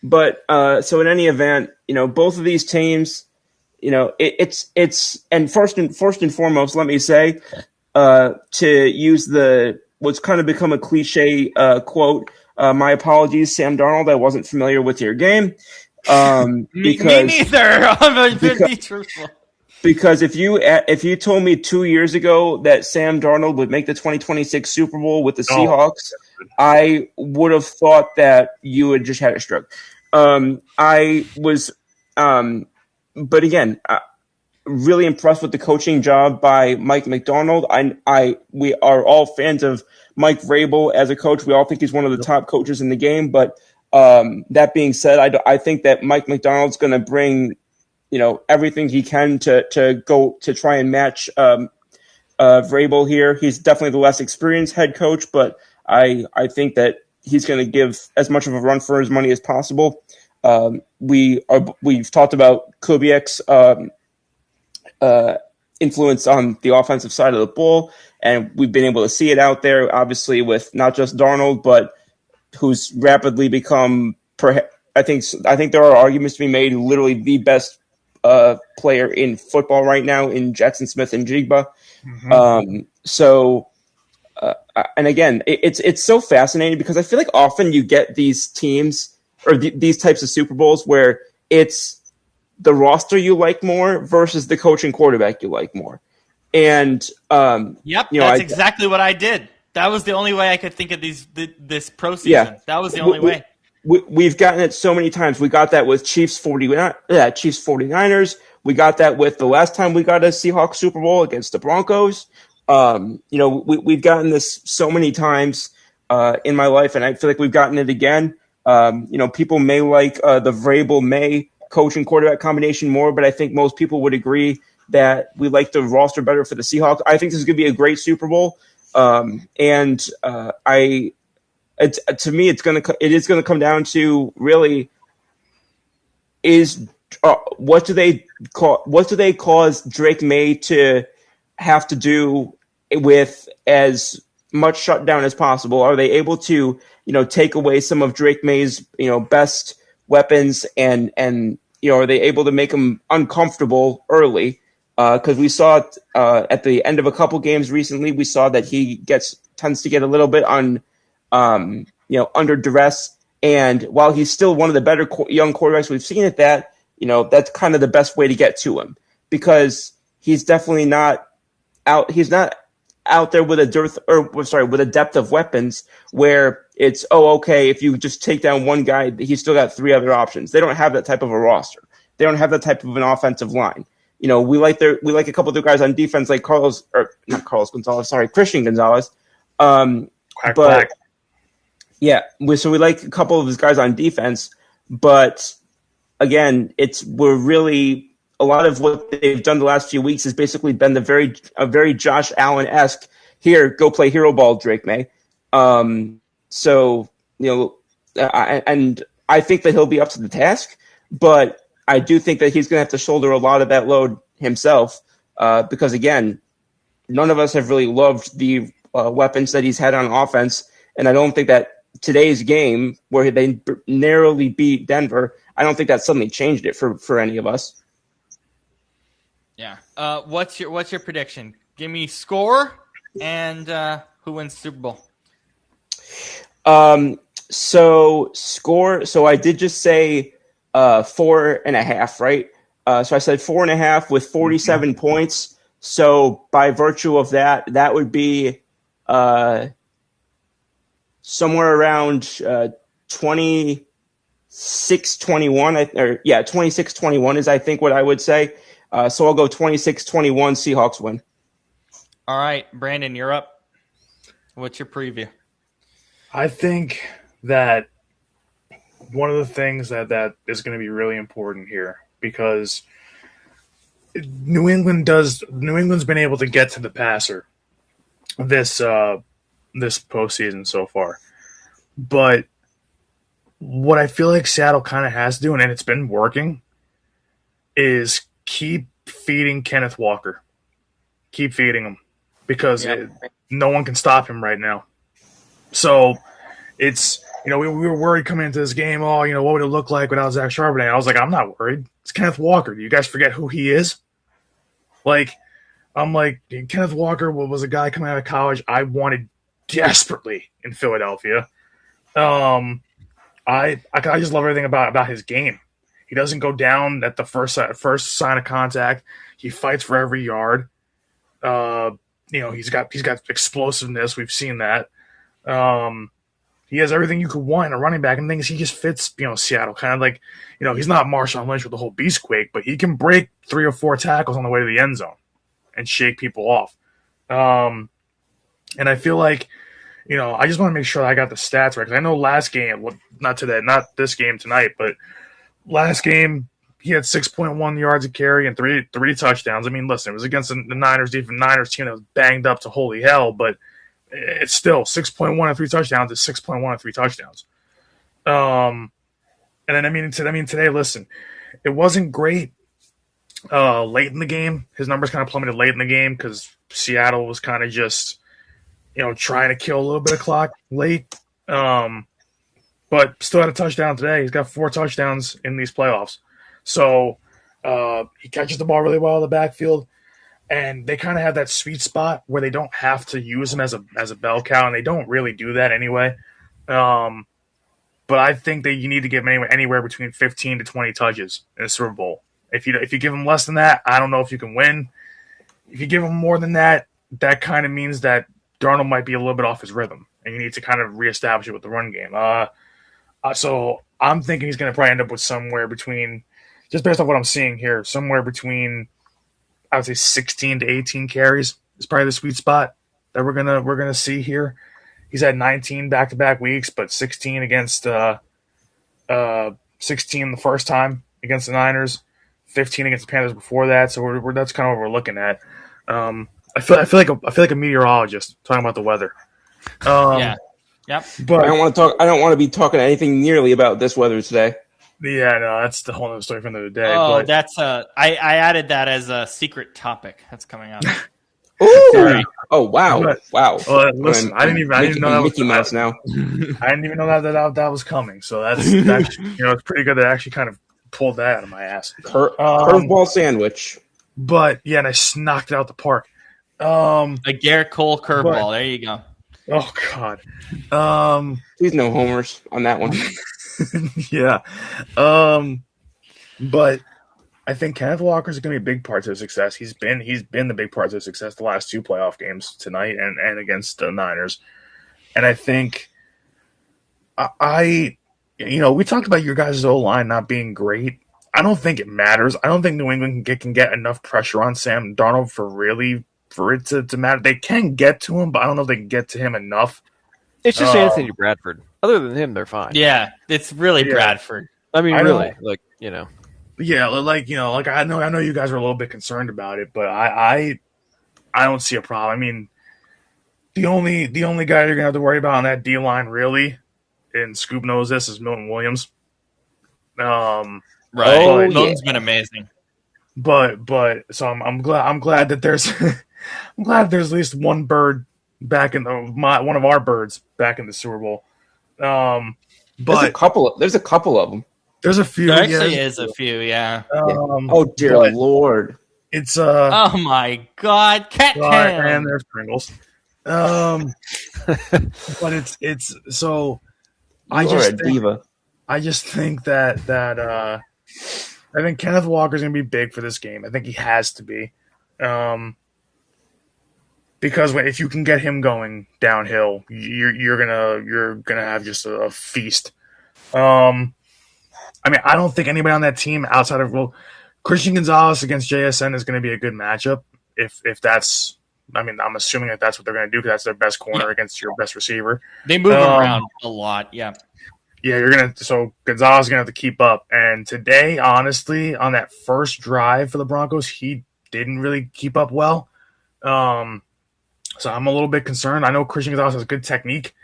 But so in any event, you know, both of these teams, you know, it's and first and foremost, let me say, to use what's kind of become a cliche quote. My apologies, Sam Darnold. I wasn't familiar with your game. Me neither. I'm going to be truthful. Because if you told me 2 years ago that Sam Darnold would make the 2026 Super Bowl with the Seahawks, I would have thought that you had just had a stroke. I was, but again, really impressed with the coaching job by Mike McDonald. We are all fans of Mike Vrabel as a coach. We all think he's one of the top coaches in the game. But that being said, I think that Mike McDonald's going to bring, you know, everything he can to go to try and match Vrabel here. He's definitely the less experienced head coach, but I think that he's going to give as much of a run for his money as possible. We've talked about Kubiak's influence on the offensive side of the ball, and we've been able to see it out there, obviously, with not just Darnold, but who's rapidly become, I think there are arguments to be made, literally the best player in football right now in Jackson Smith and Jigba. Mm-hmm. And again, it's so fascinating because I feel like often you get these teams or these types of Super Bowls where it's the roster you like more versus the coach and quarterback you like more. And Yep, you know, that's exactly what I did. That was the only way I could think of this pro season. Yeah. That was the only way. We've gotten it so many times. We got that with Chiefs 49ers. We got that with the last time we got a Seahawks Super Bowl against the Broncos. You know, we've gotten this so many times in my life, and I feel like we've gotten it again. You know, people may like the Vrabel-May coach and quarterback combination more, but I think most people would agree that we like the roster better for the Seahawks. I think this is going to be a great Super Bowl, to me, it is going to come down to really what do they cause Drake May to have to do with as much shutdown as possible? Are they able to, you know, take away some of Drake May's, you know, best weapons and you know, are they able to make him uncomfortable early? Because we saw it at the end of a couple games recently, we saw that he tends to get a little bit under duress. And while he's still one of the better young quarterbacks we've seen at that, you know, that's kind of the best way to get to him because he's definitely not out. He's not out there with with a depth of weapons where it's, okay, if you just take down one guy, he's still got three other options. They don't have that type of a roster. They don't have that type of an offensive line. You know, we like a couple of the guys on defense like Christian Gonzalez. Quack. Yeah, so we like a couple of his guys on defense, but again, we're really a lot of what they've done the last few weeks has basically been a very Josh Allen-esque, here, go play hero ball, Drake May. So, you know, and I think that he'll be up to the task, but I do think that he's going to have to shoulder a lot of that load himself because, again, none of us have really loved the weapons that he's had on offense, and I don't think that today's game where they narrowly beat Denver, I don't think that suddenly changed it for any of us. Yeah. What's your prediction? Give me score and who wins the Super Bowl. So score. So I did just say 4.5, right? So I said 4.5 with 47 points. So by virtue of that, that would be somewhere around 26-21. 26-21 is I think what I would say. So I'll go 26-21. Seahawks win. All right, Brandon, you're up. What's your preview? I think that one of the things that is going to be really important here, because New England's been able to get to the passer this postseason so far, but what I feel like Seattle kind of has to do, and it's been working, is keep feeding Kenneth Walker. Keep feeding him, because no one can stop him right now. So it's, we were worried coming into this game, what would it look like without Zach Charbonnet? I was like, I'm not worried. It's Kenneth Walker. Do you guys forget who he is? I'm like, Kenneth Walker was a guy coming out of college I wanted desperately in Philadelphia. I just love everything about his game. He doesn't go down at the first sign of contact. He fights for every yard. He's got explosiveness. We've seen that. He has everything you could want in a running back, and things he just fits, Seattle. Kind of like, he's not Marshawn Lynch with the whole beast quake, but he can break 3 or 4 tackles on the way to the end zone and shake people off. And I feel like, I just want to make sure I got the stats right, because I know last game, not this game tonight, but last game he had 6.1 yards a carry and three touchdowns. I mean, listen, it was against the Niners team that was banged up to holy hell, but it's still 6.1 and 3 touchdowns is 6.1 and 3 touchdowns. And then today, listen, it wasn't great late in the game. His numbers kind of plummeted late in the game because Seattle was kind of just, trying to kill a little bit of clock late. But still had a touchdown today. He's got 4 touchdowns in these playoffs. So he catches the ball really well in the backfield. And they kind of have that sweet spot where they don't have to use him as a bell cow, and they don't really do that anyway. But I think that you need to give him anywhere between 15 to 20 touches in a Super Bowl. If you give him less than that, I don't know if you can win. If you give him more than that, that kind of means that Darnold might be a little bit off his rhythm, and you need to kind of reestablish it with the run game. So I'm thinking he's going to probably end up with somewhere between, just based on what I'm seeing here, somewhere between, I would say 16 to 18 carries is probably the sweet spot that we're gonna see here. He's had 19 back-to-back weeks, but 16 against 16 the first time against the Niners, 15 against the Panthers before that. So that's kind of what we're looking at. I feel like a meteorologist talking about the weather. Yeah. Yep. But I don't want to be talking anything nearly about this weather today. Yeah, no, that's the whole other story for another day. Oh, but that's I added that as a secret topic. That's coming up. Ooh! Sorry. Oh wow! Wow! Listen, I didn't even know that Mickey Mouse now. I didn't even know that was coming. So that's it's pretty good. That I actually kind of pulled that out of my ass. Curveball sandwich. But yeah, and I knocked it out the park. A Garrett Cole curveball. There you go. Oh God. Please no homers on that one. Yeah. But I think Kenneth Walker is going to be a big part of his success. He's been the big part of his success the last 2 playoff games tonight and against the Niners. And I think we talked about your guys' O-line not being great. I don't think it matters. I don't think New England can get enough pressure on Sam Darnold for it to matter. They can get to him, but I don't know if they can get to him enough. It's just Anthony Bradford. Other than him, they're fine. Yeah, it's really Bradford. I mean, really, Yeah, I know you guys are a little bit concerned about it, but I don't see a problem. I mean, the only guy you're gonna have to worry about on that D line really, and Scoop knows this, is Milton Williams. Right, Milton's been amazing. But so I'm glad that there's I'm glad there's at least one bird back in one of our birds back in the Super Bowl. But there's a couple of them. There's a few. There actually is a few, yeah. Oh dear Lord! It's oh my God, cat town. And there's Pringles. But it's so. I just think that I think Kenneth Walker's going to be big for this game. I think he has to be. Because if you can get him going downhill, you're gonna have just a feast. I mean, I don't think anybody on that team outside of Christian Gonzalez against JSN is going to be a good matchup. If that's, I mean, I'm assuming that that's what they're going to do because that's their best corner against your best receiver. They move him around a lot. Yeah. Yeah, so Gonzalez is gonna have to keep up. And today, honestly, on that first drive for the Broncos, he didn't really keep up well. So I'm a little bit concerned. I know Christian Gonzalez has good technique,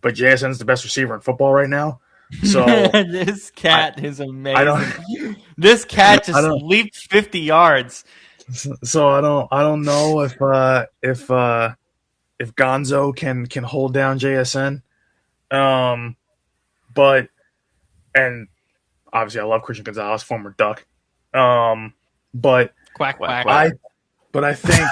but JSN is the best receiver in football right now. So this cat is amazing. This cat just leaped 50 yards. So I don't know if Gonzo can hold down JSN. But and obviously I love Christian Gonzalez, former Duck. But quack quack. I think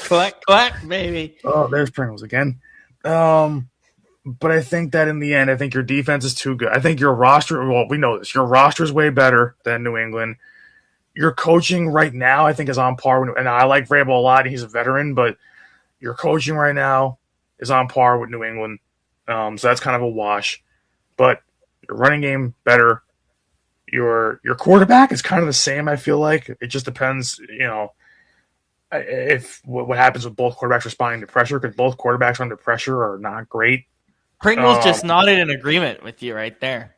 quack quack baby. Oh, there's Pringles again. But I think that in the end, I think your defense is too good. I think your roster, well, we know this. Your roster is way better than New England. Your coaching right now, I think, is on par with, and I like Vrabel a lot. He's a veteran, but your coaching right now is on par with New England. So that's kind of a wash. But your running game better. Your quarterback is kind of the same. I feel like it just depends, if what happens with both quarterbacks responding to pressure, because both quarterbacks under pressure are not great. Pringles just nodded in agreement with you right there.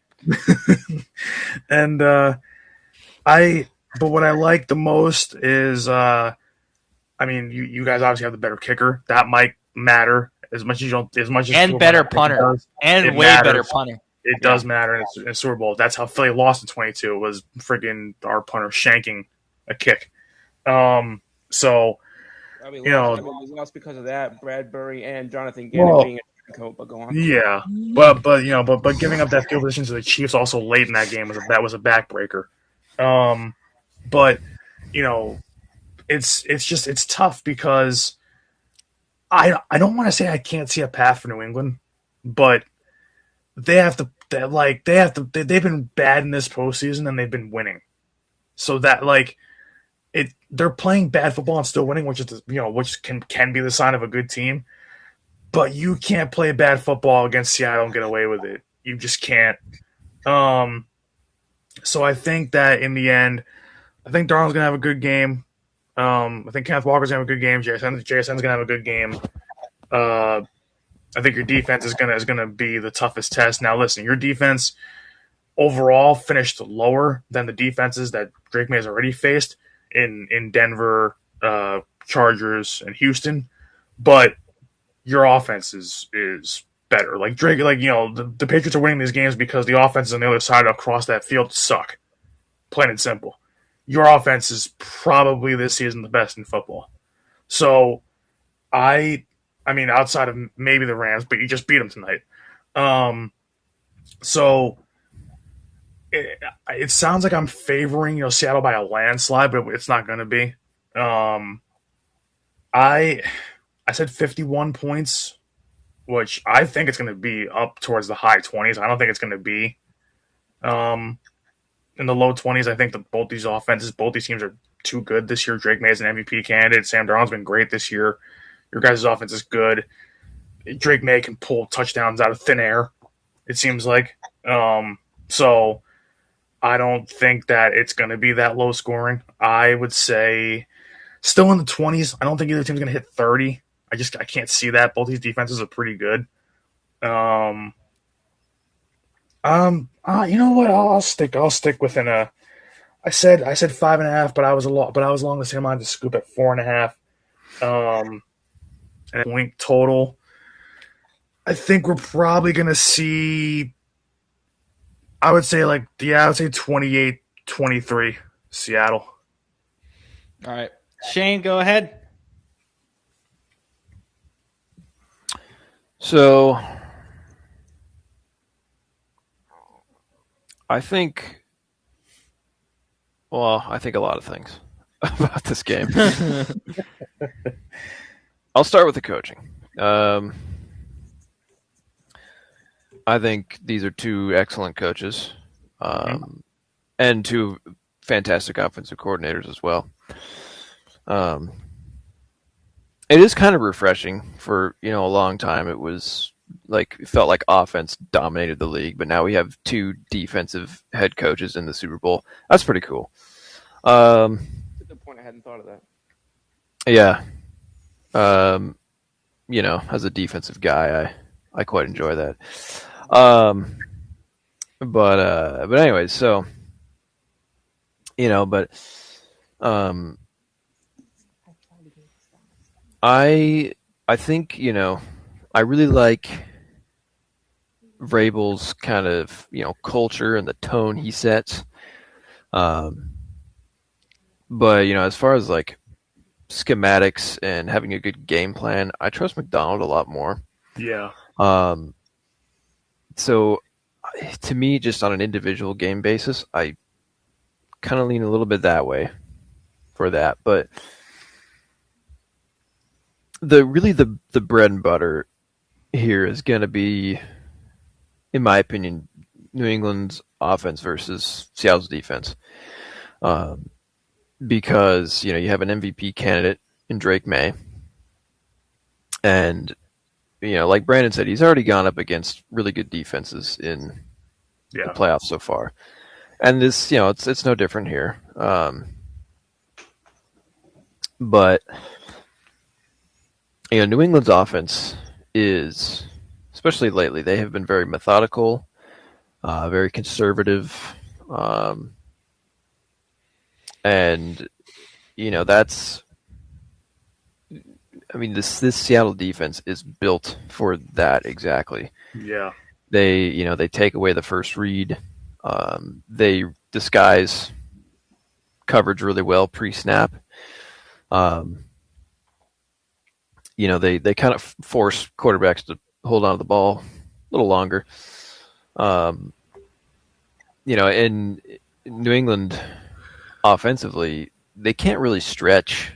And but what I like the most is, I mean, you guys obviously have the better kicker. That might matter as much as and better punter and way matters. Better punter. It does matter in Super Bowl. That's how Philly lost in 22. Was freaking our punter shanking a kick. So we lost because of that. Bradbury and Jonathan Gannon being a coach, but go on. Yeah, but giving up that field position to the Chiefs also late in that game was a backbreaker. But it's tough because I don't want to say I can't see a path for New England, but they've been bad in this postseason and they've been winning, so that they're playing bad football and still winning, which can be the sign of a good team. But you can't play bad football against Seattle and get away with it. You just can't. So I think that in the end, I think Darnold's gonna have a good game. I think Kenneth Walker's gonna have a good game. JSN's gonna have a good game. I think your defense is gonna be the toughest test. Now, listen, your defense overall finished lower than the defenses that Drake May has already faced in Denver, Chargers, and Houston, but your offense is better. Like Drake, the Patriots are winning these games because the offenses on the other side across that field suck. Plain and simple. Your offense is probably this season the best in football. So I mean, outside of maybe the Rams, but you just beat them tonight. So it sounds like I'm favoring Seattle by a landslide, but it's not going to be. I said 51 points, which I think it's going to be up towards the high 20s. I don't think it's going to be in the low 20s. I think that both these teams are too good this year. Drake May is an MVP candidate. Sam Darnold's been great this year. Your guys' offense is good. Drake May can pull touchdowns out of thin air, it seems like. So I don't think that it's going to be that low scoring. I would say still in the 20s. I don't think either team's going to hit 30. I can't see that. Both these defenses are pretty good. You know what? I'll stick within a. I said 5.5, but I was along the same line to scoop at 4.5. And point total. I think we're probably going to see. I would say 28-23 Seattle. All right, Shane, go ahead. So, I think a lot of things about this game. I'll start with the coaching. I think these are two excellent coaches. And and two fantastic offensive coordinators as well. It is kind of refreshing. For a long time it was like, it felt like offense dominated the league, but now we have two defensive head coaches in the Super Bowl. That's pretty cool. That's a good point. I hadn't thought of that. Yeah. As a defensive guy, I quite enjoy that. But anyways, so I think I really like Vrabel's kind of culture and the tone he sets. But as far as like schematics and having a good game plan, I trust McDonald a lot more. Yeah. So to me, just on an individual game basis, I kind of lean a little bit that way for that. But the bread and butter here is going to be, in my opinion, New England's offense versus Seattle's defense. Because you have an MVP candidate in Drake May, and like Brandon said, he's already gone up against really good defenses in the playoffs so far, and this it's no different here. But New England's offense is, especially lately, they have been very methodical, very conservative. And that's, this Seattle defense is built for that exactly. Yeah. They take away the first read. They disguise coverage really well pre-snap. They kind of force quarterbacks to hold on to the ball a little longer. In New England, offensively, they can't really stretch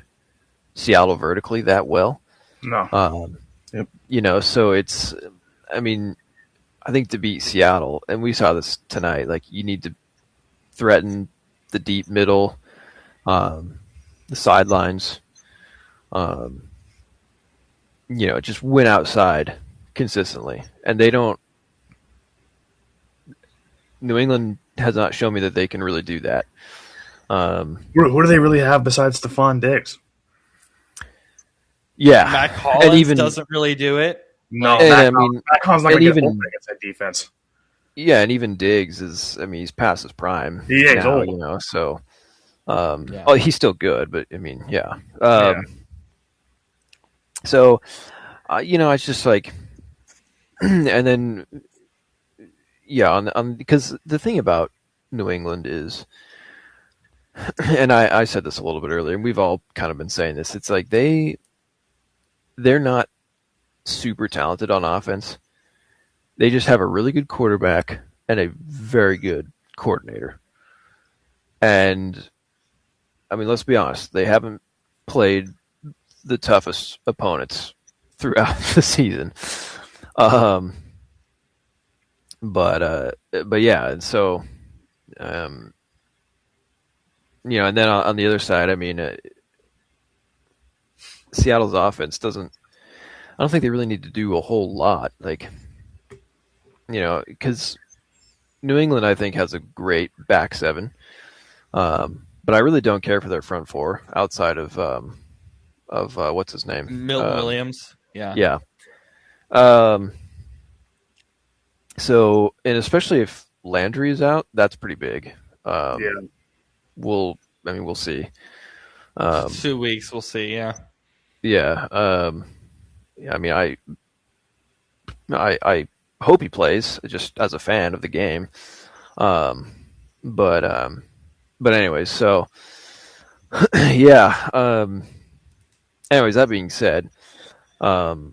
Seattle vertically that well. No. So it's, I think to beat Seattle, and we saw this tonight, like you need to threaten the deep middle, the sidelines, just win outside consistently. And they don't, New England has not shown me that they can really do that. Who do they really have besides Stephon Diggs? Yeah, Matt Collins even doesn't really do it. No, And, Matt Collins not going to get open against that defense. Yeah, and even Diggs is, he's past his prime. Yeah, he's now, old. So, Yeah. oh, he's still good, but yeah. So, it's just like, and then, because the thing about New England is, and I said this a little bit earlier, and we've all kind of been saying this, it's like they're not super talented on offense. They just have a really good quarterback and a very good coordinator. And, let's be honest, they haven't played the toughest opponents throughout the season. But yeah, and so, and then on the other side, Seattle's offense I don't think they really need to do a whole lot. Like, because New England, I think, has a great back seven. But I really don't care for their front four outside of what's his name? Milton Williams. Yeah. Yeah. So, and especially if Landry is out, that's pretty big. We'll see. 2 weeks, we'll see. Yeah. Yeah. I hope he plays, just as a fan of the game. But anyways, so yeah. Anyways, that being said, I'd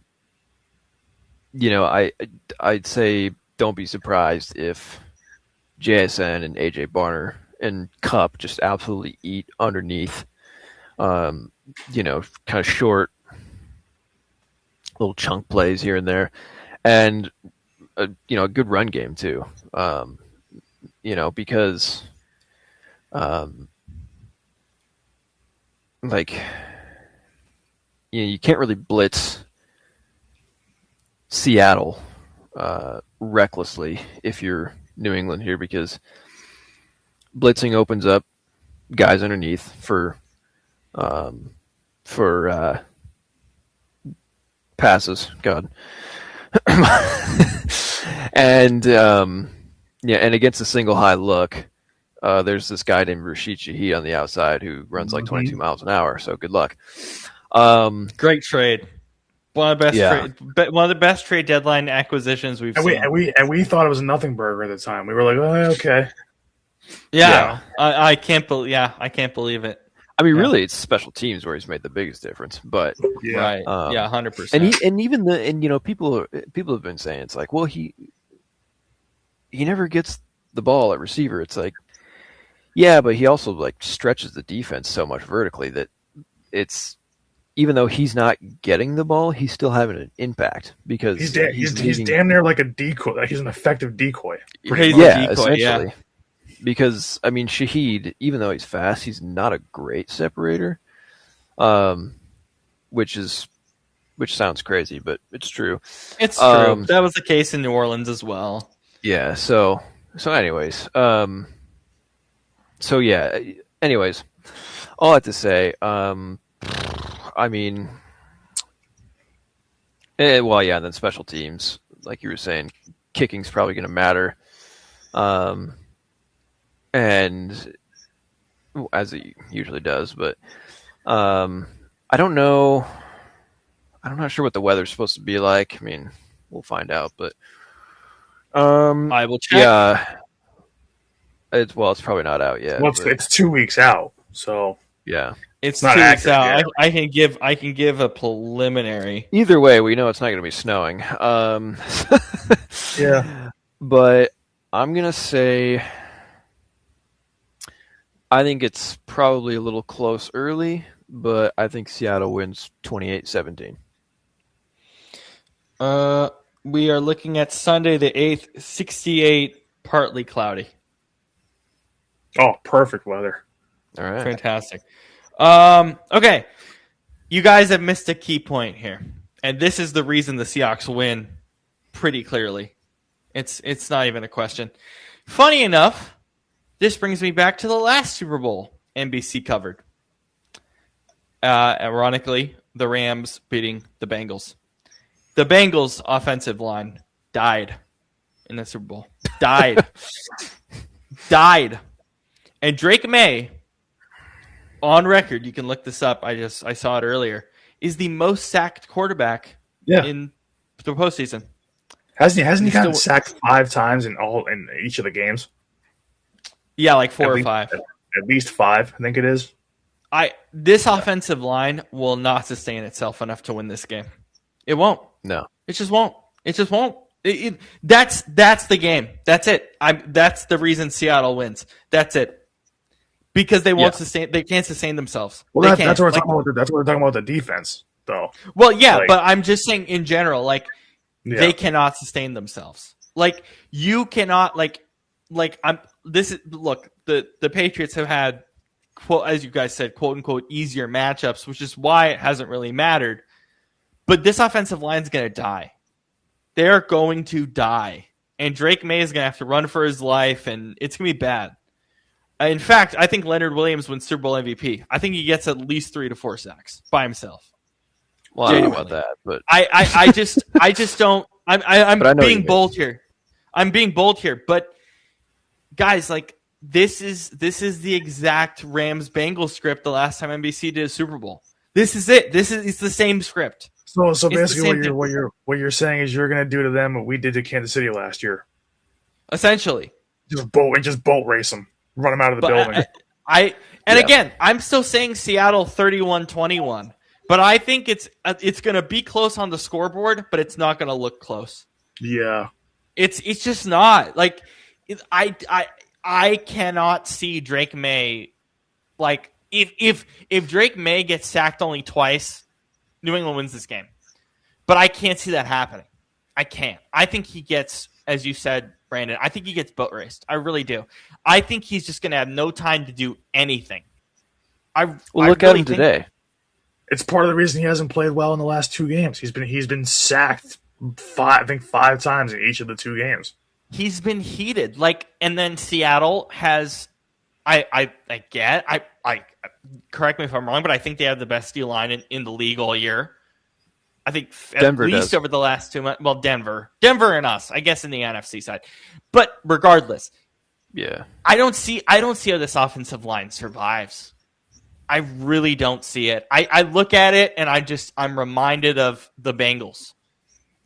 say don't be surprised if JSN and AJ Barner and Cup just absolutely eat underneath. Kind of short little chunk plays here and there, and a good run game too. Because like, you can't really blitz Seattle recklessly if you're New England here, because blitzing opens up guys underneath for passes. God. And and against a single high look, there's this guy named Rashid Shaheed on the outside who runs like 22 miles an hour. So good luck. Great trade. One of the best Yeah. one of the best trade deadline acquisitions we've And seen. we thought it was a nothing burger at the time. We were like, oh, okay. Yeah, I can't believe. Yeah, I can't believe it. I mean, Yeah. really, it's special teams where he's made the biggest difference. But Yeah. Right. Yeah, 100%. and even people have been saying it's like, well, he never gets the ball at receiver. It's like, yeah, but he also like stretches the defense so much vertically that it's, even though he's not getting the ball, he's still having an impact because He's leading- damn near like a decoy. Like he's an effective decoy. He's a yeah, decoy, essentially. yeah. Because I mean, Shaheed, even though he's fast, he's not a great separator. Which sounds crazy, but it's true. It's true. That was the case in New Orleans as well. Yeah. So anyways, anyways, all I have to say, I mean, and then special teams, like you were saying, kicking's probably going to matter. And as it usually does, but I don't know. I'm not sure what the weather's supposed to be like. I mean, we'll find out, but I will check. yeah, it's probably not out yet. Well, but it's 2 weeks out. So yeah. It's not 2 weeks accurate out. yet. I can give a preliminary. Either way, we know it's not going to be snowing. yeah, But I'm going to say I think it's probably a little close early, but I think Seattle wins 28-17. We are looking at Sunday the 8th, 68, partly cloudy. oh, perfect weather. All right. Fantastic. Okay. You guys have missed a key point here. And this is the reason the Seahawks win pretty clearly. It's not even a question. Funny enough, this brings me back to the last Super Bowl NBC covered. Ironically, the Rams beating the Bengals. The Bengals offensive line died in the Super Bowl. Died. And Drake May, on record, you can look this up. I saw it earlier, is the most sacked quarterback in the postseason. Hasn't he He's gotten still- sacked 5 times in each of the games? Yeah, like 4 At or least- 5. At least 5, I think it is. This offensive line will not sustain itself enough to win this game. It won't. No. It just won't. That's the game. That's it. That's the reason Seattle wins. That's it. Because they won't sustain. They can't sustain themselves. Well, They that's what we're can't. talking about. That's what we're talking about, the defense, though. Well, yeah, Like- but I'm just saying in general, like Yeah. they cannot sustain themselves. Like you cannot the Patriots have had, quote, as you guys said, quote unquote easier matchups, which is why it hasn't really mattered. But this offensive line is going to die. They're going to die. And Drake May is going to have to run for his life, and it's going to be bad. In fact, I think Leonard Williams wins Super Bowl MVP. I think he gets at least 3 to 4 sacks by himself. Well, I don't know about that, but I just don't. I'm But I know what you being mean. bold here. I'm being bold here, but guys, like this is the exact Rams Bengals script the last time NBC did a Super Bowl. This is it. It's the same script. So the basically, same what you're saying is you're going to do to them what we did to Kansas City last year. Essentially. Just boat race them, run them out of the But building. Again, I'm still saying Seattle 31-21, but I think it's going to be close on the scoreboard, but it's not going to look close. Yeah. It's just not like I cannot see Drake May like if Drake May gets sacked only twice, New England wins this game. But I can't see that happening. I can't. I think he gets as you said, Brandon. I think he gets boat raced. I really do. I think he's just going to have no time to do anything. Well, look at him today. It's part of the reason he hasn't played well in the last 2 games. He's been sacked five times in each of the 2 games. He's been heated. And then Seattle has. I correct me if I'm wrong, but I think they have the best D line in the league all year. I think Denver at least does. over the last 2 months. Well, Denver and us, I guess, in the NFC side. But regardless, Yeah. I don't see how this offensive line survives. I really don't see it. I look at it and I'm reminded of the Bengals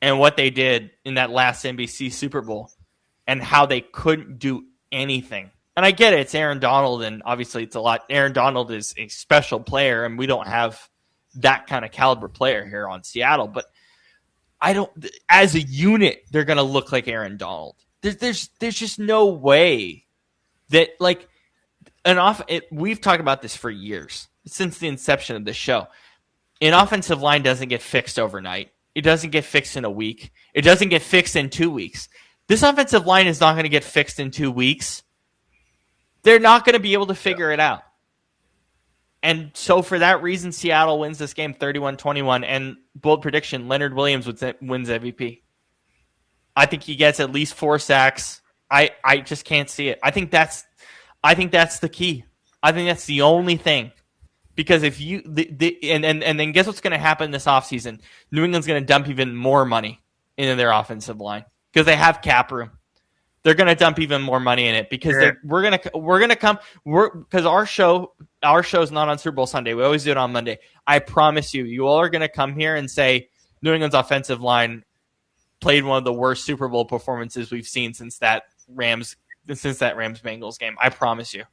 and what they did in that last NBC Super Bowl and how they couldn't do anything. And I get it, it's Aaron Donald, and obviously it's a lot. Aaron Donald is a special player, and we don't have that kind of caliber player here on Seattle. But as a unit, they're going to look like Aaron Donald. There's just no way that we've talked about this for years, since the inception of this show. An offensive line doesn't get fixed overnight. It doesn't get fixed in a week. It doesn't get fixed in 2 weeks. This offensive line is not going to get fixed in 2 weeks. They're not going to be able to figure it out. And so for that reason, Seattle wins this game 31-21. And bold prediction, Leonard Williams wins MVP. I think he gets at least 4 sacks. I just can't see it. I think that's the key. I think that's the only thing. Because if you and then guess what's going to happen this offseason? New England's going to dump even more money into their offensive line because they have cap room. They're going to dump even more money in it because because our show's not on Super Bowl Sunday. We always do it on Monday. I promise you all are going to come here and say New England's offensive line played one of the worst Super Bowl performances we've seen since that Rams Bengals game. I promise you.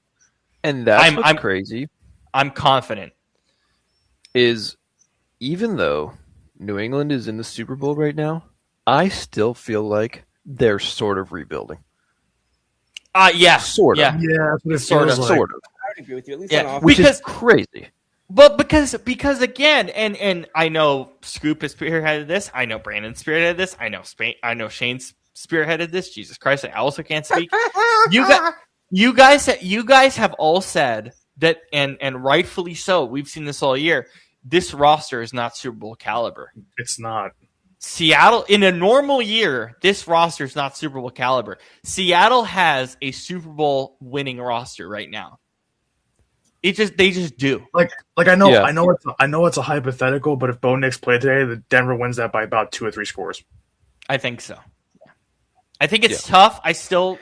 And that's what's crazy. I'm confident. Is even though New England is in the Super Bowl right now, I still feel like they're sort of rebuilding. Yeah. Sort of. Yeah. Yeah, that's what it Sort of. feels like. Sort of. I would agree with you. At least Yeah, on offense. Which is crazy. But because again, and I know Scoop has spearheaded this. I know Brandon spearheaded this. I know Shane's spearheaded this. Jesus Christ, I also can't speak. You guys have all said that, and rightfully so. We've seen this all year. This roster is not Super Bowl caliber. It's not. Seattle, in a normal year, this roster is not Super Bowl caliber. Seattle has a Super Bowl winning roster right now. They just do. Like I know Yeah. I know it's a hypothetical, but if Bo Nix played today, the Denver wins that by about 2 or 3 scores. I think so. I think it's tough. I still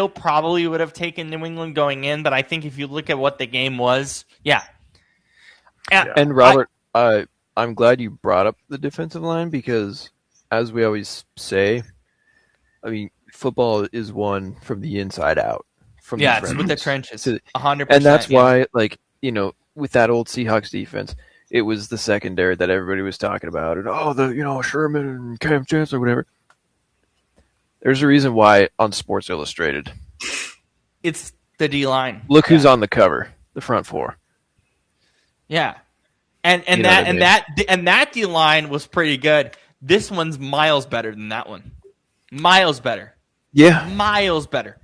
probably would have taken New England going in, but I think if you look at what the game was, yeah. And Robert, I'm glad you brought up the defensive line because, as we always say, I mean, football is won from the inside out. From the It's with the trenches, 100%. And that's why, with that old Seahawks defense, it was the secondary that everybody was talking about, and Sherman and Cam Chancellor, whatever. There's a reason why on Sports Illustrated, it's the D line. look who's on the cover, the front four. Yeah, and You know what I mean? that D line was pretty good. This one's miles better than that one. Miles better. Yeah. Miles better.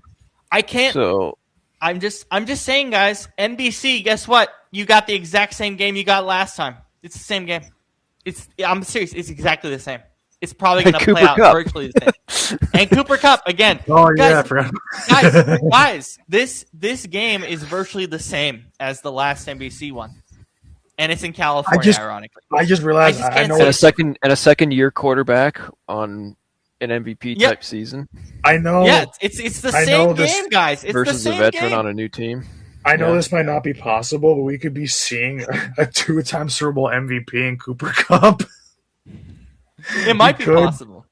I can't. So I'm just saying, guys. NBC, guess what? You got the exact same game you got last time. It's the same game. I'm serious. It's exactly the same. It's probably going to play out Kupp. virtually the same. And Cooper Kupp again. Oh guys, yeah, I forgot. guys, this game is virtually the same as the last NBC one, and it's in California. Ironically, I just realized I just I can't know say- and a second year quarterback on an MVP Yep. type season I know yeah, it's the I same know this- game, guys. It's versus the a same veteran game. on a new team. I know Yeah. this might not be possible, but we could be seeing a 2-time Super Bowl MVP in Cooper Kupp. It might be could. possible.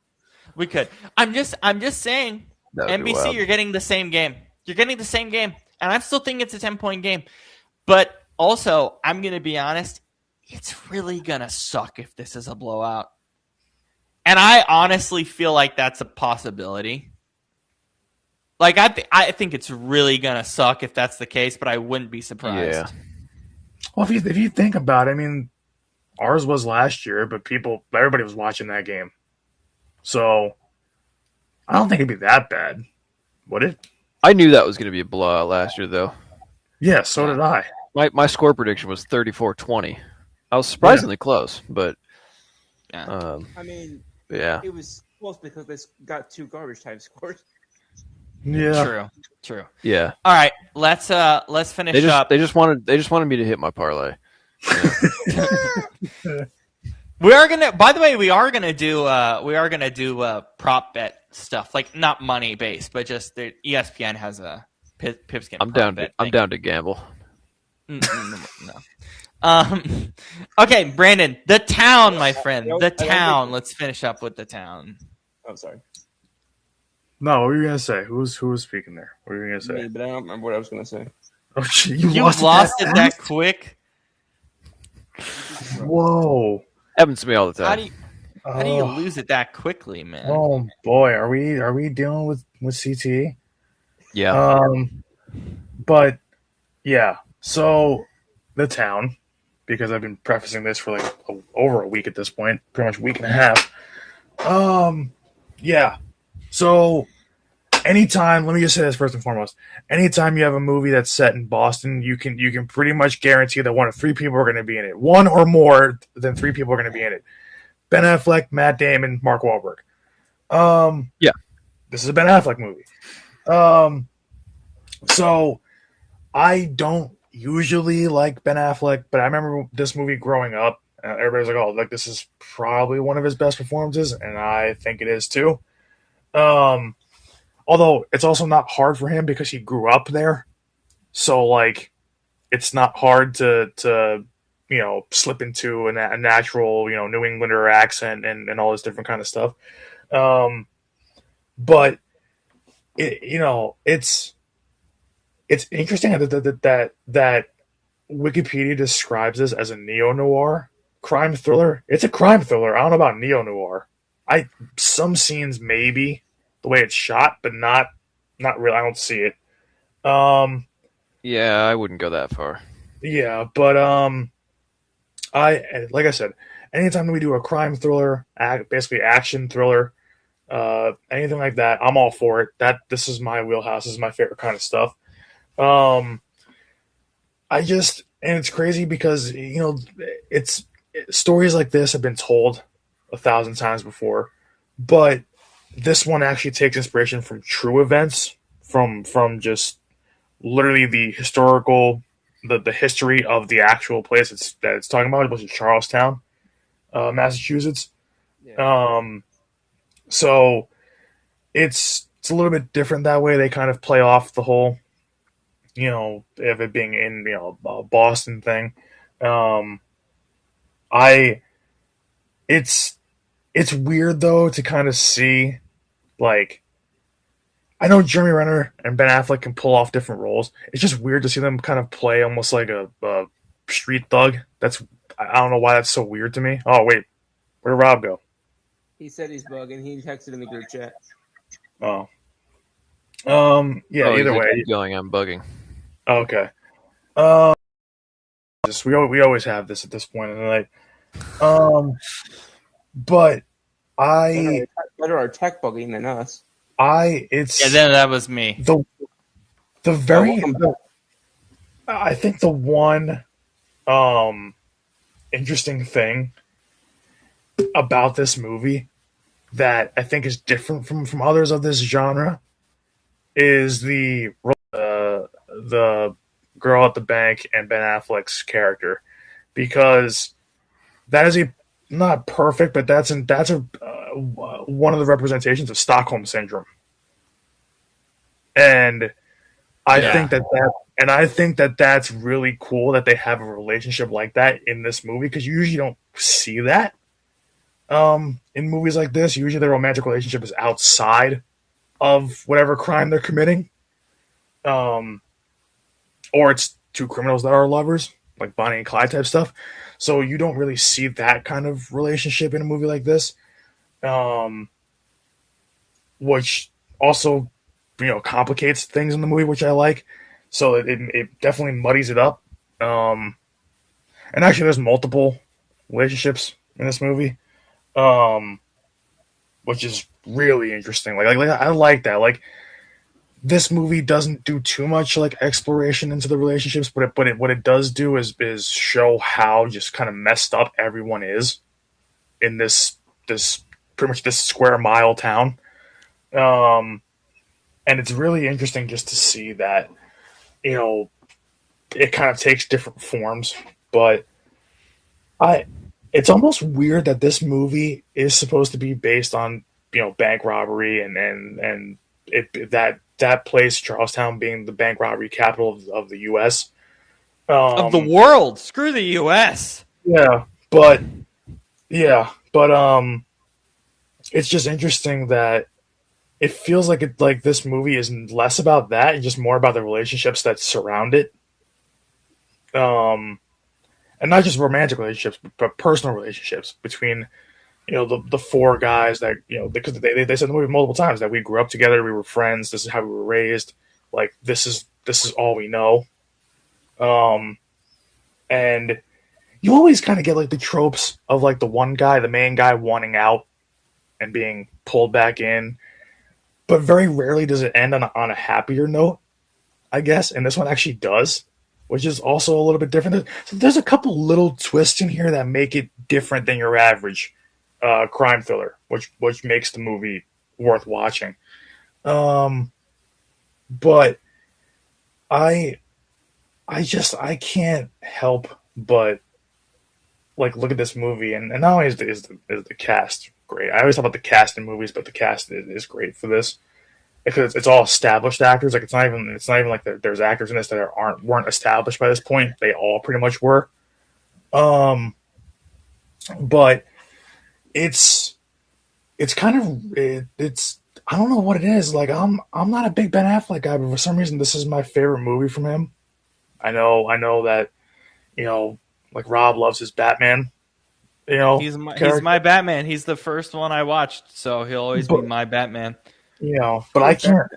We could. I'm just saying. That would be NBC, wild. you're getting the same game. You're getting the same game, and I still think it's a 10-point game. But also, I'm gonna be honest. It's really gonna suck if this is a blowout, and I honestly feel like that's a possibility. Like I think it's really gonna suck if that's the case, but I wouldn't be surprised. Yeah. Well, if you think about it, I mean, ours was last year, but everybody was watching that game. So I don't think it'd be that bad. Would it? I knew that was going to be a blowout last year, though. Yeah, so did I. My score prediction was 34-20. I was surprisingly close, but Yeah. I mean, yeah. it was close because they got 2 garbage time scores. Yeah. True. Yeah. All right, let's finish up. They just wanted me to hit my parlay. We are gonna. By the way, we are gonna do prop bet stuff, like not money based, but just the ESPN has a Pipskin. I'm down to gamble. No. Okay, Brandon, the town, my friend, the town. Let's finish up with the town. Oh, sorry. No, what were you gonna say? Who was speaking there? What were you gonna say? Me, but I don't remember what I was going to say. Oh, You lost it that quick. Whoa! Happens to me all the How time. do you lose it that quickly, man? Oh boy, are we dealing with CTE? Yeah. But yeah. So the town, because I've been prefacing this for like over a week at this point, pretty much a week and a half. Yeah. So anytime, let me just say this first and foremost. Anytime you have a movie that's set in Boston, you can pretty much guarantee that one of 3 people are going to be in it. 1 or more than 3 people are going to be in it. Ben Affleck, Matt Damon, Mark Wahlberg. Yeah. This is a Ben Affleck movie. So I don't usually like Ben Affleck, but I remember this movie growing up. Everybody's like, "Oh, like this is probably one of his best performances," and I think it is too. Although it's also not hard for him because he grew up there, so like it's not hard to slip into a natural New Englander accent and all this different kind of stuff. But it's interesting that Wikipedia describes this as a neo-noir crime thriller. It's a crime thriller. I don't know about neo-noir. Some scenes maybe the way it's shot, but not really. I don't see it. Yeah, I wouldn't go that far. Yeah, but like I said, anytime we do a crime thriller, basically action thriller, anything like that, I'm all for it. This is my wheelhouse. This is my favorite kind of stuff. And it's crazy because it's stories like this have been told 1,000 times before, but this one actually takes inspiration from true events, from just literally the historical, the history of the actual place that it's talking about, which is Charlestown, Massachusetts. Yeah. So it's a little bit different that way. They kind of play off the whole, of it being in a Boston thing. It's weird though to kind of see, like, I know Jeremy Renner and Ben Affleck can pull off different roles. It's just weird to see them kind of play almost like a street thug. I don't know why that's so weird to me. Oh wait, where'd Rob go? He said he's bugging. He texted in the group chat. Oh. Yeah. Oh, Either he's way. going. I'm bugging. Okay. We always have this at this point in the night. But Better our tech bugging than us. Then that was me. I think the one interesting thing about this movie that I think is different from others of this genre is the girl at the bank and Ben Affleck's character, because that is not perfect, but that's one of the representations of Stockholm syndrome. And I think that that's really cool that they have a relationship like that in this movie, because you usually don't see that in movies like this. Usually the romantic relationship is outside of whatever crime they're committing, or it's 2 criminals that are lovers, like Bonnie and Clyde type stuff. So you don't really see that kind of relationship in a movie like this, which also complicates things in the movie, which I like. So it definitely muddies it up. And actually, there's multiple relationships in this movie, which is really interesting. Like I like that. Like this movie doesn't do too much like exploration into the relationships, but what it does do is show how just kind of messed up everyone is in this pretty much this square mile town. And it's really interesting just to see that, you know, it kind of takes different forms, but it's almost weird that this movie is supposed to be based on, you know, bank robbery and that place, Charlestown, being the bank robbery capital of the U.S. Of the world. Screw the U.S. But it's just interesting that it feels like this movie is less about that and just more about the relationships that surround it. And not just romantic relationships, but personal relationships between, you know, the four guys that, you know, because they said in the movie multiple times that we grew up together, we were friends, this is how we were raised, like this is all we know. And you always kind of get like the tropes of like the one guy, the main guy, wanting out and being pulled back in, but very rarely does it end on a happier note, I guess. And this one actually does, which is also a little bit different. So there's a couple little twists in here that make it different than your average crime thriller, which makes the movie worth watching. But I can't help but like look at this movie, and not only is the cast great. I always talk about the cast in movies, but the cast is great for this because it's all established actors. Like it's not even like there's actors in this that weren't established by this point. They all pretty much were. But it's kind of it's I don't know what it is. Like I'm not a big Ben Affleck guy, but for some reason this is my favorite movie from him. I know that, you know, like Rob loves his Batman. You know, he's my Batman. He's the first one I watched, so he'll always be my Batman. You know, but I can't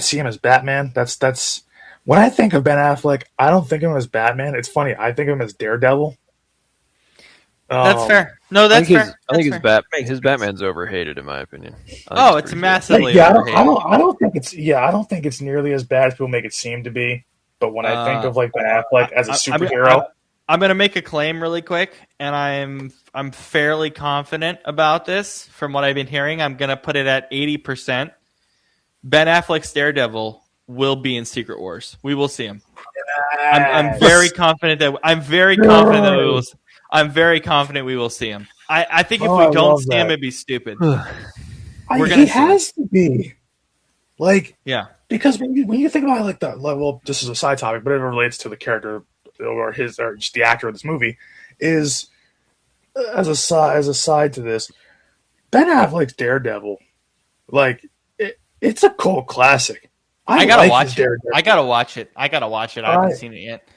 see him as Batman. That's when I think of Ben Affleck, I don't think of him as Batman. It's funny, I think of him as Daredevil. That's fair. No, that's fair. I think his Batman's overhated in my opinion. It's massively overhated. I don't think it's nearly as bad as people make it seem to be. But when I think of like Ben Affleck as a superhero, I'm going to make a claim really quick, and I'm fairly confident about this. From what I've been hearing, I'm going to put it at 80%. Ben Affleck's Daredevil will be in Secret Wars. We will see him. I'm very confident that we will see him. I think if we don't see him, it'd be stupid. He has to be. Like, yeah. Because when you think about it like that, well, this is a side topic, but it relates to the character or just the actor of this movie, is as a side to this, Ben Affleck's Daredevil, like it's a cult classic. I gotta watch it. I gotta watch it. I haven't seen it yet.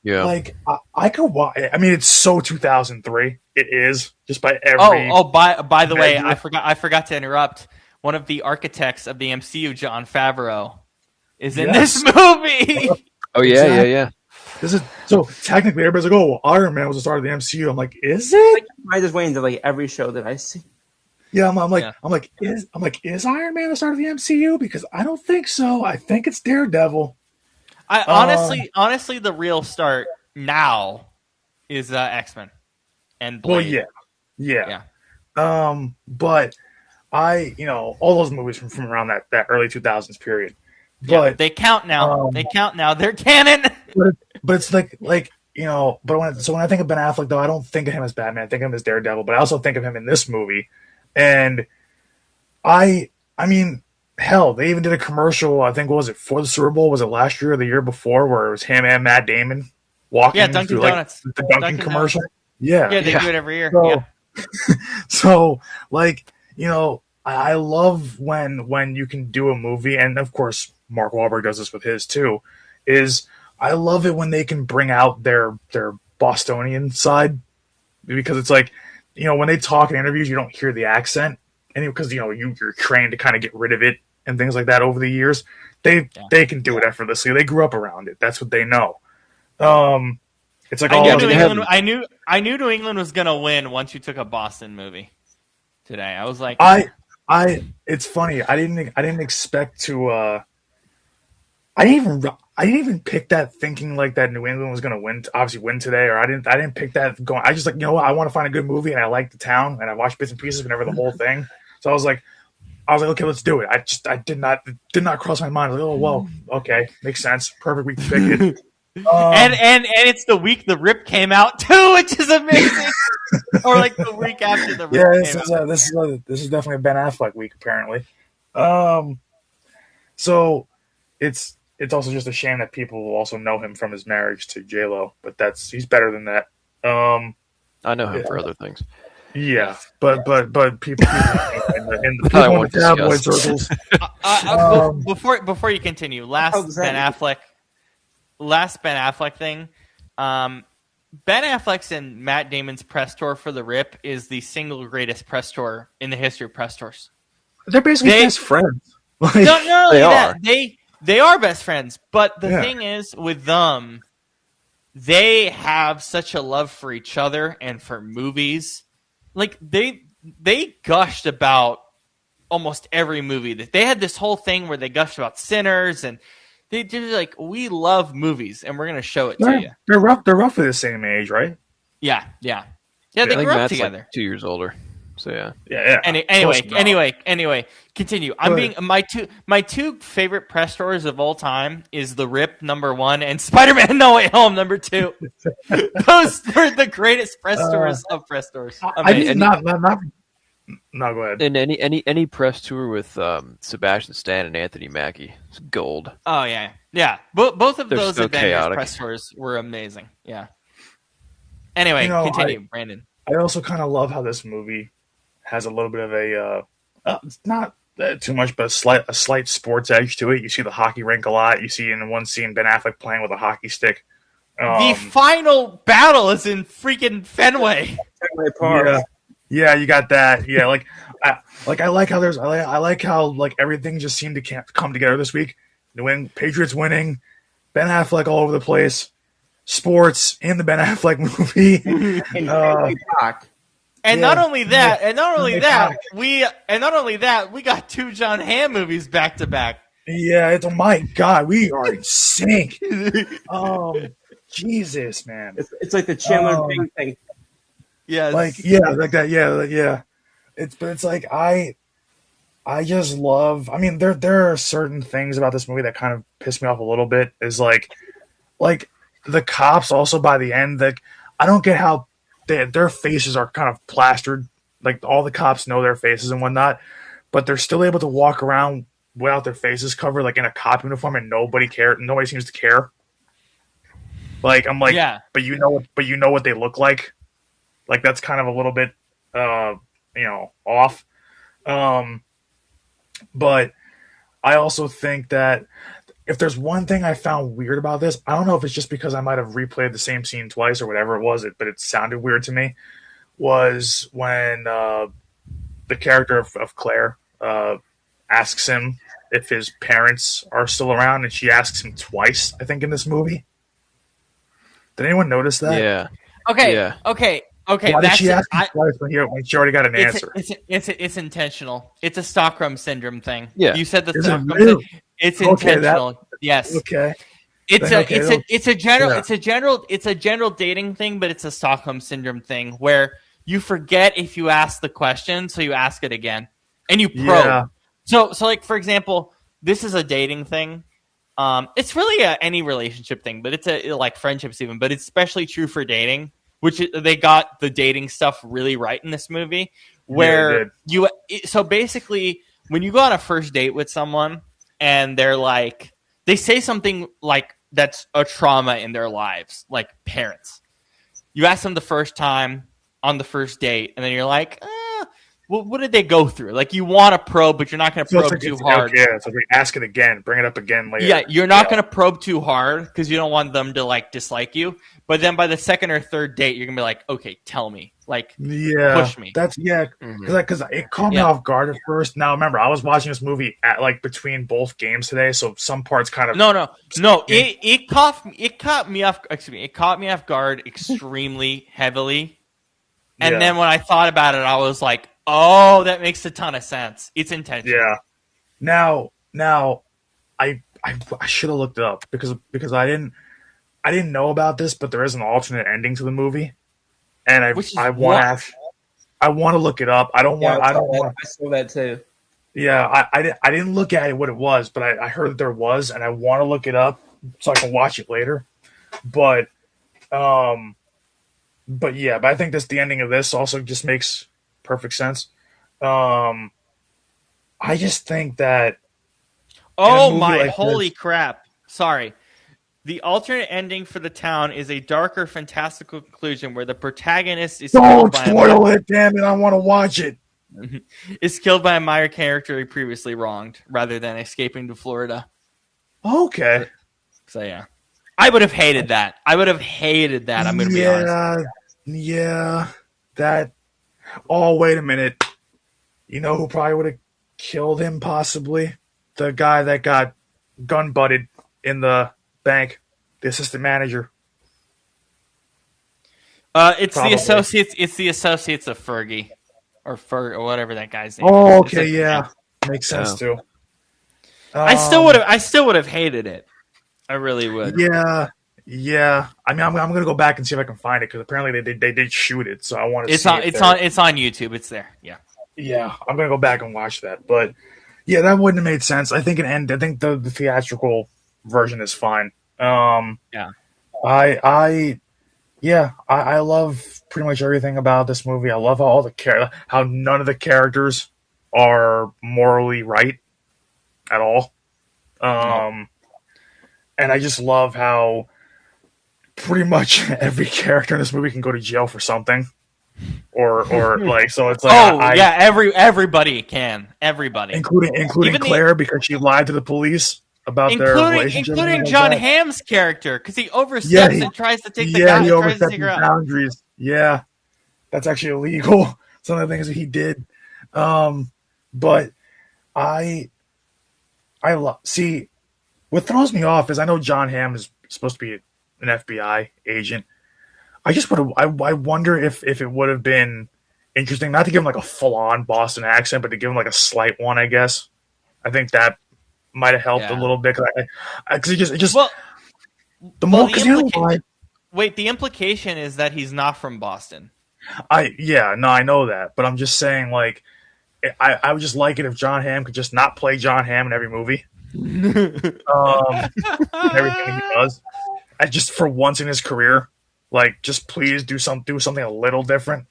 Yeah, like I could watch. I mean, it's so 2003. It is just by every. By the way, I forgot to interrupt. One of the architects of the MCU, Jon Favreau, is in this movie. Oh yeah. This is so technically everybody's like, "Oh, well, Iron Man was the start of the MCU." I'm like, "Is it?" I just wait until like every show that I see. Yeah, I'm like, is Iron Man the start of the MCU? Because I don't think so. I think it's Daredevil. Honestly, the real start now is X-Men and Blade. Well, yeah. But all those movies from around that early 2000s period. But they count now. They're canon. But it's like when I think of Ben Affleck, though, I don't think of him as Batman. I think of him as Daredevil, but I also think of him in this movie. And I mean, hell, they even did a commercial. I think, what was it, for the Super Bowl? Was it last year or the year before, where it was him and Matt Damon walking Dunkin' through Donuts. Like, the Dunkin' commercial? Donuts. Yeah, they do it every year. So like, I love when you can do a movie, and of course Mark Wahlberg does this with his too. I love it when they can bring out their Bostonian side, because it's like, when they talk in interviews, you don't hear the accent, and because you're trained to kind of get rid of it and things like that over the years. They can do it effortlessly. They grew up around it. That's what they know. It's like I all knew of New they England. haven't- I knew New England was gonna win once you took a Boston movie today. I was like, It's funny. I didn't expect to. I didn't even pick that thinking like that New England was going to win. Obviously, win today, or I didn't pick that going. I just like, you know what? I want to find a good movie, and I like the town, and I watch bits and pieces, but never the whole thing. So I was like, okay, let's do it. I did not cross my mind. I was like, oh well, okay, makes sense. Perfect week to pick it. and it's the week the Rip came out too, which is amazing. Or like the week after the Rip yeah, came out. this is definitely a Ben Affleck week apparently. So it's also just a shame that people will also know him from his marriage to J-Lo, but he's better than that. I know him for other things. Yeah, but people in the I people in won't the tabloid discuss. circles. Before you continue, How does that last Ben Affleck thing. Ben Affleck's and Matt Damon's press tour for the Rip is the single greatest press tour in the history of press tours. They're basically They- best friends. Like, Not only They that, are. they are best friends. But the Yeah. thing is, with them, they have such a love for each other and for movies. Like they gushed about almost every movie. That they had this whole thing where they gushed about Sinners, and they did like, we love movies, and we're gonna show it to you. they're roughly the same age, right? Yeah. They I grew think up Matt's together. like 2 years older. So yeah. Yeah. Anyway, Close enough. anyway, continue. Go ahead. My two favorite press tours of all time is the Rip #1 and Spider-Man No Way Home #2. Those were the greatest press tours of press tours. I did and- not. No, go ahead. And any press tour with Sebastian Stan and Anthony Mackie, it's gold. Oh yeah. Both of They're those so Avengers chaotic. press tours were amazing. Yeah. Anyway, You know, continue, Brandon. I also kind of love how this movie has a little bit of a it's not too much, but a slight sports edge to it. You see the hockey rink a lot. You see in one scene Ben Affleck playing with a hockey stick. The final battle is in freaking Fenway. Fenway Park. Yeah, you got that. Yeah, I like how I like how like everything just seemed to come together this week. The Patriots winning, Ben Affleck all over the place, sports in the Ben Affleck movie. Park. And Yeah. not only that, Fenway we got 2 John Hamm movies back to back. Yeah, it's oh my god, we are in sync. Jesus, man. It's like the Chandler Oh. Bing thing. Yes. Like yeah. It's like I just love. I mean, there are certain things about this movie that kind of piss me off a little bit. Is like the cops also by the end that I don't get how their faces are kind of plastered. Like all the cops know their faces and whatnot, but they're still able to walk around without their faces covered, like in a cop uniform, and nobody seems to care. Like I'm like, Yeah. but you know what they look like. Like that's kind of a little bit, off. But I also think that if there's one thing I found weird about this, I don't know if it's just because I might have replayed the same scene twice or whatever it was, but it sounded weird to me, was when the character of Claire asks him if his parents are still around, and she asks him twice, I think, in this movie. Did anyone notice that? Yeah. Okay. Yeah. Okay. Why did she ask him twice when she already got an answer? It's intentional. It's a Stockholm syndrome thing. Yeah. You said the Is it Stockholm really? syndrome. It's Okay, intentional. Yes. Okay. It's Okay, a general yeah. it's a general dating thing, but it's a Stockholm syndrome thing where you forget if you ask the question, so you ask it again and you probe. Yeah. So like for example, this is a dating thing. It's really any relationship thing, but it's like friendships even, but it's especially true for dating, which they got the dating stuff really right in this movie. Where so basically when you go on a first date with someone and they're like, they say something like that's a trauma in their lives, like parents. You ask them the first time on the first date, and then you're like, well, what did they go through? Like you want to probe, but you're not going to So probe too hard. Yeah, so we ask it again, bring it up again later. Yeah, you're not going to probe too hard because you don't want them to like dislike you. But then by the second or third date, you're going to be like, okay, tell me. like Yeah, push me. that's because it caught me Yeah. off guard at first. Now remember, I was watching this movie at like between both games today, so some parts kind of No. It caught me off. Excuse me. It caught me off guard extremely heavily. And Yeah. then when I thought about it, I was like, "Oh, that makes a ton of sense. It's intentional." Yeah. Now, I should have looked it up because I didn't know about this, but there is an alternate ending to the movie, and Which is I what? want to look it up. I don't want. I don't want. I saw that too. Yeah, I didn't look at it what it was, but I heard that there was, and I want to look it up so I can watch it later. But I think the ending of this also just makes perfect sense. I just think that Oh movie my like holy this- crap. Sorry. The alternate ending for the town is a darker, fantastical conclusion where the protagonist is don't killed by spoil it, damn it! I want to watch it. is killed by a minor character he previously wronged, rather than escaping to Florida. Okay. So yeah, I would have hated that. I'm going to be honest. Yeah. That. Oh, wait a minute. You know who probably would have killed him? Possibly the guy that got gun butted in the bank, the assistant manager. It's Probably. the associates. It's the associates of Fergie, or whatever that guy's name. Oh, is. okay, yeah, makes sense too. I still would have hated it. I really would. Yeah. I mean, I'm gonna go back and see if I can find it because apparently they did shoot it. So I want to. It's see on. if It's they're- on. It's on YouTube. It's there. Yeah. Yeah, I'm gonna go back and watch that. But yeah, that wouldn't have made sense. I think the theatrical version is fine. Yeah. I love pretty much everything about this movie. I love how none of the characters are morally right at all. And I just love how pretty much every character in this movie can go to jail for something. Or like so it's like everybody can. Everybody. including Even Claire because she lied to the police about their relationship, including and John like that. Hamm's character, because he oversteps and tries to take the guy he and tries to overstepped take his her out. boundaries. Yeah, that's actually illegal. Some of the things that he did. But I see. What throws me off is I know John Hamm is supposed to be an FBI agent. I just would have. I wonder if it would have been interesting not to give him like a full on Boston accent, but to give him like a slight one. I guess. I think that might have helped a little bit because it just Well, the more the because you know why. wait, the implication is that he's not from Boston. I know that, but I'm just saying like I would just like it if John Hamm could just not play John Hamm in every movie. Everything he does. I just for once in his career, like just please do something a little different.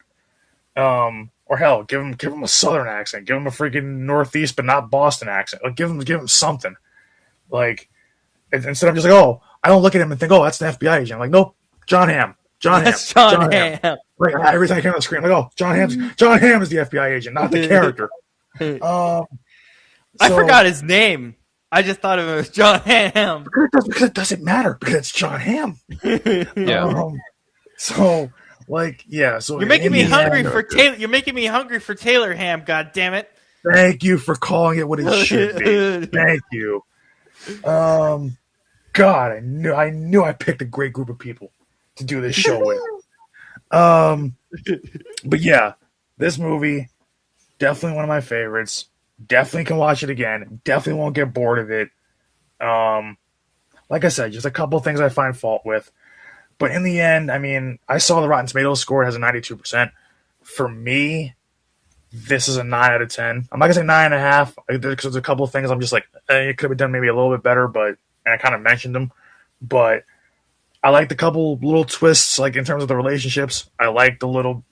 Or hell, give him a Southern accent, give him a freaking Northeast but not Boston accent. Like give him something. Like instead of just like, oh, I don't look at him and think, oh, that's an FBI agent. I'm like, nope, John Hamm. That's John Hamm. Like every time I came on the screen, I'm like, oh, John Hamm is the FBI agent, not the character. I forgot his name. I just thought of it as John Hamm. Because it doesn't matter because it's John Hamm. Yeah. So like yeah. So You're making me in the hungry end- for Taylor. You're making me hungry for Taylor Ham. God damn it! Thank you for calling it what it should be. Thank you. God, I knew I picked a great group of people to do this show with. But yeah, this movie definitely one of my favorites. Definitely can watch it again. Definitely won't get bored of it. Like I said, just a couple things I find fault with. But in the end, I mean, I saw the Rotten Tomatoes score. It has a 92%. For me, this is a 9 out of 10. I'm not going to say 9.5 because there's a couple of things I'm just like, it could have been done maybe a little bit better, and I kind of mentioned them. But I like the couple little twists, like in terms of the relationships. I like the little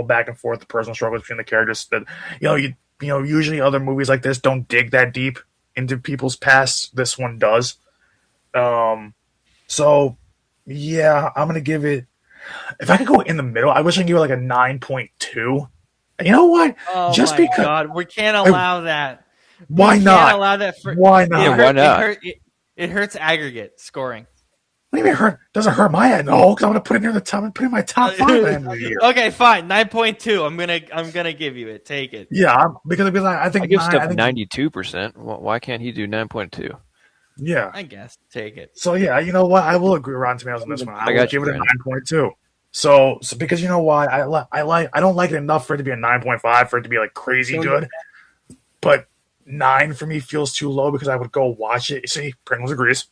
back and forth, the personal struggles between the characters. That usually other movies like this don't dig that deep into people's pasts. This one does. So yeah, I'm gonna give it. If I could go in the middle, I wish I could give it like a 9.2. You know what? Oh Just my because. God, we can't allow that. Why We not? Can't allow that. Why not? Yeah, why not? It hurts aggregate scoring. What do you mean hurt? Doesn't hurt my head? No, because I'm gonna put it near the top. I'm put it in my top 5 at the end of the year. Okay, fine. 9.2. I'm gonna give you it. Take it. Yeah, because I think I give 9, stuff I think 92%. Why can't he do 9.2? yeah. I guess. Take it. So yeah, you know what? I will agree with Rotten Tomatoes on this one. I will got you, give it a Brandon. 9.2. So because you know why I don't like it enough for it to be a 9.5 for it to be like crazy good, but 9 for me feels too low because I would go watch it. See, Pringles agrees.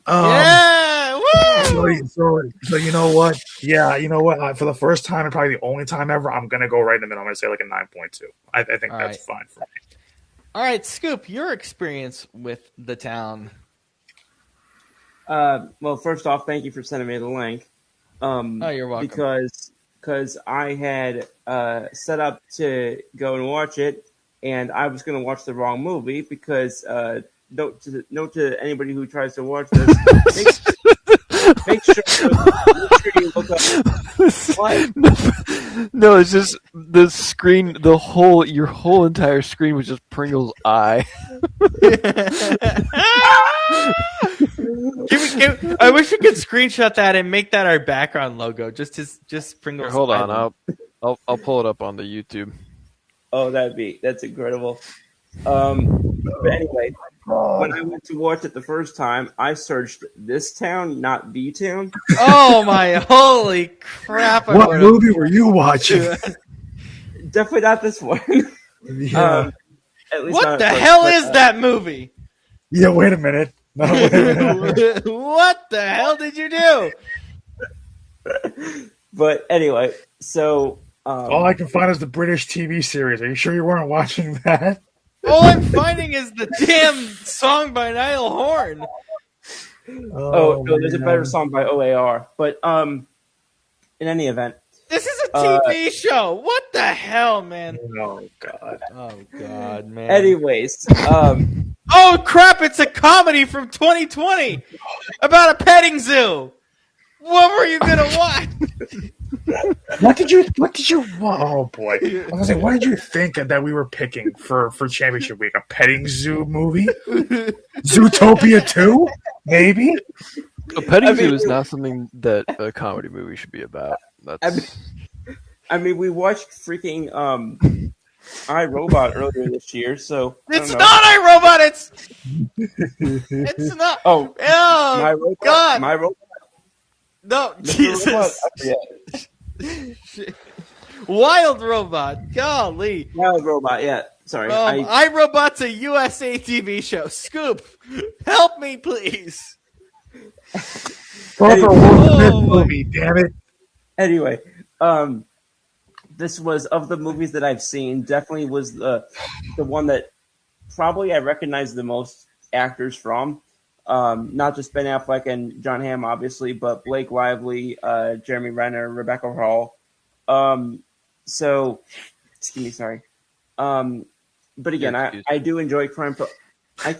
Yeah! Woo! So you know what? Yeah, you know what? For the first time and probably the only time ever, I'm gonna go right in the middle. I'm gonna say like a 9.2. I think All that's right. fine for me. All right, Scoop, your experience with the town. Well, first off, thank you for sending me the link. Oh, you're welcome. Because I had set up to go and watch it, and I was going to watch the wrong movie because note to anybody who tries to watch this, make sure you look up. What? No, it's just the screen. Your whole entire screen was just Pringle's eye. I wish we could screenshot that and make that our background logo. Just Pringles. Here, hold on, I'll pull it up on the YouTube. Oh, that's incredible. But anyway, when I went to watch it the first time, I searched this town, not the town. Oh my holy crap! What movie were you watching? Definitely not this one. Yeah. At least What not the at first, hell but, is that movie? Yeah, wait a minute. No, wait a minute. What the hell did you do? But anyway, so All I can find is the British TV series. Are you sure you weren't watching that? All I'm finding is the damn song by Niall Horn. no, there's a better man. song by OAR. But in any event, This is a TV show. What the hell, man? Oh god. Oh god, man. anyways, Oh crap! It's a comedy from 2020 about a petting zoo. What were you gonna watch? What did you? Oh boy! I was gonna say, what did you think that we were picking for Championship Week? A petting zoo movie? Zootopia 2? Maybe. A petting I mean- zoo is not something that a comedy movie should be about. I mean, we watched freaking iRobot earlier this year, so I It's don't know. not iRobot. It's not. Oh, Oh my robot. God! My robot. No, Mr. Robot, Jesus. I forget. Wild Robot. Golly. Wild Robot. Yeah, sorry. iRobot's a USA TV show. Scoop, help me, please. Go for a Will Oh, Smith my- movie, damn it! Anyway, this was of the movies that I've seen. Definitely was the one that probably I recognize the most actors from. Not just Ben Affleck and John Hamm, obviously, but Blake Lively, Jeremy Renner, Rebecca Hall. So, excuse me, sorry. But again, I do enjoy crime. I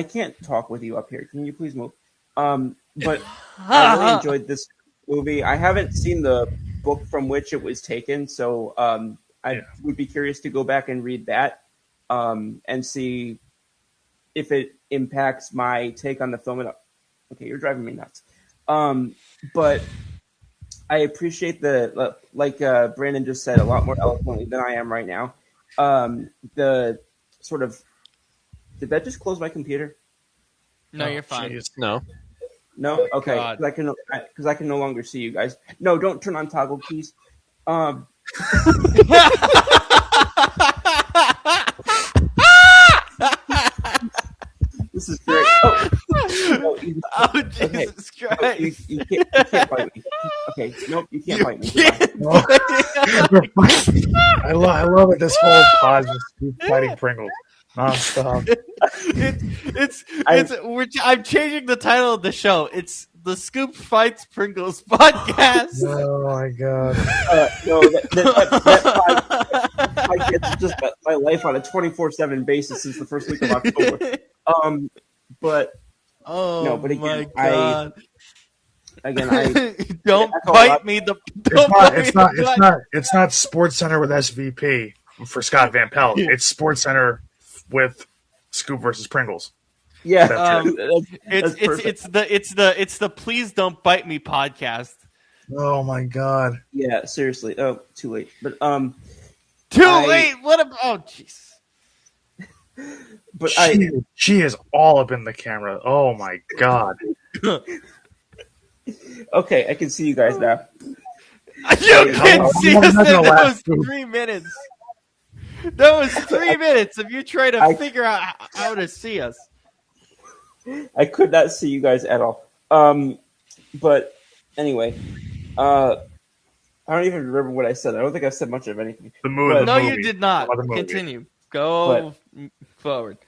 can't talk with you up here. Can you please move? But I really enjoyed this movie. I haven't seen the book from which it was taken, so I would be curious to go back and read that and see if it impacts my take on the film. Okay, you're driving me nuts. But I appreciate like Brandon just said a lot more eloquently than I am right now. The sort of, did that just close my computer? No, you're fine. Jeez. No. No, okay, God. because I can no longer see you guys. No, don't turn on toggle keys. This is great. Oh, Oh, Jesus Christ. you can't bite me. Okay, nope, you can't bite me. I love it. This whole pod is Scoop fighting Pringles nonstop. I'm changing the title of the show. It's the Scoop Fights Pringles podcast. Oh my god! No, it's just my life on a 24/7 basis since the first week of October. But Oh, no, but again, my God. Don't That's all bite right. me. It's not Sports Center with SVP for Scott Van Pelt. It's Sports Center with Scoop versus Pringles. Yeah, Um, that's perfect. it's the please don't bite me podcast. Oh my god. Yeah, seriously. Oh, too late. But Too I- late. What? Oh, jeez. but She is all up in the camera. Oh my god. okay, I can see you guys now. You can see I'm us. not gonna That laugh. was 3 minutes. That was 3 minutes of you trying to figure out how to see us. I could not see you guys at all. But anyway, I don't even remember what I said. I don't think I said much of anything. The movie. But- the No, movie. you did not. The movie. Continue. Go forward.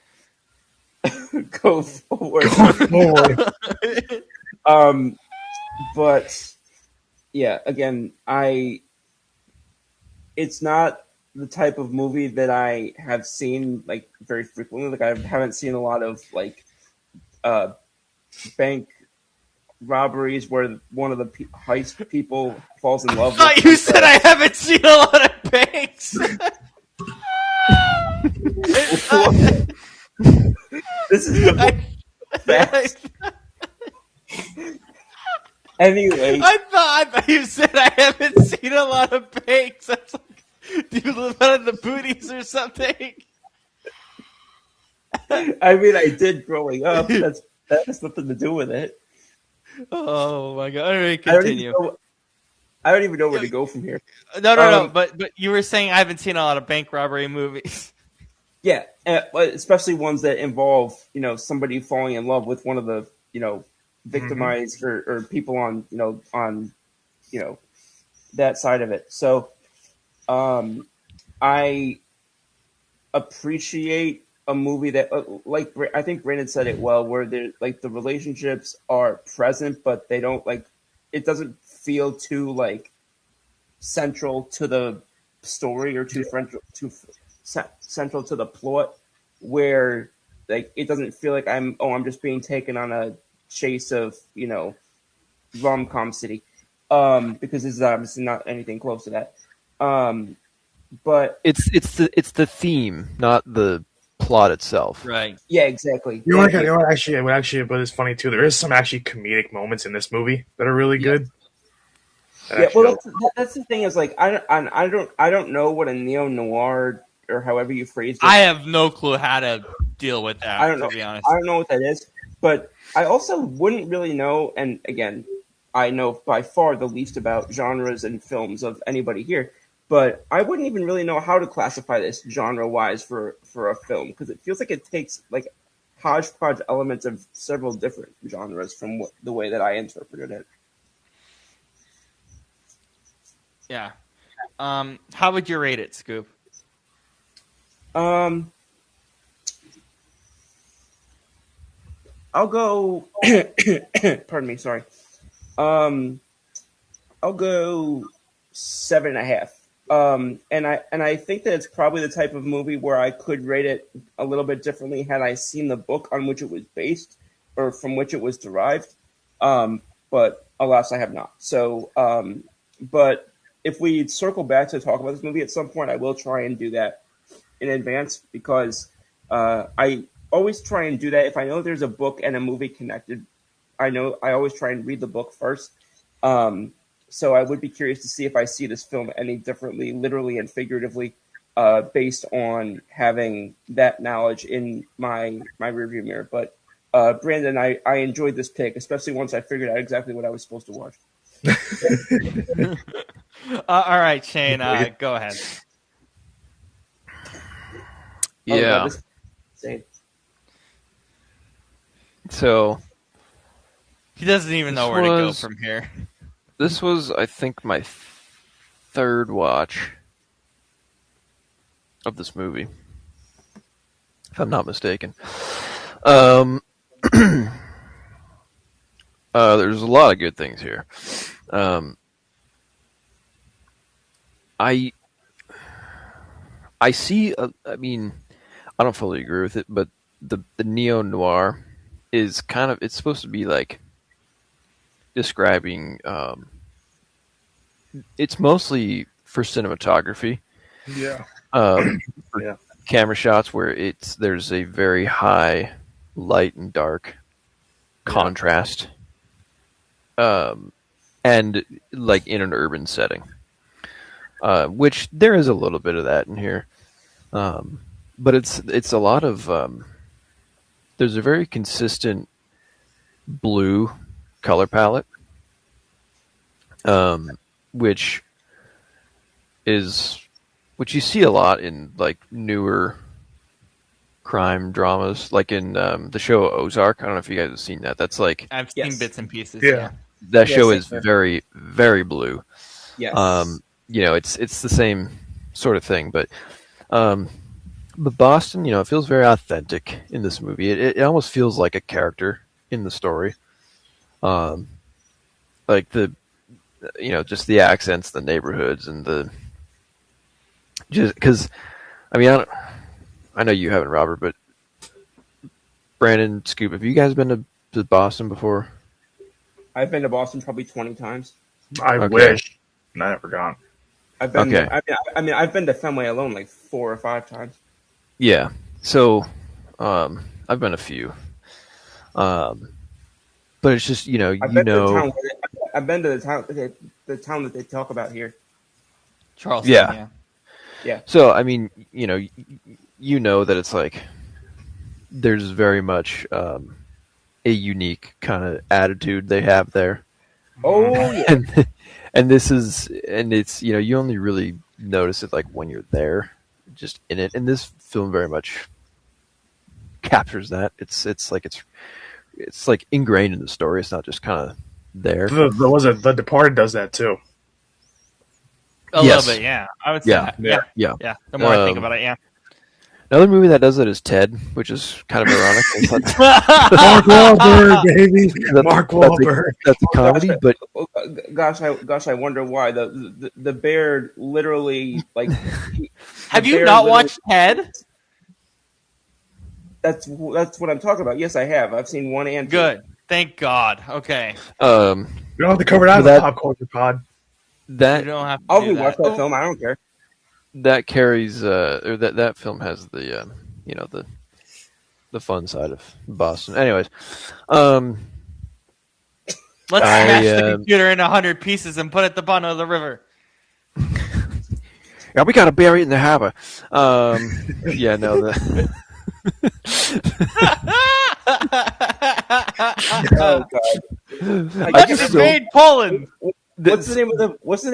Go forward. Forward. But yeah, again, it's not the type of movie that I have seen like very frequently. Like I haven't seen a lot of like bank robberies where one of the heist people falls in love. I thought with you said I haven't seen a lot of banks. This is the facts. Anyway, I thought you said I haven't seen a lot of banks. I was like, do you live out of the booties or something? I mean, I did growing up. That has nothing to do with it. Oh my god! All right, I don't continue. even know where to go from here. No. But you were saying I haven't seen a lot of bank robbery movies. Yeah, but especially ones that involve, somebody falling in love with one of the, victimized or people on, that side of it. So, I appreciate a movie that, like I think Brandon said it well, where the relationships are present, but they don't it doesn't feel too central to the story or too central to the plot, where it doesn't feel like I'm just being taken on a chase of rom-com city, because this is obviously not anything close to that. But It's the theme, not the plot itself. Right. yeah, exactly. You know what? Actually, but it's funny too. There is some actually comedic moments in this movie that are really good. Yeah, well, that's the thing is I don't know what a neo noir or however you phrase it. I have no clue how to deal with that. I don't know. To be honest. I don't know what that is, but I also wouldn't really know. And again, I know by far the least about genres and films of anybody here, but I wouldn't even really know how to classify this genre-wise for a film, because it feels like it takes hodgepodge elements of several different genres from the way that I interpreted it. Yeah. How would you rate it, Scoop? I'll go. Pardon me. Sorry. I'll go 7.5. And I think that it's probably the type of movie where I could rate it a little bit differently had I seen the book on which it was based or from which it was derived. But alas, I have not. So, but if we circle back to talk about this movie at some point, I will try and do that in advance, because I always try and do that. If I know there's a book and a movie connected, I always try and read the book first. So I would be curious to see if I see this film any differently, literally and figuratively, based on having that knowledge in my rearview mirror. But Brandon, I enjoyed this pick, especially once I figured out exactly what I was supposed to watch. All right, Shane, go ahead. Yeah. So He doesn't even know where to go from here. this was, I think, my third watch of this movie, if I'm not mistaken. There's a lot of good things here. I see. I mean, I don't fully agree with it, but the neo noir is kind of, it's supposed to be describing. It's mostly for cinematography. Yeah. For camera shots where there's a very high light and dark contrast, and like in an urban setting, which there is a little bit of that in here, but it's a lot of there's a very consistent blue color palette, which you see a lot in like newer crime dramas, like in the show Ozark. I don't know if you guys have seen that. That's like I've seen Yes. bits and pieces. Yeah. Yeah. that Yes, show same is here. very, very blue. Yes. It's the same sort of thing, but Boston, it feels very authentic in this movie. It almost feels like a character in the story. Like just the accents, the neighborhoods, and just because, I know you haven't, Robert, but Brandon, Scoop, have you guys been to Boston before? I've been to Boston probably 20 times. I Okay. wish. I never gone. I've been. Okay. I've been to Fenway alone like 4 or 5 times. Yeah. So, I've been a few. But it's just, I've been to the town that they talk about here. Charleston. Yeah. Yeah. So, you know that it's like there's very much a unique kind of attitude they have there. Oh yeah. And it's, you only really notice it like when you're there, just in it. And this film very much captures that. It's like ingrained in the story. It's not just kind of there. The Departed does that too. A Yes. little bit, yeah. I would say Yeah. that. Yeah. Yeah. Yeah. The more I think Um, about it, yeah. Another movie that does it is Ted, which is kind of ironic. Mark Wahlberg, baby. That- Mark that's a- Wahlberg. That's a comedy, but Gosh, I wonder why the bear literally like. Have the you bear not literally- watched Ted? That's what I'm talking about. Yes, I have. I've seen 1 and 2. Good. Thank God. Okay. We don't have to cover that in the That- pop culture pod. You that don't have to I'll do rewatch that. that film. I don't care. that carries or that film has the the fun side of Boston. Anyways, Let's I, smash the computer in 100 pieces and put it at the bottom of the river. yeah, we gotta bury it in the harbor. Yeah, no, Oh god. I Let's just invade Poland. What's the name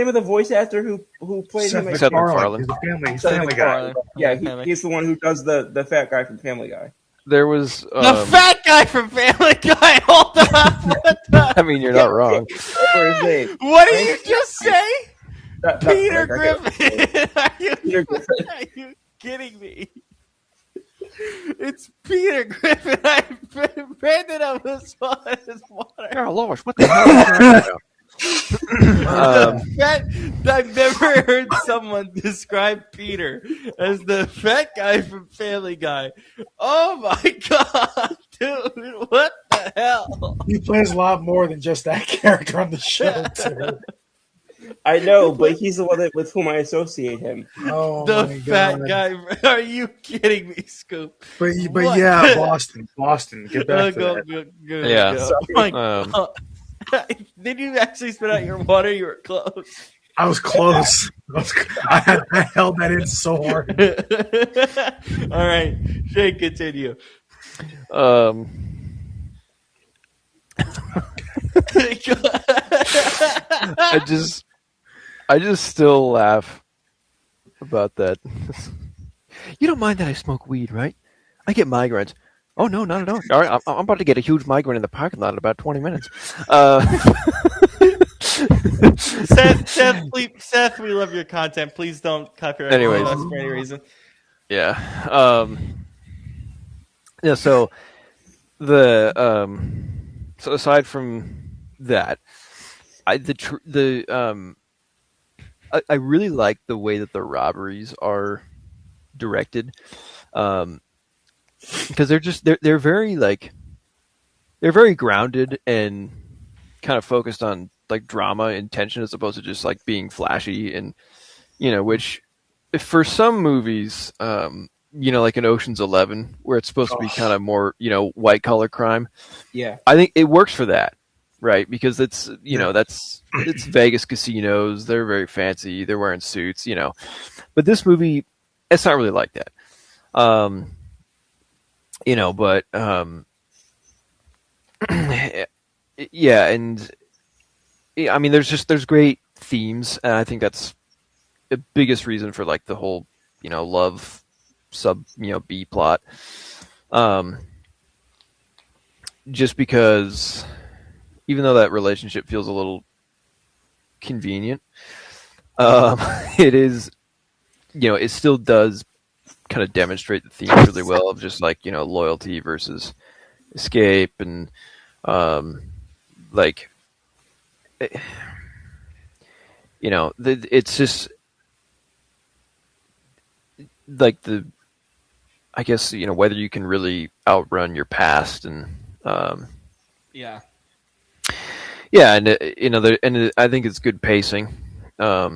of the voice actor who played Seth him? Seth MacFarlane. MacFarlane. He's a family guy. Yeah, he's the one who does the fat guy from Family Guy. there was. The fat guy from Family Guy. Hold on. What the? I mean, you're not wrong. What's his name? What did you just say? Not Peter Frank, I Griffin. Peter Griffin. Are you kidding me? It's Peter Griffin. Brandon almost swallowed his water. Oh, Lois, what the hell? Is that about? I've never heard someone describe Peter as the fat guy from Family Guy. Oh my god, dude, what the hell? He plays a lot more than just that character on the show, too. I know, but he's the one with whom I associate him. Oh, The my fat God. guy. Are you kidding me, Scoop? But What? yeah, Boston. Get back to that. Go. Yeah. Oh my Um, god. Did you actually spit out your water? You were close. I was close. I held that in so hard. All right, Shane, continue. I just still laugh about that. You don't mind that I smoke weed, right? I get migraines. Oh no, not at all. All right, I'm about to get a huge migraine in the parking lot in about 20 minutes. Seth, we love your content. Please don't copyright Anyways. us for any reason. Yeah. Yeah. So so aside from that, I really like the way that the robberies are directed, because they're very they're very grounded and kind of focused on like drama and tension as opposed to just like being flashy and which for some movies like an Ocean's 11, where it's supposed to be kind of more, white collar crime. Yeah. I think it works for that, right? Because it's, it's Vegas casinos. They're very fancy. They're wearing suits, But this movie, it's not really like that. But yeah, and I mean, there's great themes, and I think that's the biggest reason for like the whole, love sub, B plot. Just because, even though that relationship feels a little convenient, it is, it still does kind of demonstrate the themes really well of just like, loyalty versus escape, and like, it's just like I guess, whether you can really outrun your past, and Yeah. and I think it's good pacing. I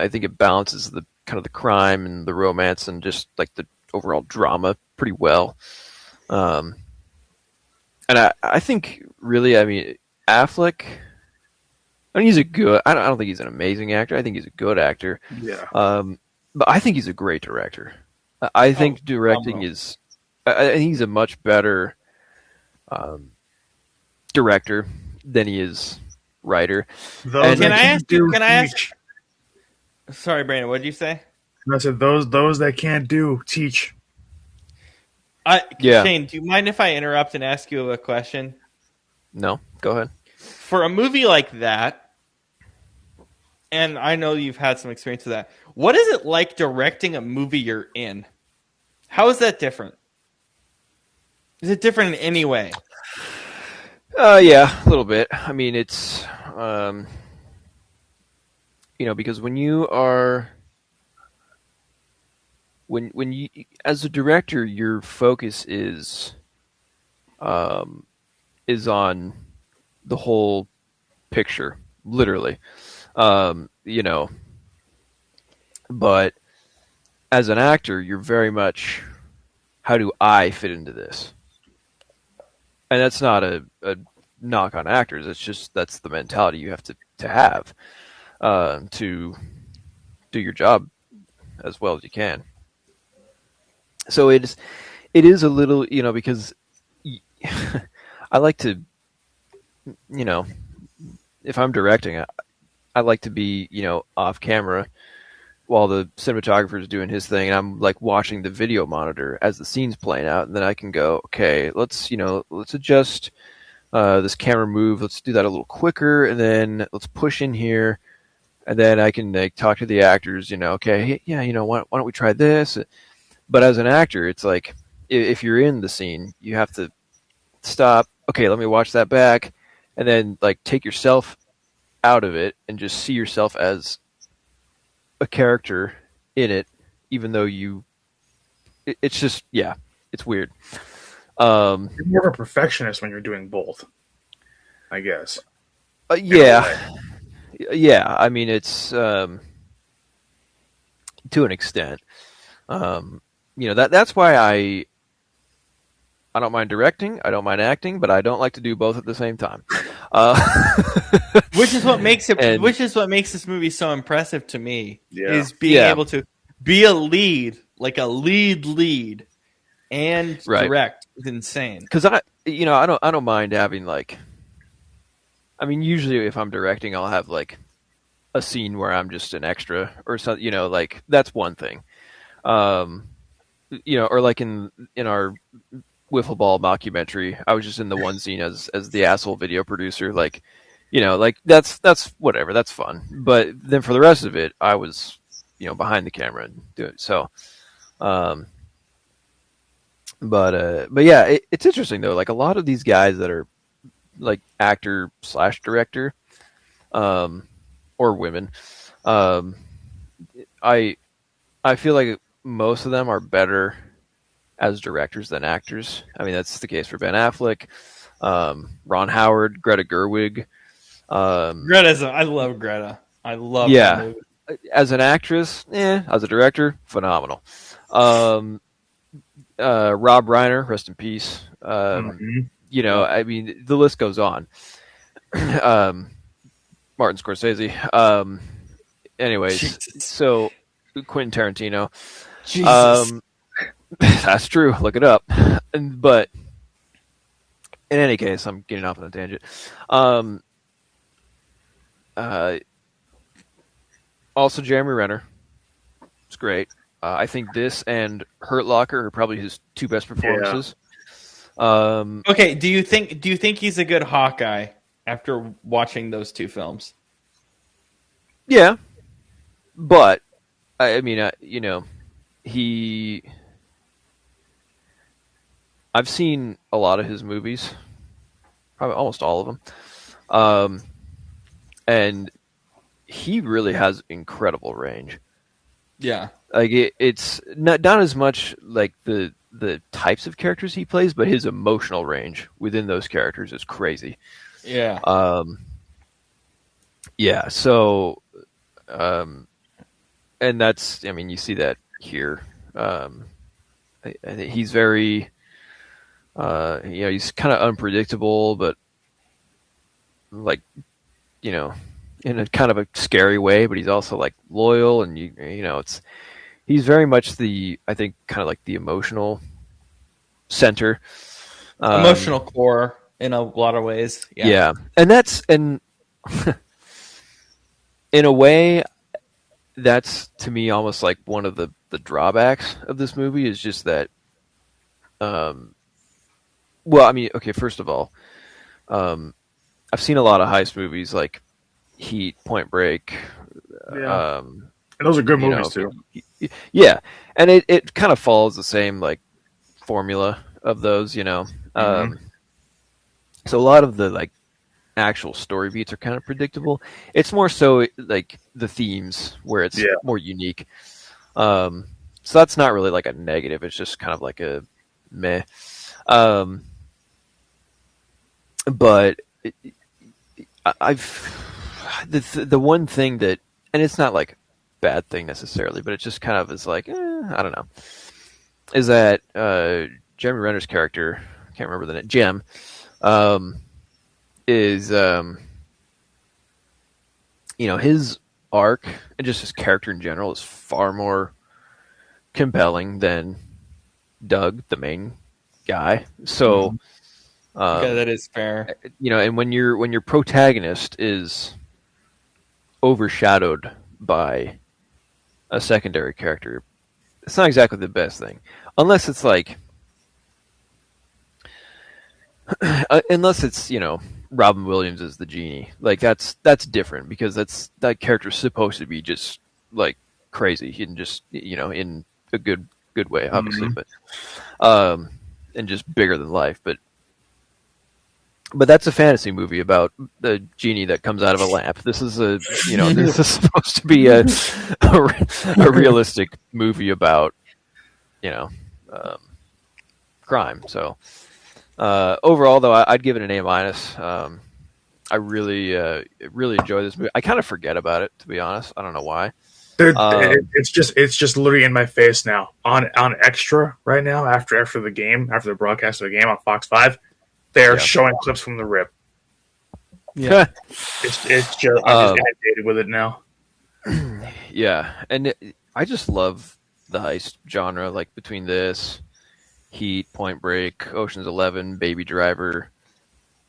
think it balances the kind of the crime and the romance and just like the overall drama pretty well. And I think really, I mean, Affleck, I mean, he's a good, I don't think he's an amazing actor. I think he's a good actor. Yeah. But I think he's a great director. I think directing phenomenal. is, I think he's a much better director than he is writer. Those Can that I ask you? do Can I ask? teach. Sorry, Brandon. What did you say? I said those that can't do teach. Yeah. Shane, do you mind if I interrupt and ask you a question? No, go ahead. For a movie like that, and I know you've had some experience with that, what is it like directing a movie you're in? How is that different? Is it different in any way? Yeah, a little bit. I mean, it's, because when you are, when you, as a director, your focus is on the whole picture, literally. But as an actor, you're very much, how do I fit into this? And that's not a knock on actors. It's just, that's the mentality you have to have to do your job as well as you can. So it is a little, because I like to, if I'm directing, I like to be, off camera while the cinematographer is doing his thing, and I'm like watching the video monitor as the scene's playing out, and then I can go, okay, let's adjust this camera move. Let's do that a little quicker, and then let's push in here, and then I can like talk to the actors. Okay, hey, yeah, why don't we try this? But as an actor, it's like if you're in the scene, you have to stop. Okay, let me watch that back, and then like take yourself out of it and just see yourself as a character in it, even though it's just, yeah, it's weird. You're more of a perfectionist when you're doing both, I guess. Yeah. I mean, it's to an extent. That's why I don't mind directing, I don't mind acting, but I don't like to do both at the same time. Which is what makes it. And- which is what makes this movie so impressive to me. Yeah. Is being Yeah. able to be a lead, like a lead, and Right. direct is insane. Because I don't mind having like, I mean, usually if I'm directing, I'll have like a scene where I'm just an extra or something. Like that's one thing. Or like in our Wiffle Ball mockumentary, I was just in the one scene as the asshole video producer. Like, like that's whatever, that's fun. But then for the rest of it, I was, behind the camera and do it. So, but yeah, it's interesting though. Like a lot of these guys that are like actor / director, or women, I feel like most of them are better as directors than actors. I mean, that's the case for Ben Affleck, Ron Howard, Greta Gerwig. I love Greta. I love Yeah. that movie. As an actress, as a director, phenomenal. Rob Reiner, rest in peace. You know, I mean, the list goes on. Martin Scorsese. Anyways, Jesus. so Quentin Tarantino. Jesus. That's true. Look it up. But in any case, I'm getting off on a tangent. Also, Jeremy Renner. It's great. I think this and Hurt Locker are probably his two best performances. Okay, do you think he's a good Hawkeye after watching those two films? Yeah, but I mean, you know, I've seen a lot of his movies, probably almost all of them, and he really has incredible range. Yeah. Like it's not as much like the types of characters he plays, but his emotional range within those characters is crazy. Yeah. Yeah. So, and that's, I mean, you see that here. I think he's very, you know, he's kind of unpredictable, but like, you know, in a kind of a scary way, but he's also like loyal, and you know, he's very much I think kind of like the emotional center, Emotional core in a lot of ways. Yeah, and in a way, that's to me almost like one of the drawbacks of this movie is just that. Well, I mean, okay, first of all, I've seen a lot of heist movies like Heat, Point Break. Yeah. And those are good movies too. Yeah, and it kind of follows the same like formula of those, you know. So a lot of the like actual story beats are kind of predictable. It's more so like the themes where it's more unique. So that's not really like a negative. It's just kind of like a meh. But the one thing that, and it's not like a bad thing necessarily, but it just kind of is like, I don't know, is that Jeremy Renner's character, I can't remember the name, Jem, is, you know, his arc and just his character in general is far more compelling than Doug, the main guy. So, yeah, that is fair. You know, and when your protagonist is overshadowed by a secondary character, it's not exactly the best thing, unless it's like, unless it's, you know, Robin Williams as the genie. Like that's different because that character's supposed to be just like crazy and just, you know, in a good way, obviously, but and just bigger than life, but that's a fantasy movie about the genie that comes out of a lamp. This is this is supposed to be a realistic movie about, you know, crime. So overall, though, I'd give it an A-. I really enjoy this movie. I kind of forget about it, to be honest. I don't know why. It's just literally in my face now on Extra right now after the broadcast of the game on Fox 5. They're showing clips from the rip. Yeah, it's just I'm just inundated with it now. Yeah, and I just love the heist genre. Like between this, Heat, Point Break, Ocean's 11, Baby Driver.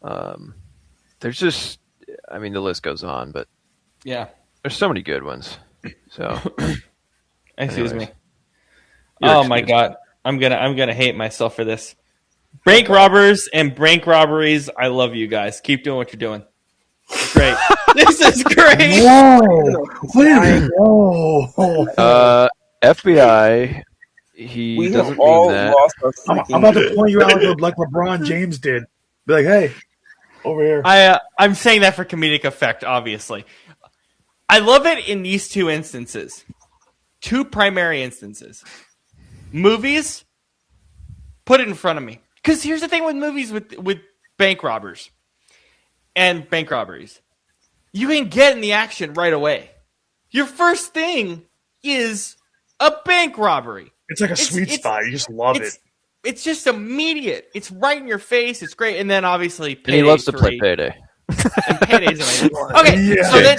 There's just, I mean, the list goes on, but yeah, there's so many good ones. So, excuse me. Oh my God, I'm gonna hate myself for this. Bank robbers and bank robberies. I love you guys. Keep doing what you're doing. It's great. This is great. Whoa! Wait a minute. Whoa! FBI. We doesn't have all mean that. lost our I'm freaking about to point you out like LeBron James did. Be like, hey, over here. I'm saying that for comedic effect, obviously. I love it in these two instances. Two primary instances. Movies, put it in front of me. Because here's the thing with movies with bank robbers and bank robberies. You can get in the action right away. Your first thing is a bank robbery. It's like a sweet spot. You just love it. It's just immediate. It's right in your face. It's great. And then obviously, And he loves to 3, play Payday. And Payday's amazing. Okay, Yeah.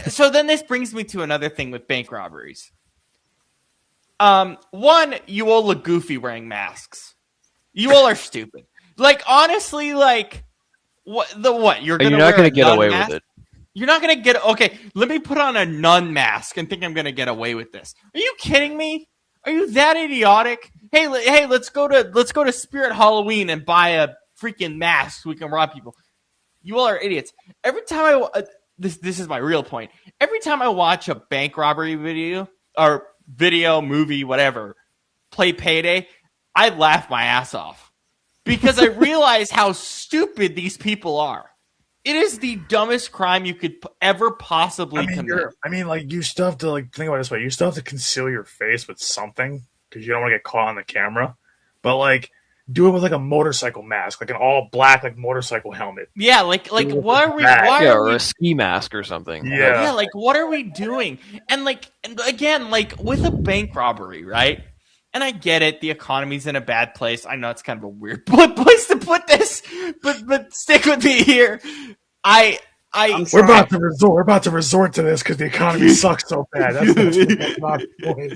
so then this brings me to another thing with bank robberies. One, you all look goofy wearing masks. You all are stupid. Like, honestly, like, what? You're And gonna you're not going to get away with it. You're not gonna get. Okay, let me put on a nun mask and think I'm gonna get away with this. Are you kidding me? Are you that idiotic? Hey, let's go to Spirit Halloween and buy a freaking mask so we can rob people. You all are idiots. Every time this is my real point. Every time I watch a bank robbery video or movie, whatever, play Payday, I laugh my ass off because I realize how stupid these people are. It is the dumbest crime you could ever possibly commit. You still have to think about it this way. You still have to conceal your face with something because you don't want to get caught on the camera. But do it with a motorcycle mask, like an all black motorcycle helmet. Yeah, what are we? Or a ski mask or something. Yeah, what are we doing? And again, with a bank robbery, right? And I get it, the economy's in a bad place. I know it's kind of a weird place to put this, but stick with me here. We're about to resort to this because the economy sucks so bad. That's not the point.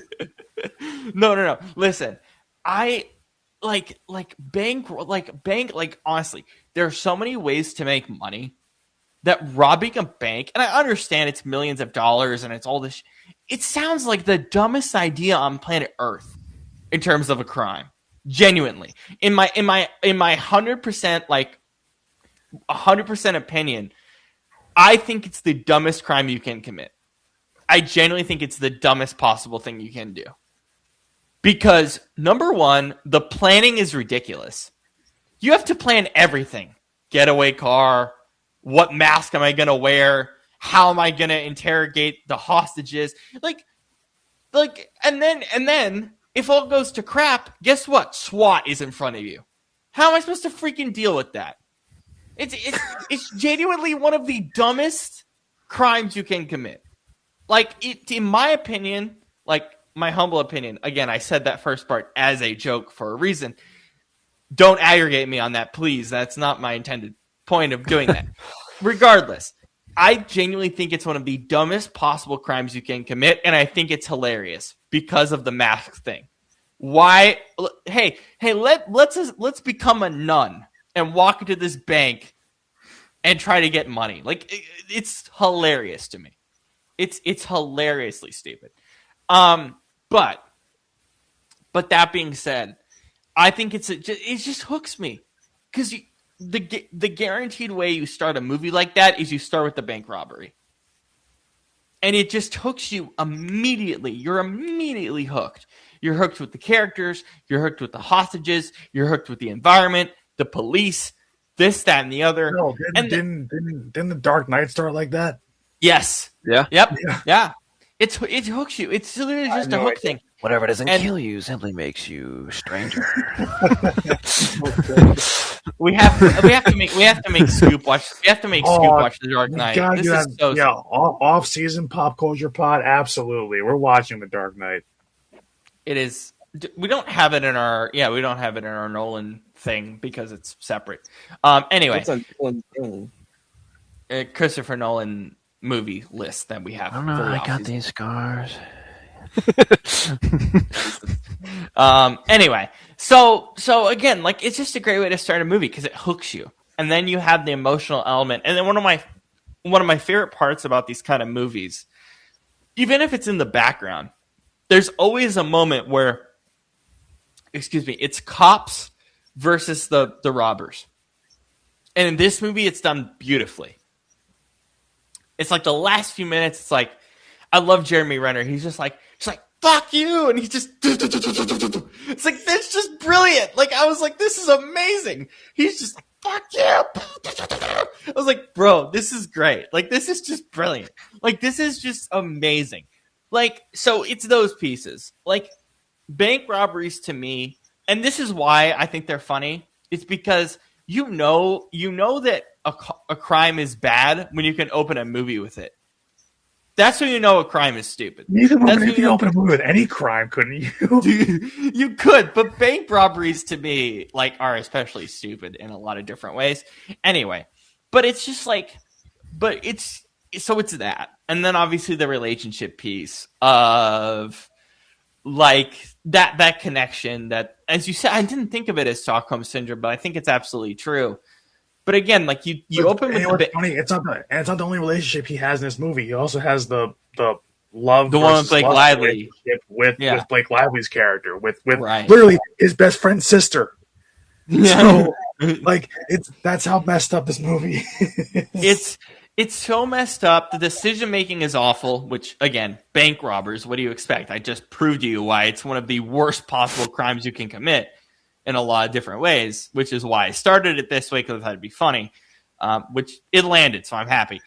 No. Listen, honestly, there are so many ways to make money that robbing a bank, and I understand it's millions of dollars and it's all this. It sounds like the dumbest idea on planet Earth in terms of a crime. Genuinely, in my 100% 100% opinion, I think it's the dumbest crime you can commit. I genuinely think it's the dumbest possible thing you can do. Because, number one, the planning is ridiculous. You have to plan everything. Getaway car, what mask am I going to wear, how am I going to interrogate the hostages? And then, if all goes to crap, guess what? SWAT is in front of you. How am I supposed to freaking deal with that? It's genuinely one of the dumbest crimes you can commit. In my opinion, my humble opinion, again, I said that first part as a joke for a reason. Don't aggregate me on that, please. That's not my intended point of doing that. Regardless, I genuinely think it's one of the dumbest possible crimes you can commit, and I think it's hilarious because of the mask thing. Why? Hey, let's become a nun and walk into this bank and try to get money. It's hilarious to me. It's hilariously stupid. But that being said, I think it just hooks me because the guaranteed way you start a movie like that is you start with the bank robbery, and it just hooks you immediately. You're immediately hooked. You're hooked with the characters. You're hooked with the hostages. You're hooked with the environment, the police, this, that, and the other. No, didn't the Dark Knight start like that? Yes. Yeah. Yep. Yeah. It hooks you. It's literally just a hook thing. Whatever doesn't kill you simply makes you stranger. we have to make Scoop watch. We have to make Scoop watch The Dark Knight. Off season pop culture pod. Absolutely, we're watching The Dark Knight. It is. We don't have it in our Nolan thing because it's separate. Anyway, Christopher Nolan movie list that we have. I don't know. I got these scars. Anyway, so again, it's just a great way to start a movie because it hooks you, and then you have the emotional element. And then one of my favorite parts about these kind of movies, even if it's in the background, there's always a moment where, it's cops versus the robbers, and in this movie, it's done beautifully. It's the last few minutes. It's I love Jeremy Renner. He's just like, fuck you. And he's just, it's that's just brilliant. I was like, this is amazing. He's just like, fuck you. I was like, bro, this is great. This is just brilliant. This is just amazing. So it's those pieces. Bank robberies to me, and this is why I think they're funny. It's because you know that a crime is bad when you can open a movie with it. That's when you know a crime is stupid. You could That's open, when if you open a movie with any crime, couldn't you? You could, but bank robberies to me are especially stupid in a lot of different ways. Anyway, but it's just it's that, and then obviously the relationship piece of that connection that, as you said, I didn't think of it as Stockholm syndrome, but I think it's absolutely true. But again, you open with funny. It's not the only relationship he has in this movie. He also has the love, the one with Blake Lively with Blake Lively's character, with right. literally his best friend's sister. Yeah. So that's how messed up this movie is. It's so messed up. The decision making is awful, which again, bank robbers, what do you expect? I just proved to you why it's one of the worst possible crimes you can commit in a lot of different ways, which is why I started it this way, because I thought it'd be funny, which it landed, so I'm happy.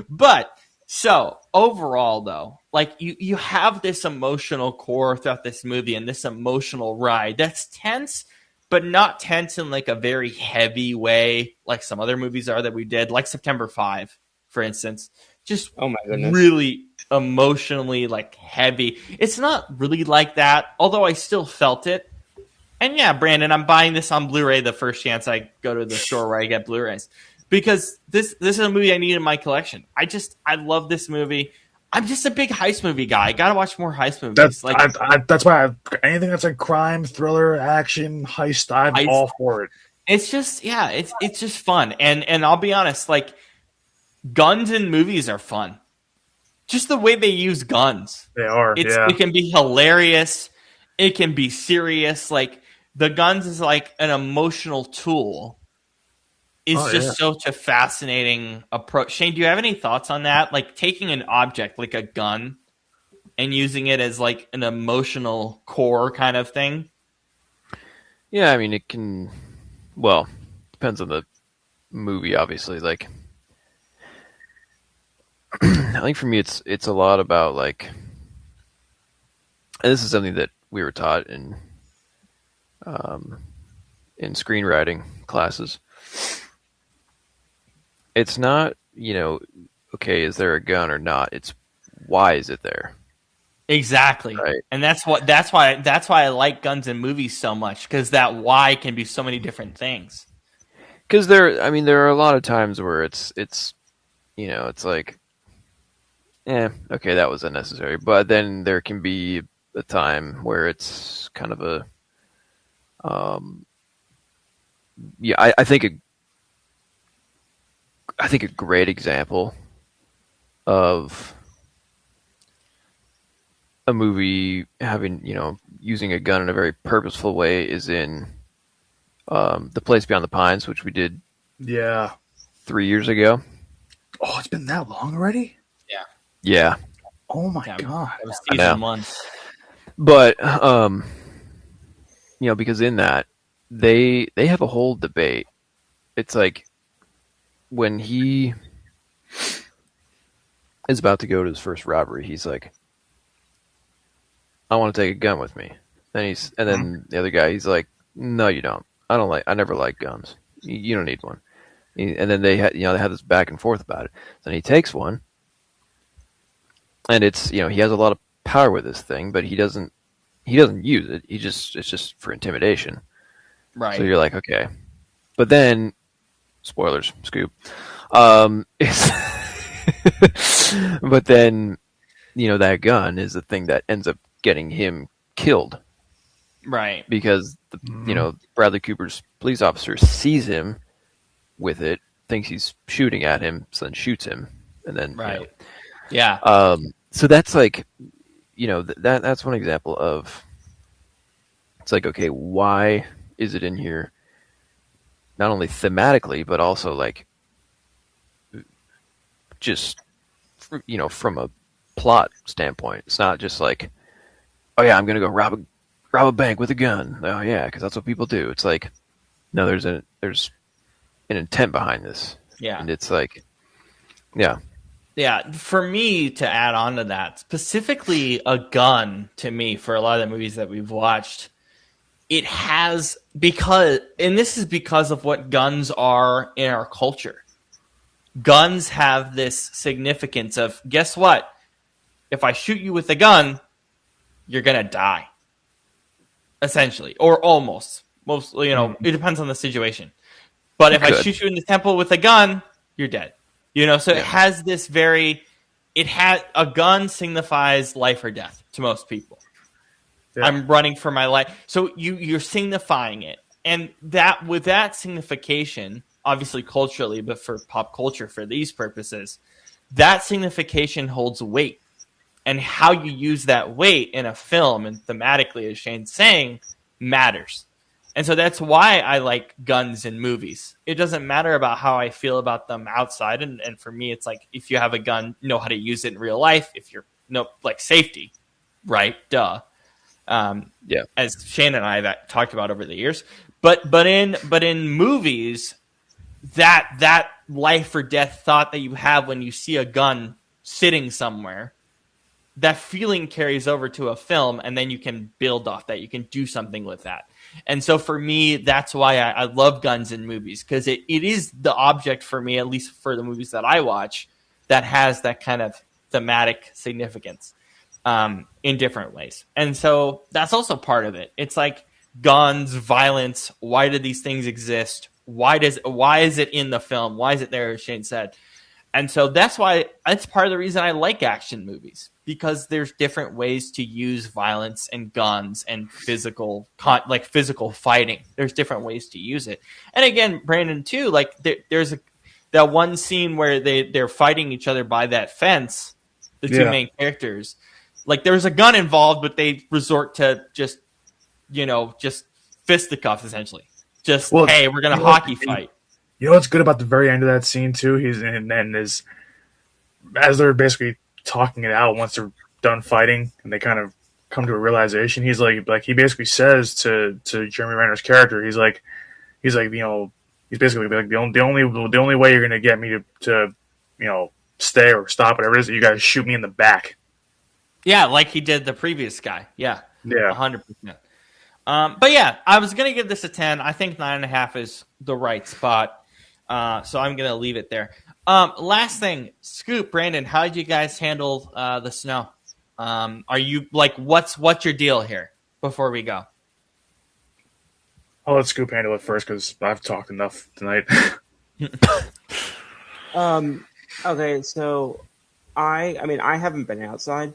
But so overall, though, you have this emotional core throughout this movie and this emotional ride that's tense, but not tense in a very heavy way, like some other movies are that we did, like September 5, for instance. Just oh my goodness, really emotionally heavy. It's not really like that, although I still felt it. And yeah, Brandon, I'm buying this on Blu-ray the first chance I go to the store where I get Blu-rays, because this is a movie I need in my collection. I love this movie. I'm just a big heist movie guy. I gotta watch more heist movies. That's why anything that's crime, thriller, action, heist, I'm all for it. It's just it's just fun. And I'll be honest, guns in movies are fun. Just the way they use guns. They are. It can be hilarious. It can be serious. The guns is an emotional tool. It's just such a fascinating approach. Shane, do you have any thoughts on that? Taking an object like a gun and using it as an emotional core kind of thing? Yeah, I mean, it can. Well, depends on the movie, obviously. I think for me, it's a lot about and this is something that we were taught in screenwriting classes. It's not, okay, is there a gun or not? It's why is it there? Exactly. Right. And that's why I like guns in movies so much, because that why can be so many different things. Because there are a lot of times where it's okay, that was unnecessary. But then there can be a time where it's kind of a I think a great example of a movie having, using a gun in a very purposeful way is in The Place Beyond the Pines, which we did 3 years ago. Oh, it's been that long already? Yeah. Oh my god. That was season 1. But because in that they have a whole debate. It's when he is about to go to his first robbery, he's like, I want to take a gun with me. And then the other guy, he's like, no, you don't. I never liked guns. You don't need one. And then they have this back and forth about it. Then he takes one, and it's, he has a lot of power with this thing, but he doesn't use it. It's just for intimidation. Right. So you're like, okay. But then, spoilers, scoop. But then, that gun is the thing that ends up getting him killed. Right. Because, Bradley Cooper's police officer sees him with it, thinks he's shooting at him, so then shoots him. And then, right. Yeah. So that's that's one example of, it's okay, why is it in here? Not only thematically, but also just, from a plot standpoint. It's not just oh yeah, I'm going to go rob a bank with a gun. Oh yeah, because that's what people do. It's no, there's an intent behind this. Yeah. And it's yeah. Yeah, for me to add on to that, specifically a gun to me for a lot of the movies that we've watched, it has, and this is because of what guns are in our culture. guns have this significance of, guess what? If I shoot you with a gun, you're going to die. Essentially, or almost. Mostly, it depends on the situation. But if I could. shoot you in the temple with a gun, you're dead. So it has this a gun signifies life or death to most people. Yeah. I'm running for my life. So you're signifying it. And that with that signification, obviously culturally, but for pop culture, for these purposes, that signification holds weight. And how you use that weight in a film and thematically, as Shane's saying, matters. And so that's why I like guns in movies. It doesn't matter about how I feel about them outside. And for me, it's like, if you have a gun, know how to use it in real life. If you're like safety, right? Duh. As Shane and I have talked about over the years. But in movies, that life or death thought that you have when you see a gun sitting somewhere, that feeling carries over to a film, and then you can build off that. You can do something with that. And so for me, that's why I love guns in movies, because it is the object for me, at least for the movies that I watch, that has that kind of thematic significance in different ways. And so that's also part of it. It's like guns, violence. Why do these things exist? Why is it in the film? Why is it there, as Shane said? And so that's part of the reason I like action movies, because there's different ways to use violence and guns and physical fighting. There's different ways to use it. And again, Brandon too, like there's that one scene where they're fighting each other by that fence, the two main characters. Like there's a gun involved, but they resort to just fisticuffs essentially. Hey, we're gonna hockey fight. You know what's good about the very end of that scene too? As they're basically talking it out once they're done fighting and they kind of come to a realization, he basically says to Jeremy Renner's character, he's basically like the only way you're gonna get me to stay or stop, whatever it is, you gotta shoot me in the back. Yeah, like he did the previous guy. Yeah. 100%. But yeah, I was gonna give this a 10. I think 9.5 is the right spot. So I'm going to leave it there. Last thing, Scoop, Brandon, how did you guys handle the snow? Are you like, what's your deal here before we go? I'll let Scoop handle it first because I've talked enough tonight. Okay, so I haven't been outside,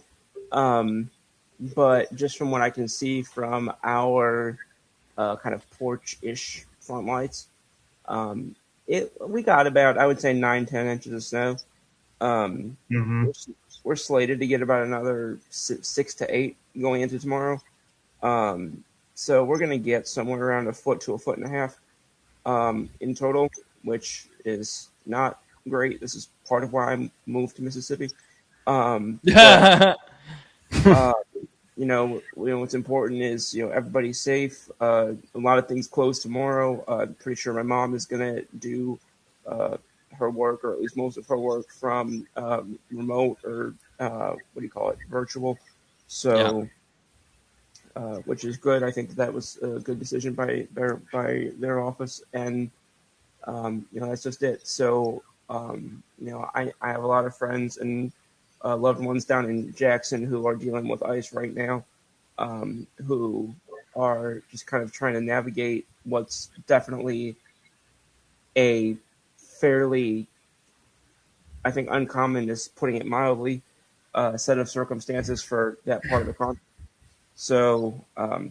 but just from what I can see from our kind of porch-ish front lights, we got about, I would say, 9-10 inches of snow. We're slated to get about another 6 to 8 going into tomorrow. So we're going to get somewhere around 1 foot to 1.5 feet in total, which is not great. This is part of why I moved to Mississippi. What's important is, everybody's safe. A lot of things close tomorrow. I'm pretty sure my mom is going to do her work, or at least most of her work, from remote or virtual. So, which is good. I think that was a good decision by their office, and that's just it. So, I have a lot of friends and loved ones down in Jackson who are dealing with ice right now, who are just kind of trying to navigate what's definitely a fairly, I think, uncommon, is putting it mildly, set of circumstances for that part of the country. So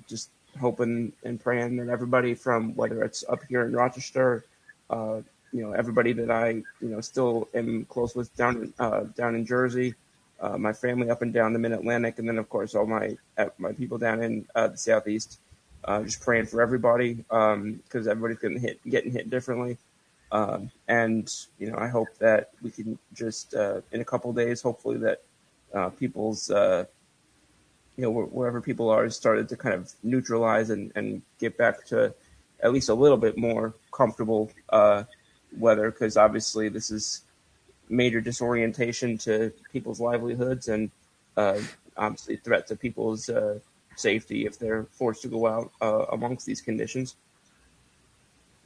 just hoping and praying that everybody, from whether it's up here in Rochester, everybody that I still am close with down in Jersey, my family up and down the Mid-Atlantic, and then of course all my people down in the Southeast. Just praying for everybody, because everybody's getting hit differently. And I hope that we can just in a couple of days, hopefully that people's wherever people are started to kind of neutralize and get back to at least a little bit more comfortable weather, because obviously this is major disorientation to people's livelihoods and obviously threat to people's safety if they're forced to go out amongst these conditions.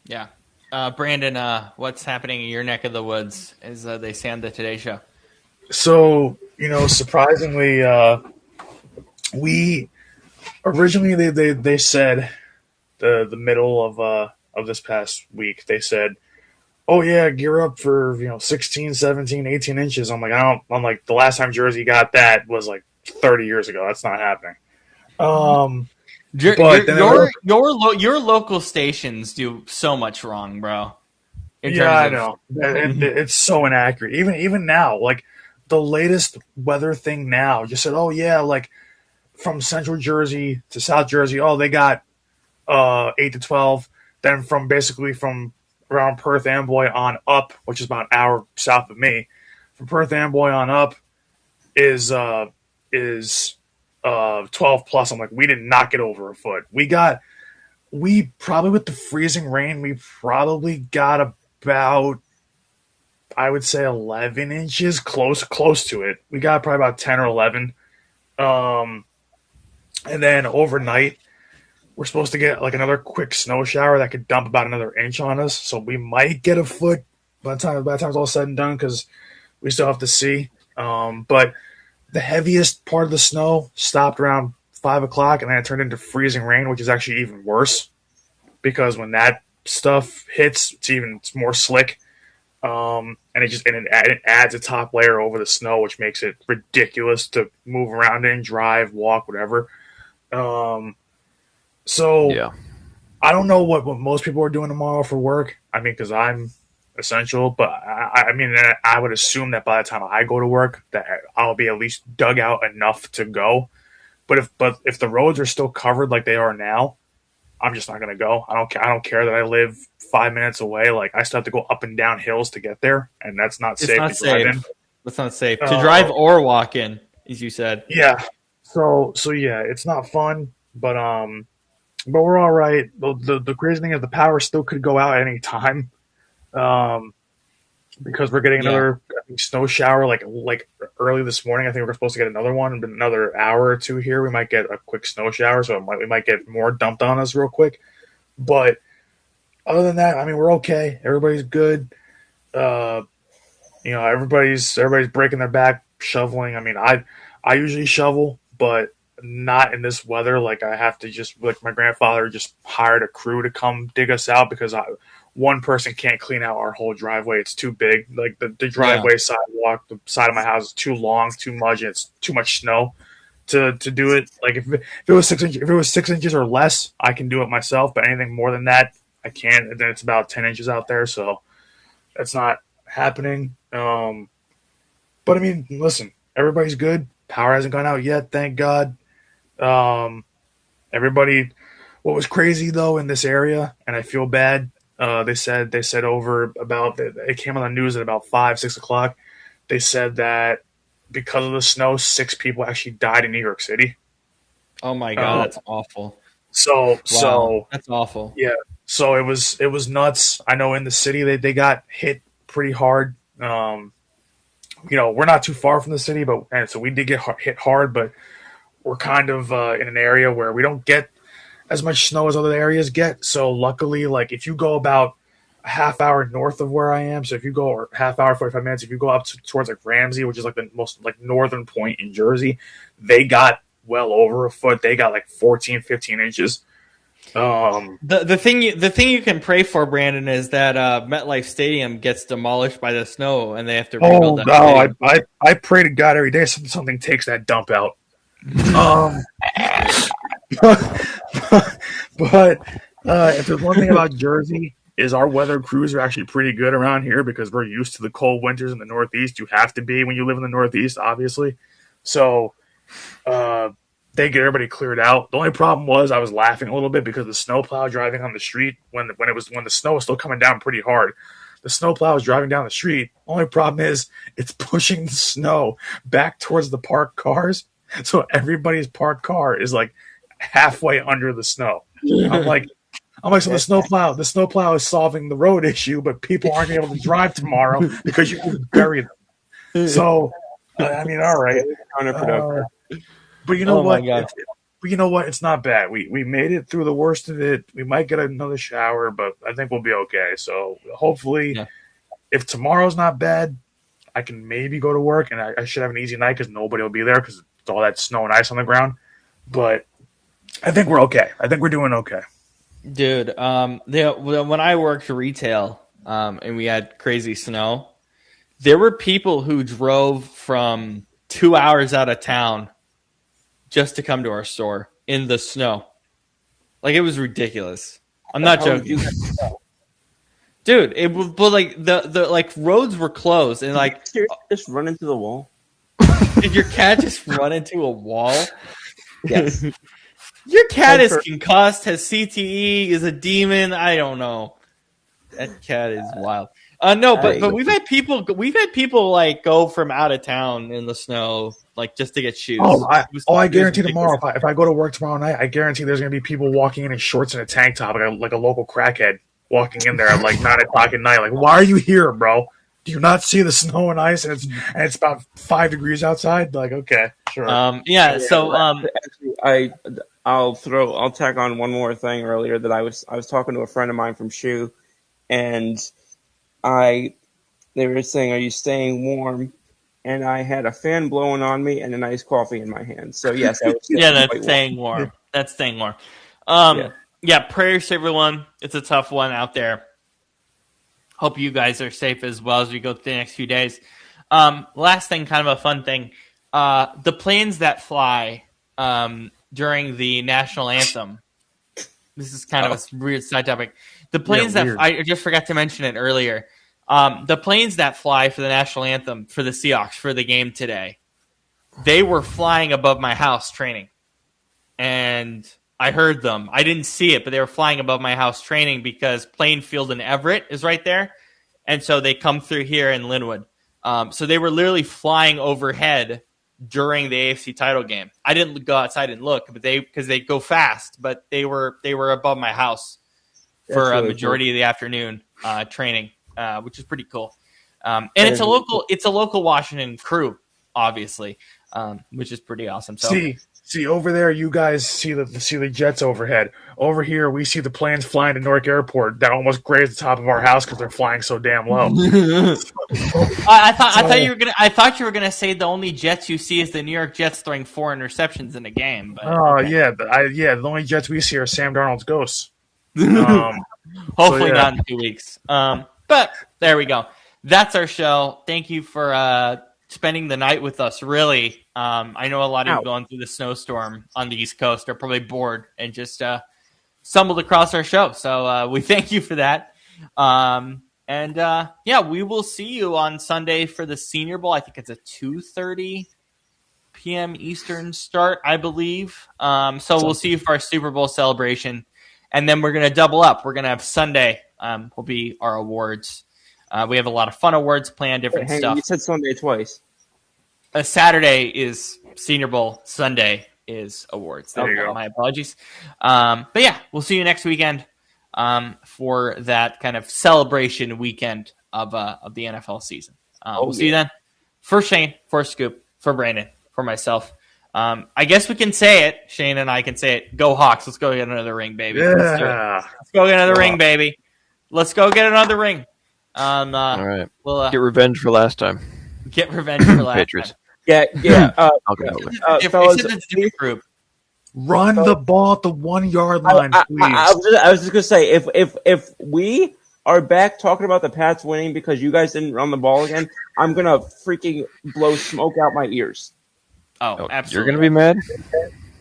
Yeah. Brandon, what's happening in your neck of the woods as they say on the Today Show? So, surprisingly, we originally they said the middle of this past week, they said, oh yeah, gear up for 16, 17, 18 inches. I'm like the last time Jersey got that was like 30 years ago. That's not happening. Your local stations do so much wrong, bro. I know. It's so inaccurate. Even now, like the latest weather thing now just said, oh yeah, like from Central Jersey to South Jersey, oh they got 8 to 12. Then from around Perth Amboy on up, which is about an hour south of me, from Perth Amboy on up is 12 plus. I'm like, we did not get over a foot. We probably with the freezing rain, we probably got about, I would say 11 inches, close to it. We got probably about 10 or 11. And then overnight, we're supposed to get like another quick snow shower that could dump about another inch on us. So we might get a foot by the time it's all said and done, because we still have to see. But the heaviest part of the snow stopped around 5 o'clock, and then it turned into freezing rain, which is actually even worse, because when that stuff hits, it's more slick. And it adds a top layer over the snow, which makes it ridiculous to move around in, drive, walk, whatever. So Yeah. I don't know what most people are doing tomorrow for work. I mean, because I'm essential, but I would assume that by the time I go to work, that I'll be at least dug out enough to go. But if the roads are still covered like they are now, I'm just not gonna go. I don't care that I live 5 minutes away. Like I still have to go up and down hills to get there, and that's not safe to drive in. That's not safe to drive or walk in, as you said. Yeah. So yeah, it's not fun, but we're all right. The crazy thing is the power still could go out at any time, because we're getting another snow shower like early this morning. I think we're supposed to get another one, but another hour or two here we might get a quick snow shower, so we might get more dumped on us real quick. But other than that, I mean, we're okay. Everybody's good. Everybody's breaking their back shoveling. I mean, I usually shovel, but not in this weather. Like I have to like my grandfather just hired a crew to come dig us out, because one person can't clean out our whole driveway. It's too big. Like the driveway sidewalk, the side of my house is too long, too much. It's too much snow to do it. Like if it was 6 inches, if it was 6 inches or less, I can do it myself. But anything more than that, I can't. And then it's about 10 inches out there, so that's not happening. But I mean, listen, everybody's good. Power hasn't gone out yet, thank God. Everybody, what was crazy though in this area, and I feel bad, they said over about, it came on the news at about 5-6 o'clock. They said that because of the snow, 6 people actually died in New York City. Oh my God, that's awful. So that's awful. Yeah. So it was nuts. I know in the city they got hit pretty hard. We're not too far from the city, and so we did get hit hard, but we're kind of in an area where we don't get as much snow as other areas get. So luckily, like if you go about a half hour north of where I am, so if you go, or half hour, 45 minutes, if you go up towards like Ramsey, which is like the most like northern point in Jersey, they got well over a foot. They got like 14, 15 inches. The thing you can pray for, Brandon, is that MetLife Stadium gets demolished by the snow and they have to rebuild that. I pray to God every day something takes that dump out. But if there's one thing about Jersey, is our weather crews are actually pretty good around here, because we're used to the cold winters in the Northeast. You have to be when you live in the Northeast, obviously. So they get everybody cleared out. The only problem was I was laughing a little bit because the snowplow driving on the street when the snow was still coming down pretty hard. The snowplow was driving down the street. Only problem is it's pushing the snow back towards the parked cars. So everybody's parked car is like halfway under the snow. I'm like, so the snowplow is solving the road issue, but people aren't able to drive tomorrow because you can bury them. So, I mean, all right. Counterproductive. But you know what? But you know what? It's not bad. We made it through the worst of it. We might get another shower, but I think we'll be okay. So hopefully, if tomorrow's not bad, I can maybe go to work, and I should have an easy night because nobody will be there because it's all that snow and ice on the ground. But I think we're okay. I think we're doing okay. Dude, when I worked retail and we had crazy snow, there were people who drove from 2 hours out of town just to come to our store in the snow. Like, it was ridiculous. I'm not joking. Dude, it was, but like the like roads were closed and like just run into the wall. Did your cat just run into a wall? Yes. Your cat is concussed, has CTE, is a demon. I don't know. That cat is wild. No, but we've had people like go from out of town in the snow, like just to get shoes. I guarantee tomorrow if I go to work tomorrow night, I guarantee there's gonna be people walking in shorts and a tank top, like a local crackhead walking in there at like 9 o'clock at night. Like, why are you here, bro? Do you not see the snow and ice? And it's about 5 degrees outside. Like, okay, sure. Actually, I'll tack on one more thing earlier that I was talking to a friend of mine from Shoe, and they were saying, "Are you staying warm?" And I had a fan blowing on me and a nice coffee in my hand. So yes, I was that's staying warm. That's staying warm. Prayers to everyone. It's a tough one out there. Hope you guys are safe as well as we go through the next few days. Last thing, kind of a fun thing. The planes that fly during the national anthem. This is kind of a weird side topic. The planes I just forgot to mention it earlier. The planes that fly for the national anthem for the Seahawks for the game today, they were flying above my house training. And I heard them. I didn't see it, but they were flying above my house training because Plainfield and Everett is right there. And so they come through here in Linwood. So they were literally flying overhead during the AFC title game. I didn't go outside and look, but because they go fast, but they were above my house for a majority of the afternoon training, which is pretty cool. And it's a local Washington crew, obviously, which is pretty awesome. So See over there, you guys see the jets overhead. Over here, we see the planes flying to Newark Airport that almost graze the top of our house because they're flying so damn low. I thought you were gonna say the only jets you see is the New York Jets throwing 4 interceptions in a game. But, the only jets we see are Sam Darnold's ghosts. Hopefully not in 2 weeks. But there we go. That's our show. Thank you for spending the night with us, really. I know a lot of you going through the snowstorm on the East Coast are probably bored and just stumbled across our show. So we thank you for that. We will see you on Sunday for the Senior Bowl. I think it's a 2:30 p.m. Eastern start, I believe. So we'll see you for our Super Bowl celebration. And then we're going to double up. We're going to have Sunday will be our awards. We have a lot of fun awards planned, different stuff. You said Sunday twice. Saturday is Senior Bowl. Sunday is awards. There you go. My apologies. But yeah, we'll see you next weekend for that kind of celebration weekend of the NFL season. We'll see you then. For Shane, for Scoop, for Brandon, for myself. I guess we can say it. Shane and I can say it. Go Hawks. Let's go get another ring, baby. Yeah. Let's go get another ring, baby. Let's go get another ring. All right. We'll get revenge for last time. Get revenge for last Patriots. time. Yeah. I'll get over. Fellas, it's a different group. Run the ball at the 1 yard line, please. I was just gonna say if we are back talking about the Pats winning because you guys didn't run the ball again, I'm gonna freaking blow smoke out my ears. Oh, absolutely. You're gonna be mad?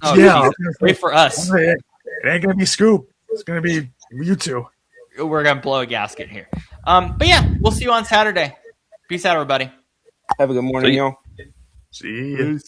Oh, yeah. Wait for us. It ain't gonna be Scoop. It's gonna be you two. We're gonna blow a gasket here. But yeah, we'll see you on Saturday. Peace out, everybody. Have a good morning, y'all. See you.